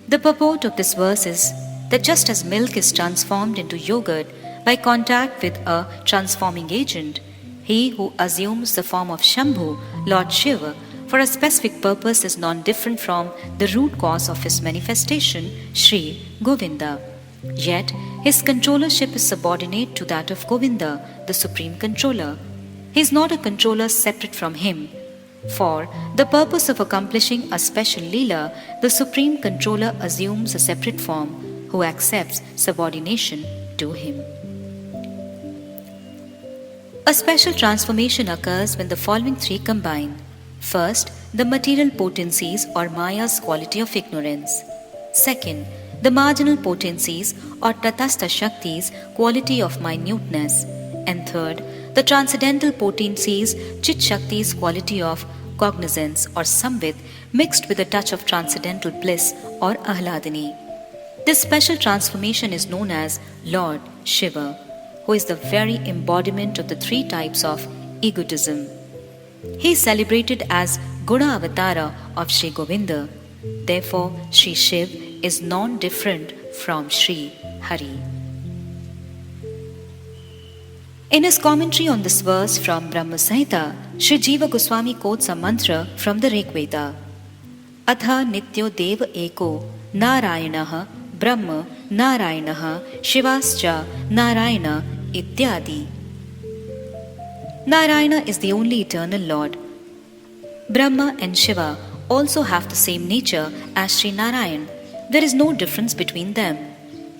The purport of this verse is that just as milk is transformed into yogurt by contact with a transforming agent, he who assumes the form of Shambhu, Lord Shiva, for a specific purpose is non-different from the root cause of his manifestation, Sri Govinda. Yet, his controllership is subordinate to that of Govinda, the supreme controller. He is not a controller separate from him. For the purpose of accomplishing a special Leela, the supreme controller assumes a separate form, who accepts subordination to him. A special transformation occurs when the following three combine. First, the material potencies or Maya's quality of ignorance. Second, the marginal potencies or Tatastha Shakti's quality of minuteness. And third, the transcendental potencies Chit Shakti's quality of cognizance or Samvit mixed with a touch of transcendental bliss or Ahladini. This special transformation is known as Lord Shiva, who is the very embodiment of the three types of egotism. He is celebrated as Guna Avatara of Sri Govinda. Therefore, Sri Shiv is non-different from Sri Hari. In his commentary on this verse from Brahma Samhita, Sri Jiva Goswami quotes a mantra from the Rig Veda. Atha nityo deva eko Nārāyaṇah Brahma Nārāyaṇah Shivascha Nārāyaṇa ityadi. Nārāyaṇa is the only eternal Lord. Brahma and Shiva also have the same nature as Sri Narayan. There is no difference between them.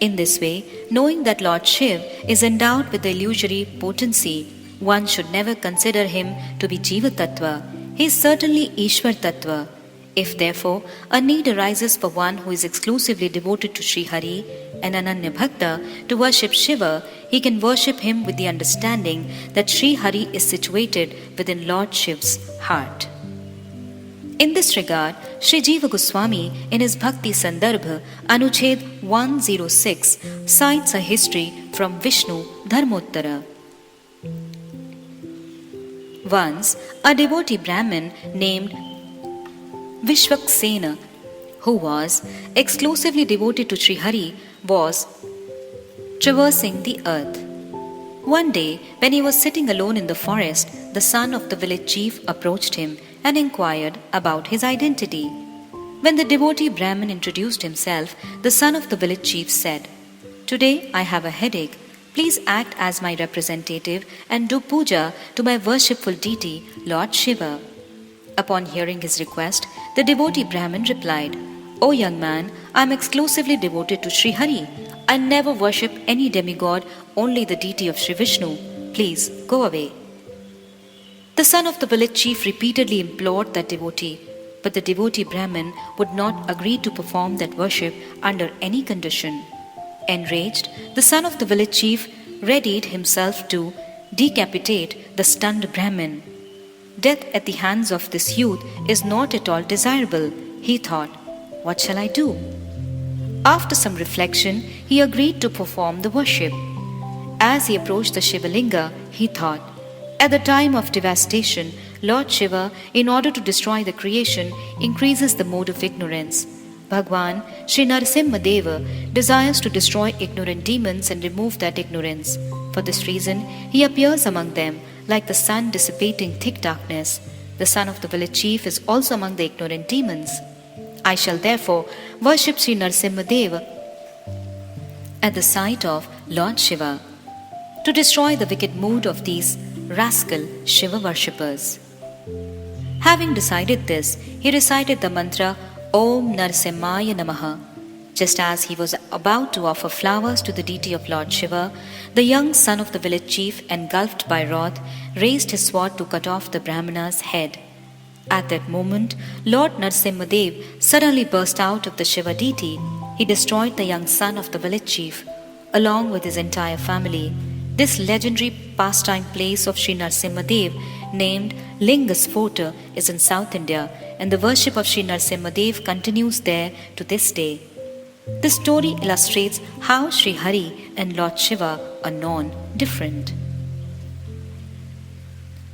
In this way, knowing that Lord Shiv is endowed with the illusory potency, one should never consider him to be Jiva Tattva. He is certainly Ishwar Tattva. If therefore a need arises for one who is exclusively devoted to Sri Hari and Ananya Bhakta to worship Shiva, he can worship him with the understanding that Sri Hari is situated within Lord Shiv's heart. In this regard, Sri Jiva Goswami in his Bhakti Sandarbha Anuched 106 cites a history from Vishnu Dharmottara. Once, a devotee Brahmin named Vishwaksena, who was exclusively devoted to Sri Hari, was traversing the earth. One day, when he was sitting alone in the forest, the son of the village chief approached him and inquired about his identity. When the devotee Brahmin introduced himself, the son of the village chief said, "Today I have a headache. Please act as my representative and do puja to my worshipful deity, Lord Shiva." Upon hearing his request, the devotee Brahmin replied, "O young man, I am exclusively devoted to Sri Hari. I never worship any demigod, only the deity of Sri Vishnu. Please go away." The son of the village chief repeatedly implored that devotee, but the devotee Brahmin would not agree to perform that worship under any condition. Enraged, the son of the village chief readied himself to decapitate the stunned Brahmin. Death at the hands of this youth is not at all desirable, he thought. What shall I do? After some reflection, he agreed to perform the worship. As he approached the Shivalinga, he thought, at the time of devastation, Lord Shiva, in order to destroy the creation, increases the mode of ignorance. Bhagwan, Sri Narasimha-deva, desires to destroy ignorant demons and remove that ignorance. For this reason, he appears among them, like the sun dissipating thick darkness. The son of the village chief is also among the ignorant demons. I shall therefore worship Sri Narasimha-deva at the site of Lord Shiva, to destroy the wicked mood of these rascal Shiva worshippers. Having decided this, he recited the mantra Om Narasimhaya Namaha. Just as he was about to offer flowers to the deity of Lord Shiva, the young son of the village chief, engulfed by wrath, raised his sword to cut off the Brahmana's head. At that moment, Lord Narasimha-dev suddenly burst out of the Shiva deity. He destroyed the young son of the village chief, along with his entire family. This legendary pastime place of Sri Narasimha-dev, named Lingasphota, is in South India, and the worship of Sri Narasimha-dev continues there to this day. This story illustrates how Sri Hari and Lord Shiva are non-different.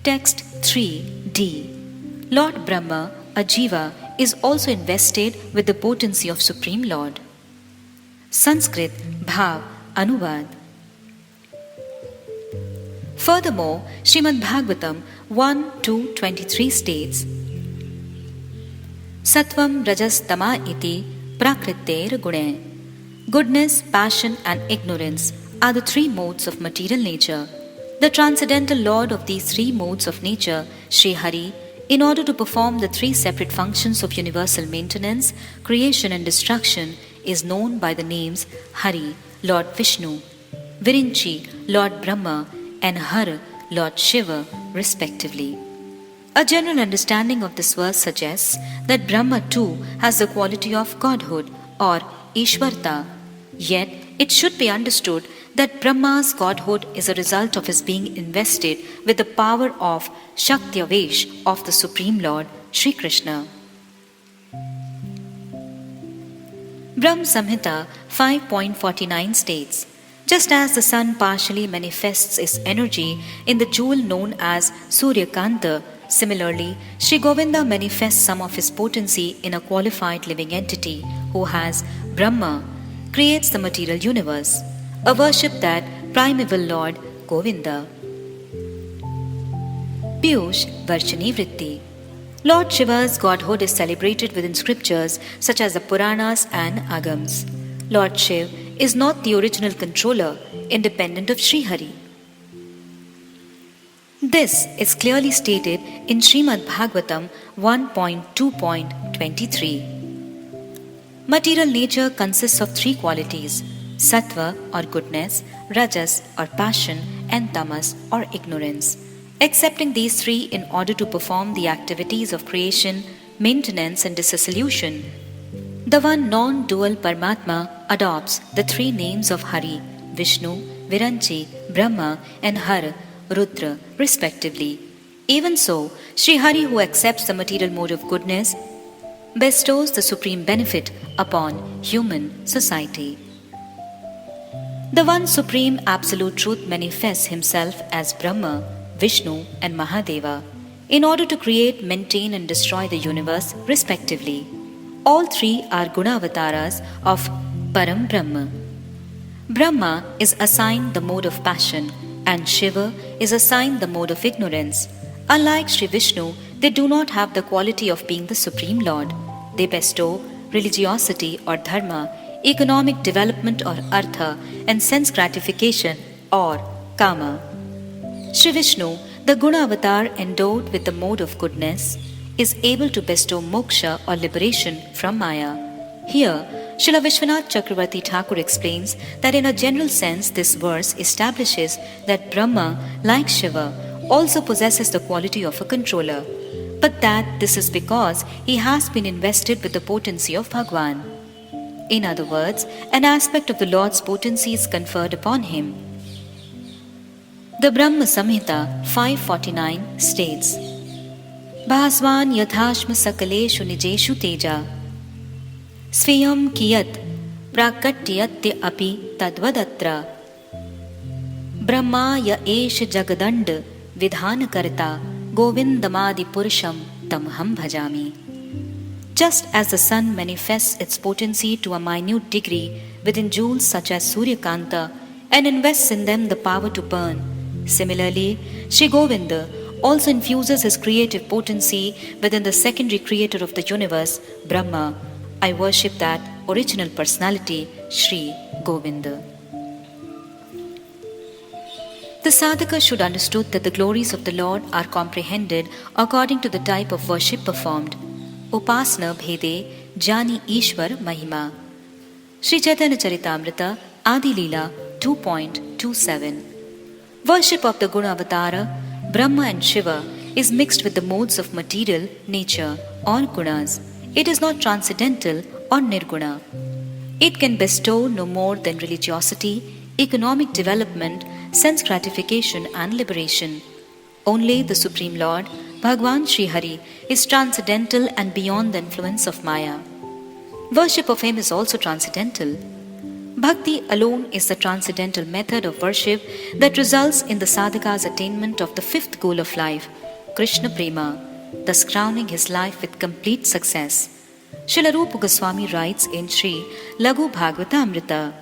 Text 3d. Lord Brahma, a Jiva, is also invested with the potency of Supreme Lord. Sanskrit Bhāvānuvāda. Furthermore, Śrīmad Bhagavatam 1:2-23 states, Sattvam rajas tama iti prakriter gune. Goodness, passion and ignorance are the three modes of material nature. The transcendental lord of these three modes of nature, Sri Hari, in order to perform the three separate functions of universal maintenance, creation and destruction, is known by the names Hari, Lord Vishnu, Virinchi, Lord Brahma, and Har, Lord Shiva, respectively. A general understanding of this verse suggests that Brahma too has the quality of godhood or Ishvarta, yet it should be understood that Brahma's godhood is a result of his being invested with the power of Shakti-Avesh of the Supreme Lord, Sri Krishna. Brahma Samhita 5.49 states, just as the sun partially manifests its energy in the jewel known as Suryakanta, similarly, Sri Govinda manifests some of his potency in a qualified living entity who has Brahma, creates the material universe. A worship that primeval Lord Govinda. Pīyūṣa-varṣiṇī-vṛtti. Lord Shiva's godhood is celebrated within scriptures such as the Puranas and Agams. Lord Shiv is not the original controller, independent of Sri Hari. This is clearly stated in Śrīmad Bhagavatam 1.2.23. Material nature consists of three qualities: sattva or goodness, rajas or passion, and tamas or ignorance. Accepting these three in order to perform the activities of creation, maintenance, and dissolution, the one non-dual Paramatma adopts the three names of Hari, Vishnu, Viranchi, Brahma, and Har, Rudra, respectively. Even so, Sri Hari, who accepts the material mode of goodness, bestows the supreme benefit upon human society. The one supreme absolute truth manifests himself as Brahma, Vishnu, and Mahadeva in order to create, maintain, and destroy the universe, respectively. All three are Gunavataras of Param Brahma. Brahma is assigned the mode of passion, and Shiva is assigned the mode of ignorance. Unlike Sri Vishnu, they do not have the quality of being the Supreme Lord. They bestow religiosity or dharma, economic development or artha, and sense gratification or kama. Sri Vishnu, the Guna avatar endowed with the mode of goodness, is able to bestow moksha or liberation from Maya. Here, Śrīla Viśvanātha Cakravartī Ṭhākura explains that in a general sense this verse establishes that Brahma, like Shiva, also possesses the quality of a controller, but that this is because he has been invested with the potency of Bhagwan. In other words, an aspect of the Lord's potency is conferred upon him. The Brahma Samhita 549 states, Bhasvan yathashma sakaleshu nijeshu teja sviyam kiyat prakatyatya api tadvadatra Brahma ya esh jagadand vidhanakarta govindamadi purusham tamham bhajami. Just as the sun manifests its potency to a minute degree within jewels such as Suryakanta and invests in them the power to burn, similarly, Sri Govinda also infuses his creative potency within the secondary creator of the universe, Brahma. I worship that original personality, Sri Govinda. The sādhaka should understood that the glories of the Lord are comprehended according to the type of worship performed. Upasana bhede jani Ishwar mahima. Sri Chaitanya Charitamrita Adi Leela 2.27. Worship of the Guna Avatara, Brahma and Shiva, is mixed with the modes of material nature or gunas. It is not transcendental or nirguna. It can bestow no more than religiosity, economic development, sense gratification, and liberation. Only the Supreme Lord, Bhagwan Sri Hari, is transcendental and beyond the influence of Maya. Worship of him is also transcendental. Bhakti alone is the transcendental method of worship that results in the sadhaka's attainment of the fifth goal of life, Krishna Prema, thus crowning his life with complete success. Śrīla Rūpa Gosvāmī writes in Sri Laghu Bhagavatamrita,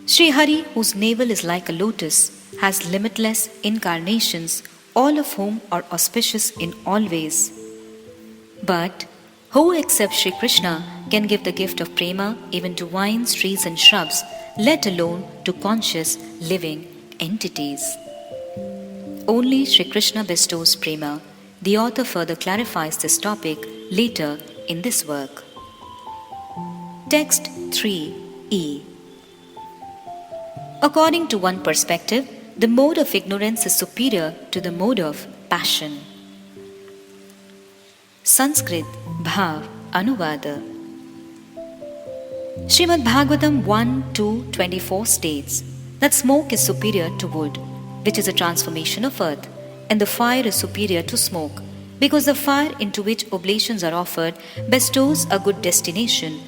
Sri Hari, whose navel is like a lotus, has limitless incarnations, all of whom are auspicious in all ways. But who except Sri Krishna can give the gift of prema even to vines, trees and shrubs, let alone to conscious, living entities? Only Sri Krishna bestows prema. The author further clarifies this topic later in this work. Text 3e. According to one perspective, the mode of ignorance is superior to the mode of passion. Sanskrit Bhāvānuvāda. Śrīmad Bhagavatam 1.2.24 states that smoke is superior to wood, which is a transformation of earth, and the fire is superior to smoke, because the fire into which oblations are offered bestows a good destination,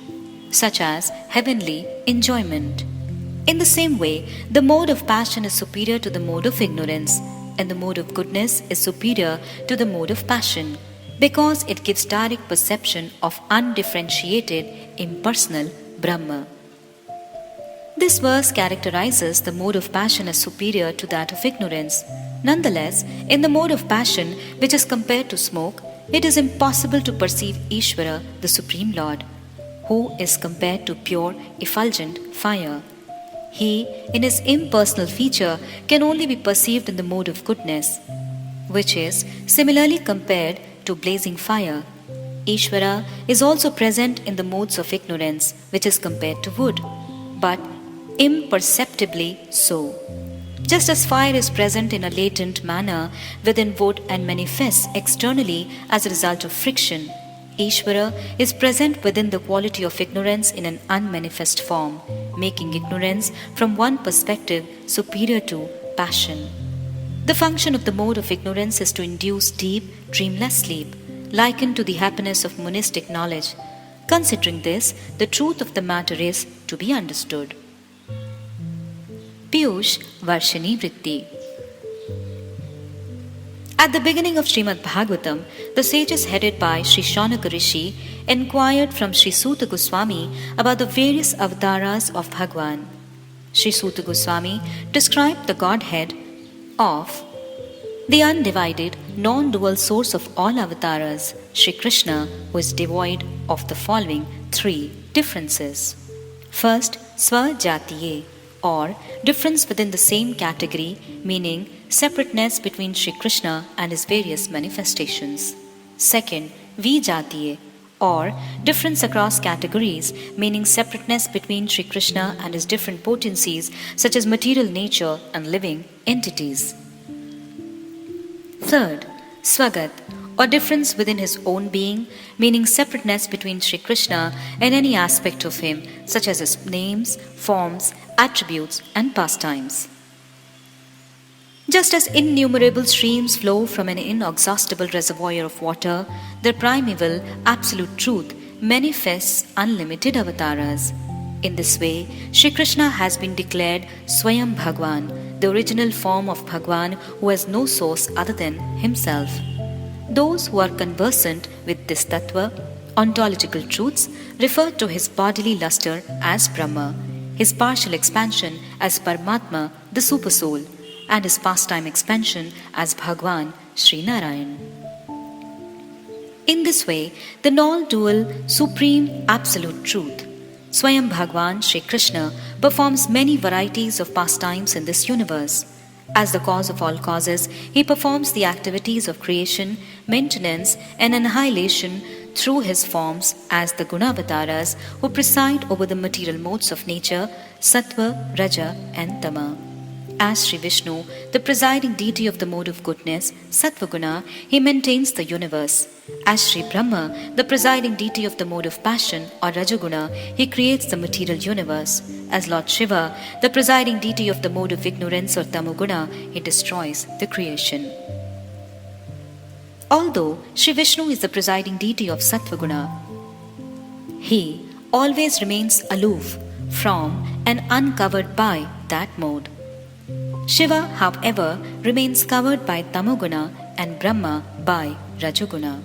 such as heavenly enjoyment. In the same way, the mode of passion is superior to the mode of ignorance, and the mode of goodness is superior to the mode of passion, because it gives direct perception of undifferentiated, impersonal Brahma. This verse characterizes the mode of passion as superior to that of ignorance. Nonetheless, in the mode of passion, which is compared to smoke, it is impossible to perceive Ishvara, the Supreme Lord, who is compared to pure, effulgent fire. He, in his impersonal feature, can only be perceived in the mode of goodness, which is similarly compared to blazing fire. Ishvara is also present in the modes of ignorance, which is compared to wood, but imperceptibly so. Just as fire is present in a latent manner within wood and manifests externally as a result of friction, Ishvara is present within the quality of ignorance in an unmanifest form, making ignorance from one perspective superior to passion. The function of the mode of ignorance is to induce deep, dreamless sleep, likened to the happiness of monistic knowledge. Considering this, the truth of the matter is to be understood. Pīyūṣa-varṣiṇī-vṛtti. At the beginning of Śrīmad Bhagavatam, the sages headed by Sri Shaunaka Rishi inquired from Sri Śrīla Gosvāmī about the various avatars of Bhagwan. Sri Śrīla Gosvāmī described the Godhead of the undivided, non-dual source of all avatars, Sri Krishna, who is devoid of the following three differences. First, Sva-jatiye, or difference within the same category, meaning separateness between Sri Krishna and his various manifestations. Second, Vijatiye, or difference across categories, meaning separateness between Sri Krishna and his different potencies such as material nature and living entities. Third, Swagat, or difference within his own being, meaning separateness between Sri Krishna and any aspect of him, such as his names, forms, attributes, and pastimes. Just as innumerable streams flow from an inexhaustible reservoir of water, the primeval, absolute truth manifests unlimited avatars. In this way, Sri Krishna has been declared Swayam Bhagwan, the original form of Bhagwan who has no source other than himself. Those who are conversant with this tattva, ontological truths, refer to his bodily luster as Brahma, his partial expansion as Paramatma, the Supersoul, and his pastime expansion as Bhagwan, Sri Nārāyaṇa. In this way, the non-dual, supreme, absolute truth, Swayam Bhagwan Sri Krishna, performs many varieties of pastimes in this universe. As the cause of all causes, he performs the activities of creation, maintenance, and annihilation through his forms as the Gunavataras who preside over the material modes of nature, Sattva, Raja, and Tama. As Sri Vishnu, the presiding deity of the mode of goodness, Sattva-guna, he maintains the universe. As Sri Brahma, the presiding deity of the mode of passion, or Rajaguna, he creates the material universe. As Lord Shiva, the presiding deity of the mode of ignorance, or Tamoguna, he destroys the creation. Although Sri Vishnu is the presiding deity of Sattva-guna, he always remains aloof from and uncovered by that mode. Shiva, however, remains covered by Tamoguna and Brahma by Rajoguna.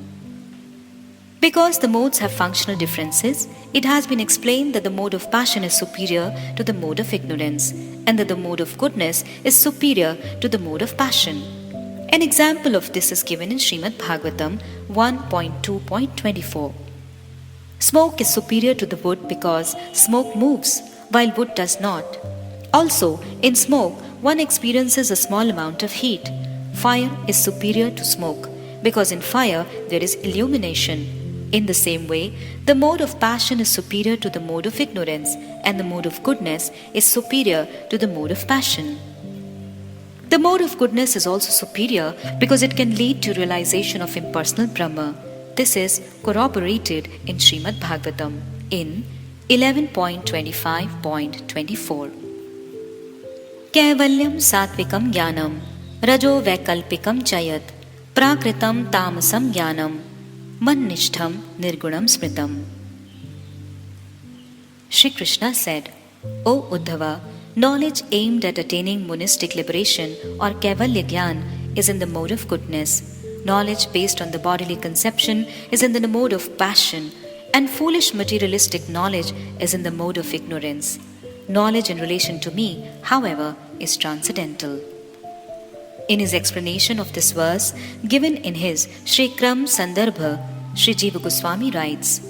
Because the modes have functional differences, it has been explained that the mode of passion is superior to the mode of ignorance, and that the mode of goodness is superior to the mode of passion. An example of this is given in Śrīmad Bhagavatam 1.2.24. Smoke is superior to the wood because smoke moves, while wood does not. Also, in smoke, one experiences a small amount of heat. Fire is superior to smoke, because in fire there is illumination. In the same way, the mode of passion is superior to the mode of ignorance, and the mode of goodness is superior to the mode of passion. The mode of goodness is also superior because it can lead to realization of impersonal Brahma. This is corroborated in Śrīmad Bhagavatam in 11.25.24. Kaivalyam satvikam jnanam, rajo vaikalpikam chayat, prakritam tamasam jnanam, mannishtham nirgunam smritam. Shri Krishna said, O Uddhava, knowledge aimed at attaining monistic liberation or Kaivalya Gyan is in the mode of goodness. Knowledge based on the bodily conception is in the mode of passion, and foolish materialistic knowledge is in the mode of ignorance. Knowledge in relation to me, however, is transcendental. In his explanation of this verse, given in his Shri Kram Sandarbha, Shri Jiva Gosvāmī writes,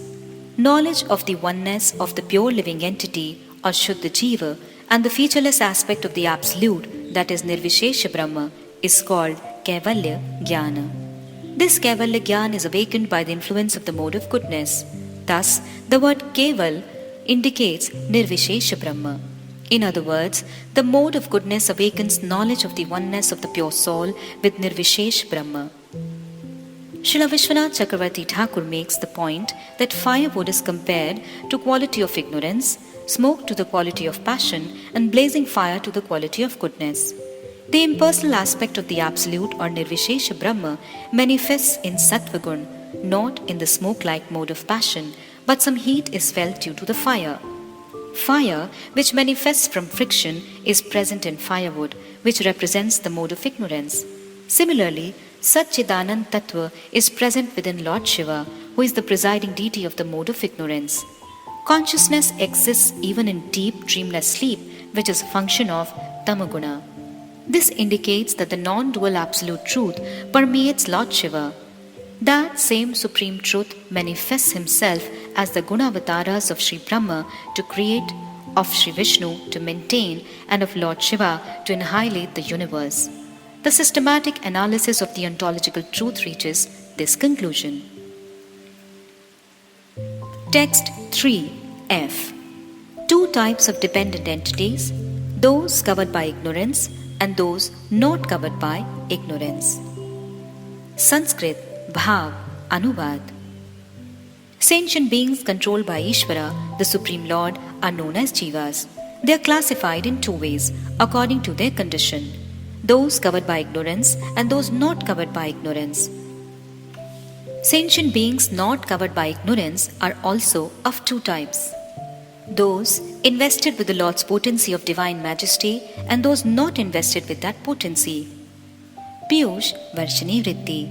knowledge of the oneness of the pure living entity or Śuddha-Jiva and the featureless aspect of the Absolute, that is Nirvishesha Brahma, is called Kaivalya Jnana. This Kaivalya Jnana is awakened by the influence of the mode of goodness. Thus, the word Kaival indicates Nirvishesha Brahma. In other words, the mode of goodness awakens knowledge of the oneness of the pure soul with Nirvishesh Brahma. Śrīla Viśvanātha Cakravartī Ṭhākura makes the point that firewood is compared to quality of ignorance, smoke to the quality of passion, and blazing fire to the quality of goodness. The impersonal aspect of the Absolute or Nirvishesha Brahma manifests in Sattva Gun, not in the smoke-like mode of passion, but some heat is felt due to the fire. Fire, which manifests from friction, is present in firewood, which represents the mode of ignorance. Similarly, Satchidanand Tattva is present within Lord Shiva, who is the presiding deity of the mode of ignorance. Consciousness exists even in deep, dreamless sleep, which is a function of Tamaguna. This indicates that the non-dual absolute truth permeates Lord Shiva. That same supreme truth manifests himself as the Gunavataras of Sri Brahma to create, of Sri Vishnu to maintain, and of Lord Shiva to annihilate the universe. The systematic analysis of the ontological truth reaches this conclusion. Text 3f. Two types of dependent entities, those covered by ignorance and those not covered by ignorance. Sanskrit Bhāvānuvāda. Sentient beings controlled by Ishvara, the Supreme Lord, are known as Jivas. They are classified in two ways according to their condition: those covered by ignorance and those not covered by ignorance. Sentient beings not covered by ignorance are also of two types: those invested with the Lord's potency of divine majesty and those not invested with that potency. Pīyūṣa-varṣiṇī-vṛtti.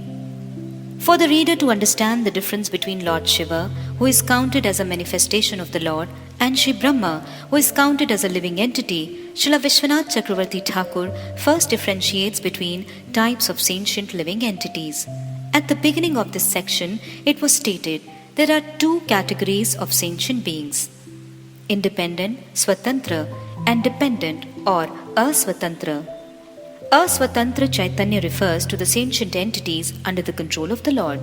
For the reader to understand the difference between Lord Shiva, who is counted as a manifestation of the Lord, and Sri Brahma, who is counted as a living entity, Śrīla Viśvanātha Cakravartī Ṭhākura first differentiates between types of sentient living entities. At the beginning of this section, it was stated there are two categories of sentient beings: independent, swatantra, and dependent or aswatantra. Aswatantra Chaitanya refers to the sentient entities under the control of the Lord.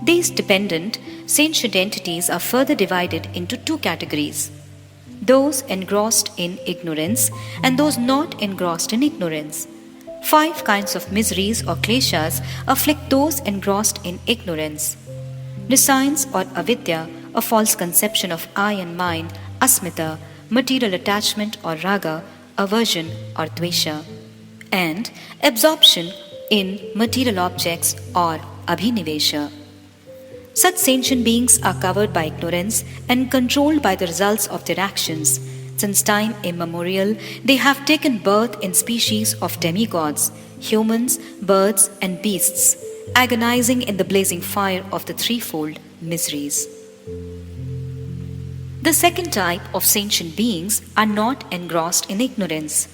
These dependent sentient entities are further divided into two categories: those engrossed in ignorance and those not engrossed in ignorance. 5 kinds of miseries or kleshas afflict those engrossed in ignorance: nescience or avidya, a false conception of I and mine; asmita, material attachment or raga, aversion or dvesha; and absorption in material objects or abhinivesha. Such sentient beings are covered by ignorance and controlled by the results of their actions. Since time immemorial, they have taken birth in species of demigods, humans, birds, and beasts, agonizing in the blazing fire of the threefold miseries. The second type of sentient beings are not engrossed in ignorance.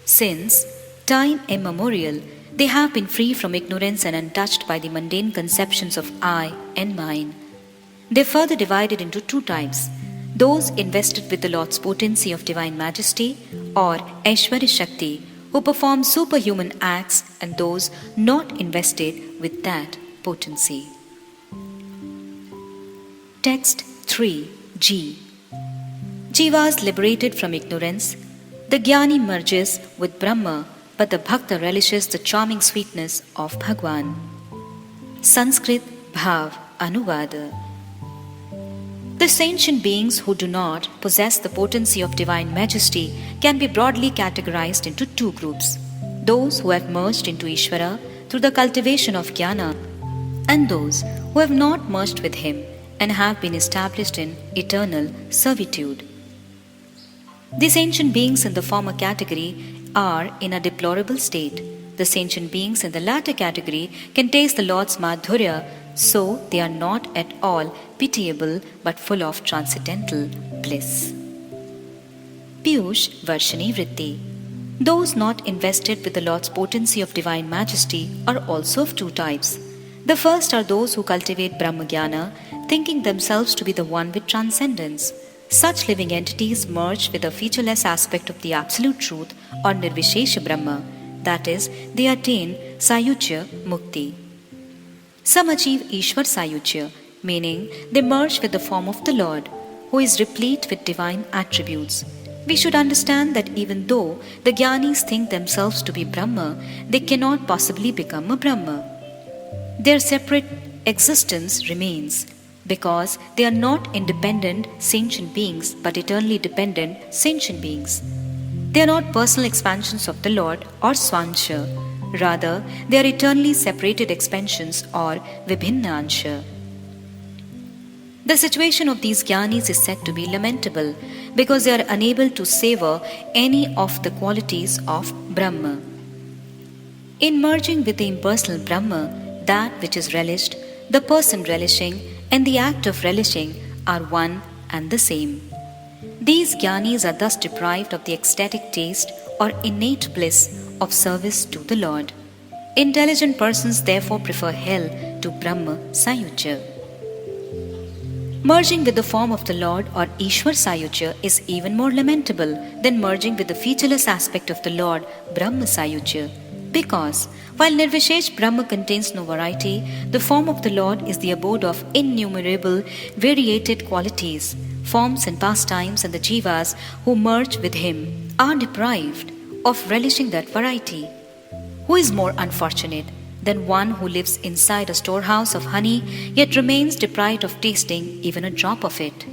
Since time immemorial, they have been free from ignorance and untouched by the mundane conceptions of I and mine. They are further divided into two types: those invested with the Lord's potency of divine majesty or Aishwarya Shakti, who perform superhuman acts, and those not invested with that potency. Text 3g. Jivas liberated from ignorance. The Jnani merges with Brahma, but the bhakta relishes the charming sweetness of Bhagwan. Sanskrit Bhāvānuvāda. The sentient beings who do not possess the potency of divine majesty can be broadly categorized into two groups: those who have merged into Ishvara through the cultivation of jnana, and those who have not merged with him and have been established in eternal servitude. The sentient beings in the former category are in a deplorable state. The sentient beings in the latter category can taste the Lord's Mādhurya, so they are not at all pitiable but full of transcendental bliss. Pīyūṣa-varṣiṇī-vṛtti. Those not invested with the Lord's potency of divine majesty are also of two types. The first are those who cultivate Brahma-jnana, thinking themselves to be the one with transcendence. Such living entities merge with the featureless aspect of the Absolute Truth or Nirvishesha Brahma, that is, they attain Sayuchya Mukti. Some achieve Ishwar Sayuchya, meaning they merge with the form of the Lord, who is replete with divine attributes. We should understand that even though the Jnanis think themselves to be Brahma, they cannot possibly become a Brahma. Their separate existence remains, because they are not independent sentient beings but eternally dependent sentient beings. They are not personal expansions of the Lord or Swansha. Rather, they are eternally separated expansions or Vibhinna-ansha. The situation of these Jnanis is said to be lamentable because they are unable to savor any of the qualities of Brahma. In merging with the impersonal Brahma, that which is relished, the person relishing, and the act of relishing are one and the same. These Jnanis are thus deprived of the ecstatic taste or innate bliss of service to the Lord. Intelligent persons therefore prefer hell to Brahma Sayuchya. Merging with the form of the Lord or Ishwar Sayuchya is even more lamentable than merging with the featureless aspect of the Lord Brahma Sayuchya, because while Nirvishesh Brahma contains no variety, the form of the Lord is the abode of innumerable variated qualities, forms and pastimes, and the jivas who merge with him are deprived of relishing that variety. Who is more unfortunate than one who lives inside a storehouse of honey yet remains deprived of tasting even a drop of it?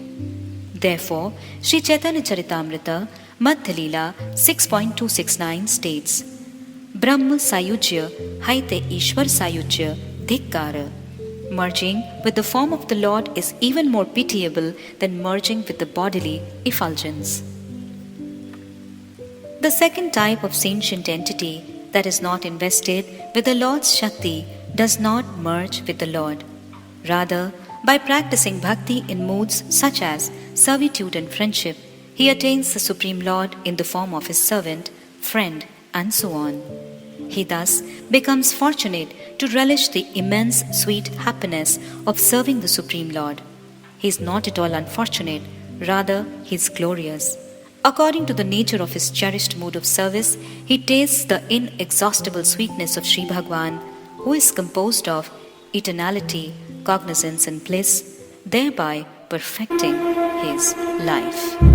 Therefore, Sri Chaitanya Charitamrita, Madhya Leela 6.269 states, Brahma Sayujya Haite Ishwar Sayujya Dhikkara. Merging with the form of the Lord is even more pitiable than merging with the bodily effulgence. The second type of sentient entity that is not invested with the Lord's Shakti does not merge with the Lord. Rather, by practicing bhakti in moods such as servitude and friendship, he attains the Supreme Lord in the form of his servant, friend, and so on. He thus becomes fortunate to relish the immense sweet happiness of serving the Supreme Lord. He is not at all unfortunate, rather he is glorious. According to the nature of his cherished mode of service, he tastes the inexhaustible sweetness of Sri Bhagwan, who is composed of eternality, cognizance and bliss, thereby perfecting his life.